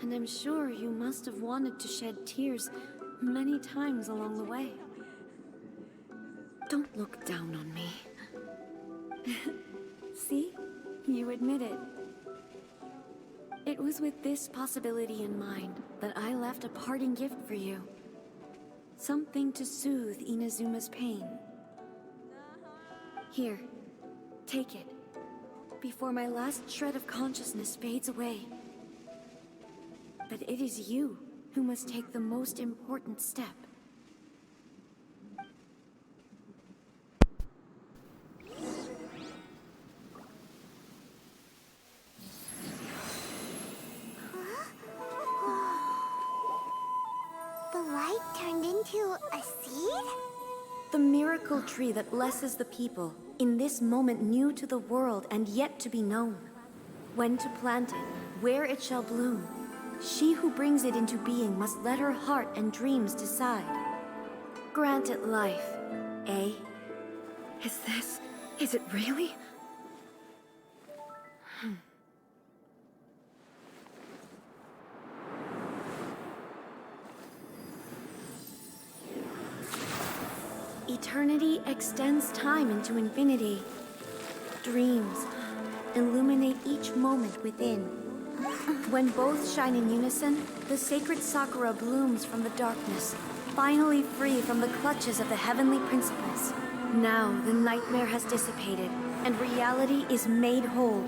And I'm sure you must have wanted to shed tears many times along the way. Don't look down on me. See? You admit it. It was with this possibility in mind that I left a parting gift for you. Something to soothe Inazuma's pain. Here, take it, before my last shred of consciousness fades away. But it is you who must take the most important step. The light turned into a seed? The miracle tree that blesses the people, in this moment new to the world and yet to be known. When to plant it, where it shall bloom. She who brings it into being must let her heart and dreams decide. Grant it life, eh? Is it really? Eternity extends time into infinity. Dreams illuminate each moment within. When both shine in unison, the sacred Sakura blooms from the darkness, finally free from the clutches of the heavenly principles. Now the nightmare has dissipated, and reality is made whole.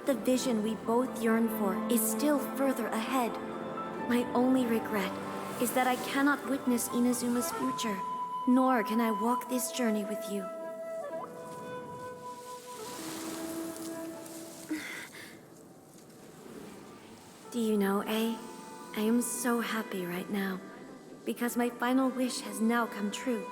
The vision we both yearn for is still further ahead. My only regret is that I cannot witness Inazuma's future, nor can I walk this journey with you. Do you know, A? I am so happy right now, because my final wish has now come true.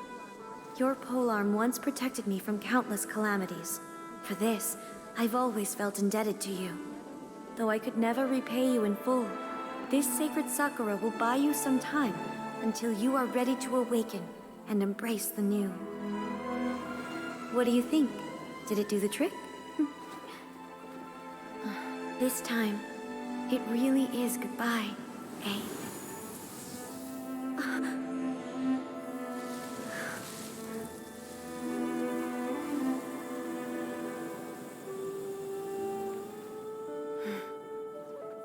Your polearm once protected me from countless calamities. For this, I've always felt indebted to you. Though I could never repay you in full, this sacred Sakura will buy you some time until you are ready to awaken and embrace the new. What do you think? Did it do the trick? This time, it really is goodbye, eh?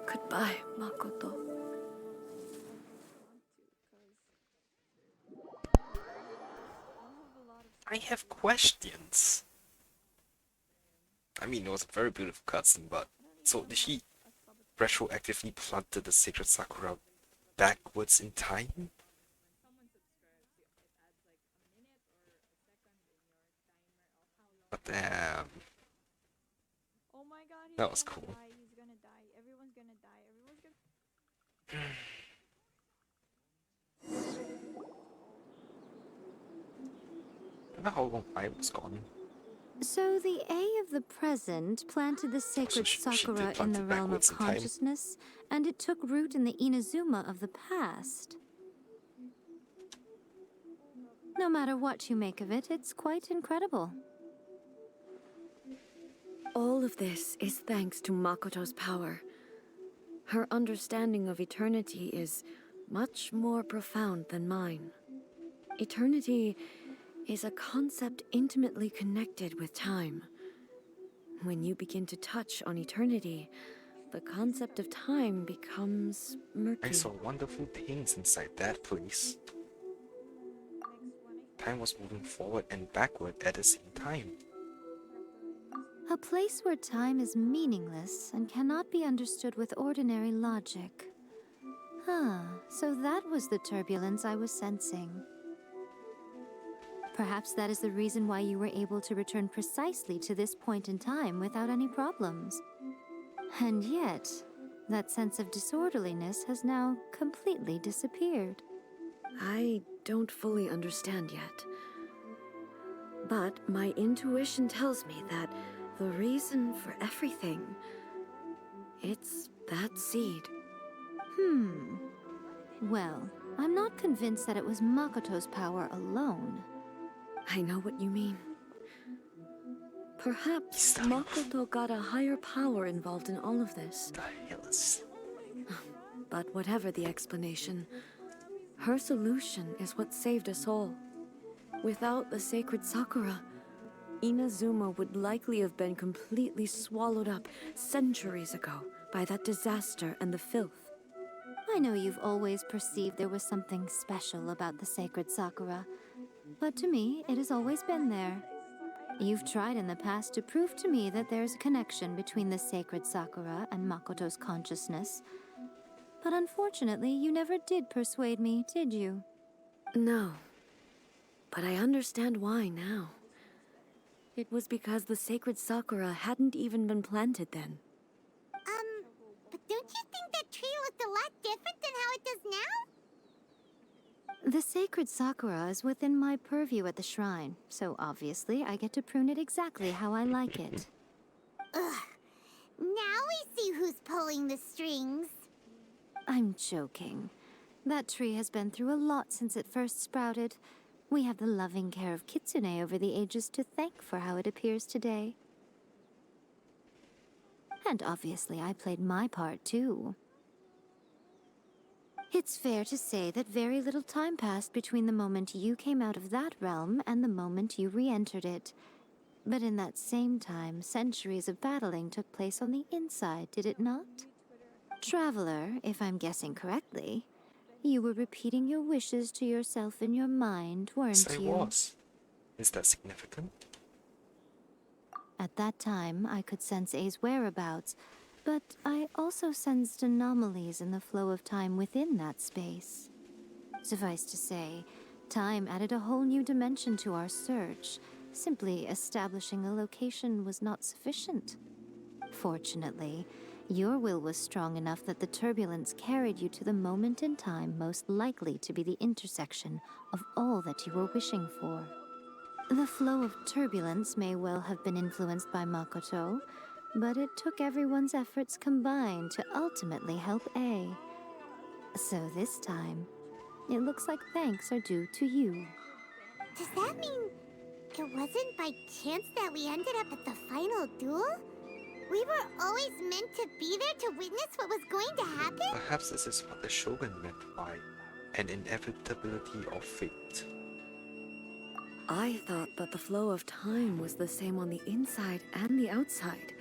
Goodbye, Makoto. I have questions. I mean, it was a very beautiful cutscene, but so did she retroactively planted the sacred Sakura backwards in time? But damn, Oh my god, he's that was gonna cool. die, he's gonna die, everyone's gonna die, everyone's gonna... I don't know how long I was gone. So the A of the present planted the sacred she Sakura did in plant the it realm of backwards in time. consciousness, and it took root in the Inazuma of the past. No matter what you make of it, it's quite incredible. All of this is thanks to Makoto's power. Her understanding of eternity is much more profound than mine. Eternity is a concept intimately connected with time. When you begin to touch on eternity, the concept of time becomes murky. I saw wonderful things inside that place. Time was moving forward and backward at the same time. A place where time is meaningless and cannot be understood with ordinary logic. So that was the turbulence I was sensing. Perhaps that is the reason why you were able to return precisely to this point in time without any problems. And yet, that sense of disorderliness has now completely disappeared. I don't fully understand yet. But my intuition tells me that the reason for everything, it's that seed. Well, I'm not convinced that it was Makoto's power alone. I know what you mean. Perhaps Makoto got a higher power involved in all of this. The hell is... But whatever the explanation, her solution is what saved us all. Without the sacred Sakura, Inazuma would likely have been completely swallowed up centuries ago by that disaster and the filth. I know you've always perceived there was something special about the sacred Sakura, but to me, it has always been there. You've tried in the past to prove to me that there's a connection between the sacred Sakura and Makoto's consciousness, but unfortunately, you never did persuade me, did you? No, but I understand why now. It was because the sacred Sakura hadn't even been planted then. But don't you think that tree looked a lot different than how it does now? The sacred sakura is within my purview at the shrine, so obviously I get to prune it exactly how I like it. Ugh. Now we see who's pulling the strings. I'm joking. That tree has been through a lot since it first sprouted. We have the loving care of Kitsune over the ages to thank for how it appears today. And obviously I played my part too. It's fair to say that very little time passed between the moment you came out of that realm and the moment you re-entered it. But in that same time, centuries of battling took place on the inside, did it not? Traveler, if I'm guessing correctly, you were repeating your wishes to yourself in your mind, weren't Yes, I you? was. Is that significant? At that time, I could sense A's whereabouts, but I also sensed anomalies in the flow of time within that space. Suffice to say, time added a whole new dimension to our search. Simply establishing a location was not sufficient. Fortunately, your will was strong enough that the turbulence carried you to the moment in time most likely to be the intersection of all that you were wishing for. The flow of turbulence may well have been influenced by Makoto, but it took everyone's efforts combined to ultimately help A. So this time, it looks like thanks are due to you. Does that mean it wasn't by chance that we ended up at the final duel? We were always meant to be there to witness what was going to happen? Perhaps this is what the Shogun meant by an inevitability of fate. I thought that the flow of time was the same on the inside and the outside,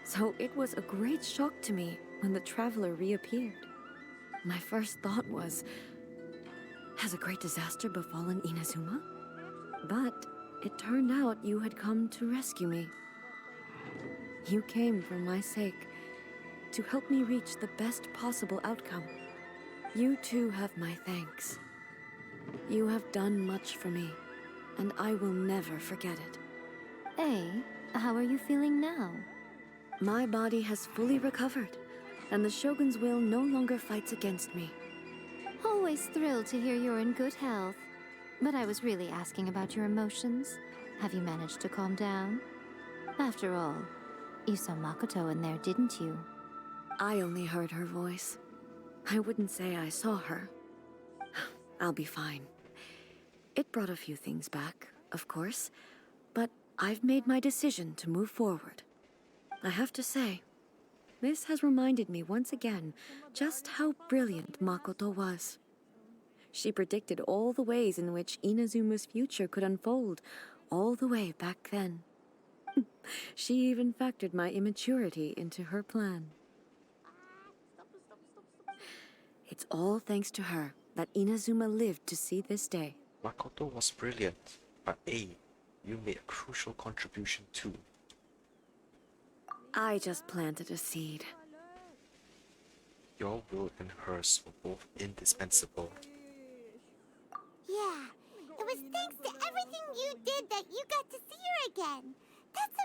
so it was a great shock to me when the traveler reappeared. My first thought was, has a great disaster befallen Inazuma? But it turned out you had come to rescue me. You came for my sake, to help me reach the best possible outcome. You too have my thanks. You have done much for me, and I will never forget it. Hey, how are you feeling now? My body has fully recovered, and the Shogun's will no longer fights against me. Always thrilled to hear you're in good health. But I was really asking about your emotions. Have you managed to calm down? After all, you saw Makoto in there, didn't you? I only heard her voice. I wouldn't say I saw her. I'll be fine. It brought a few things back, of course, but I've made my decision to move forward. I have to say, this has reminded me once again just how brilliant Makoto was. She predicted all the ways in which Inazuma's future could unfold, all the way back then. She even factored my immaturity into her plan. It's all thanks to her that Inazuma lived to see this day. Makoto was brilliant, but A, you made a crucial contribution too. I just planted a seed. Your will and hers were both indispensable. Yeah, it was thanks to everything you did that you got to see her again. That's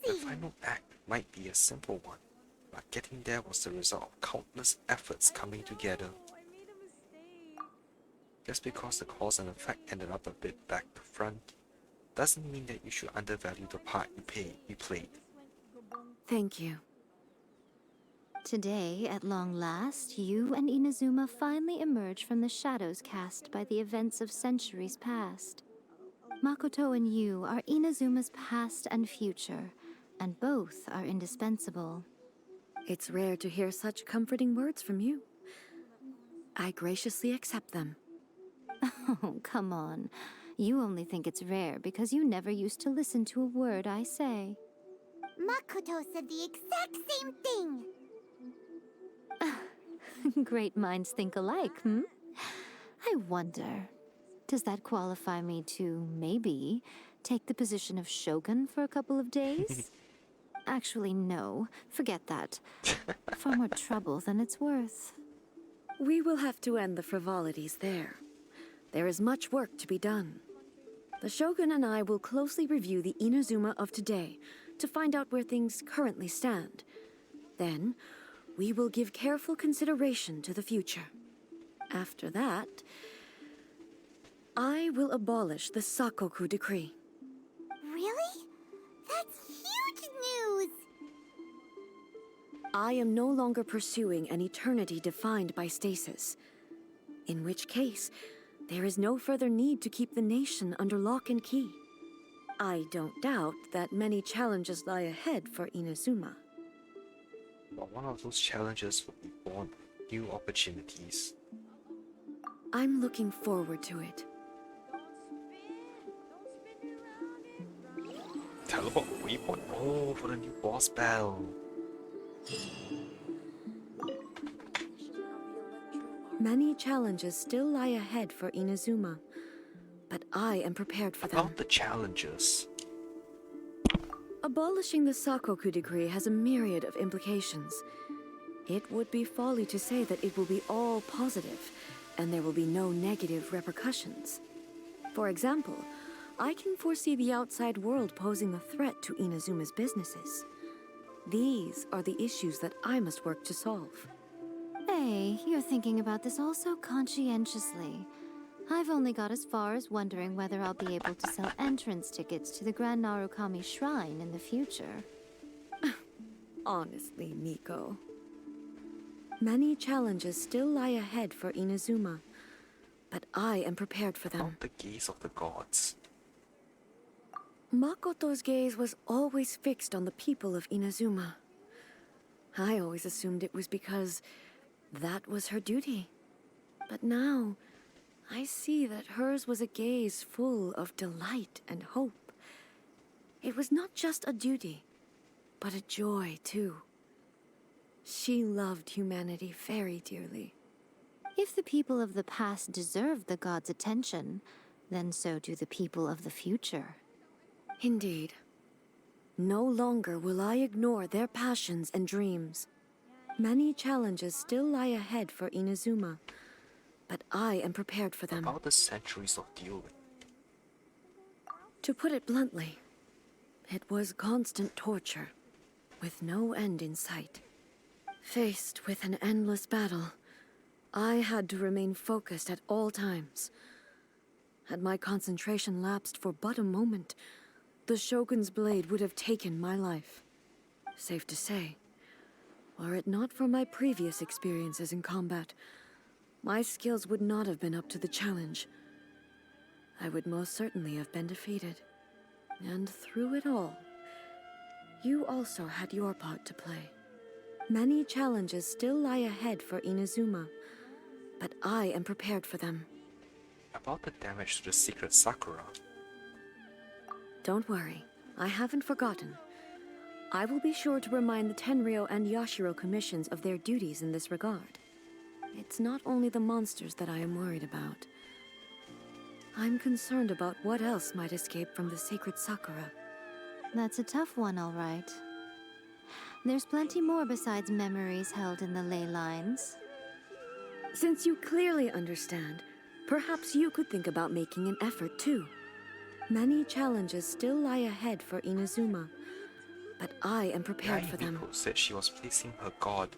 The amazing! final act might be a simple one, but getting there was the result of countless efforts coming together. Just because the cause and effect ended up a bit back to front, doesn't mean that you should undervalue the part you played. Thank you. Today, at long last, you and Inazuma finally emerge from the shadows cast by the events of centuries past. Makoto and you are Inazuma's past and future, and both are indispensable. It's rare to hear such comforting words from you. I graciously accept them. Oh, come on. You only think it's rare because you never used to listen to a word I say. Makoto said the exact same thing! Great minds think alike, hmm? I wonder, does that qualify me to, maybe, take the position of Shogun for a couple of days? Actually, no. Forget that. Far more trouble than it's worth. We will have to end the frivolities there. There is much work to be done. The Shogun and I will closely review the Inazuma of today to find out where things currently stand. Then, we will give careful consideration to the future. After that, I will abolish the Sakoku decree. Really? That's huge news! I am no longer pursuing an eternity defined by stasis. In which case, there is no further need to keep the nation under lock and key. I don't doubt that many challenges lie ahead for Inazuma. But one of those challenges will be born of new opportunities. I'm looking forward to it. Teleport waypoint. Oh, for the new boss battle. Many challenges still lie ahead for Inazuma, but I am prepared for them. About the challenges. Abolishing the Sakoku decree has a myriad of implications. It would be folly to say that it will be all positive, and there will be no negative repercussions. For example, I can foresee the outside world posing a threat to Inazuma's businesses. These are the issues that I must work to solve. Hey, you're thinking about this all so conscientiously. I've only got as far as wondering whether I'll be able to sell entrance tickets to the Grand Narukami Shrine in the future. Honestly, Miko. Many challenges still lie ahead for Inazuma, but I am prepared for them. About the gaze of the gods. Makoto's gaze was always fixed on the people of Inazuma. I always assumed it was because that was her duty. But now, I see that hers was a gaze full of delight and hope. It was not just a duty, but a joy, too. She loved humanity very dearly. If the people of the past deserve the gods' attention, then so do the people of the future. Indeed. No longer will I ignore their passions and dreams. Many challenges still lie ahead for Inazuma, but I am prepared for them. About the centuries of dueling. To put it bluntly, it was constant torture, with no end in sight. Faced with an endless battle, I had to remain focused at all times. Had my concentration lapsed for but a moment, the Shogun's blade would have taken my life. Safe to say, were it not for my previous experiences in combat, my skills would not have been up to the challenge. I would most certainly have been defeated. And through it all, you also had your part to play. Many challenges still lie ahead for Inazuma, but I am prepared for them. About the damage to the secret Sakura. Don't worry, I haven't forgotten. I will be sure to remind the Tenryo and Yashiro commissions of their duties in this regard. It's not only the monsters that I am worried about. I'm concerned about what else might escape from the sacred Sakura. That's a tough one, all right. There's plenty more besides memories held in the ley lines. Since you clearly understand, perhaps you could think about making an effort too. Many challenges still lie ahead for Inazuma, but I am prepared for them. Miko said she was facing her god.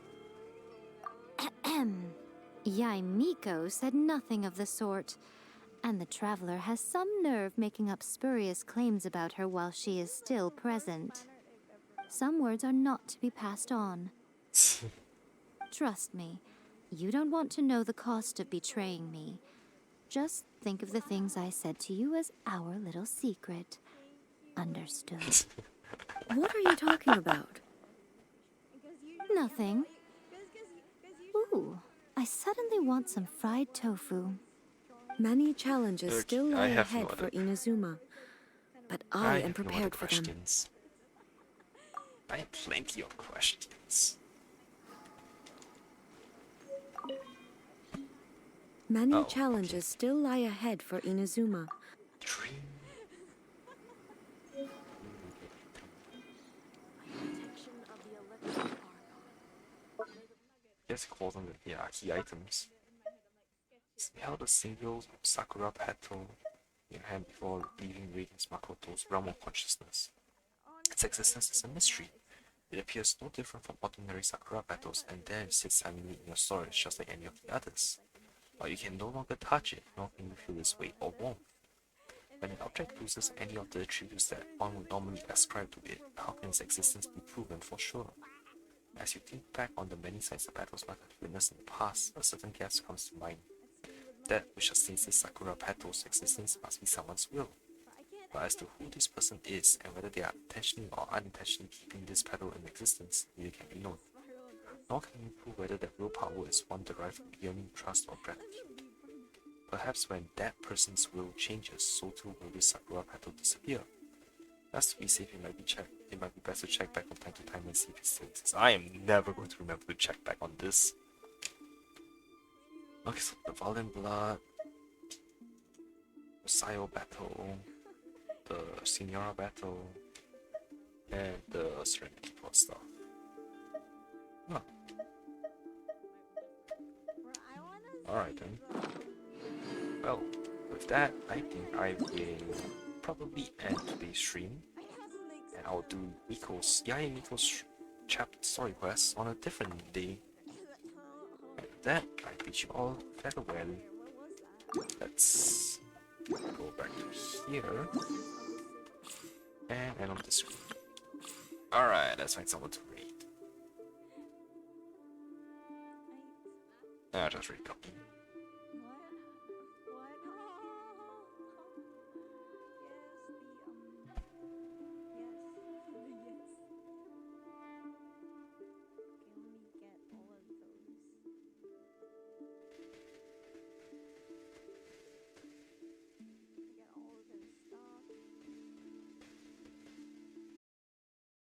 Yai Miko said nothing of the sort, and the traveler has some nerve making up spurious claims about her while she is still present. Some words are not to be passed on. Trust me, you don't want to know the cost of betraying me. Just think of the things I said to you as our little secret. Understood? What are you talking about? Nothing. Ooh, I suddenly want some fried tofu. Many challenges still lie ahead no for Inazuma, but I am prepared for them. I have plenty of questions. Many challenges still lie ahead for Inazuma. Just call them the key items. Smell the single Sakura petal in your hand before leaving Raiden's Makoto's realm of consciousness. Its existence is a mystery. It appears no different from ordinary Sakura petals, and then sits silently in your storage just like any of the others. Or you can no longer touch it, nor can you feel its weight or warmth. When an object loses any of the attributes that one would normally ascribe to it, how can its existence be proven for sure? As you think back on the many sides of battles one has witnessed in the past, a certain guess comes to mind. That which sustains the Sakura Petals' existence must be someone's will. But as to who this person is and whether they are intentionally or unintentionally keeping this petal in existence, neither can be known. Nor can you prove whether that willpower is one derived from yearning, trust, or gratitude. Perhaps when that person's will changes, so too will this Sakura petal disappear. Just to be safe, it might be best to check back from time to time and see if it still exists. I am never going to remember to check back on this. Okay, so the Valiant Blood, the Sayo battle, the Signora battle, and the Serenity Port stuff. Huh. Alright then. Well, with that, I think I will probably end today's stream. And I'll do Miko's story quest on a different day. And with that, I bid you all farewell. Let's go back to here and end on the screen. Alright, let's find someone to raid. Just read copy.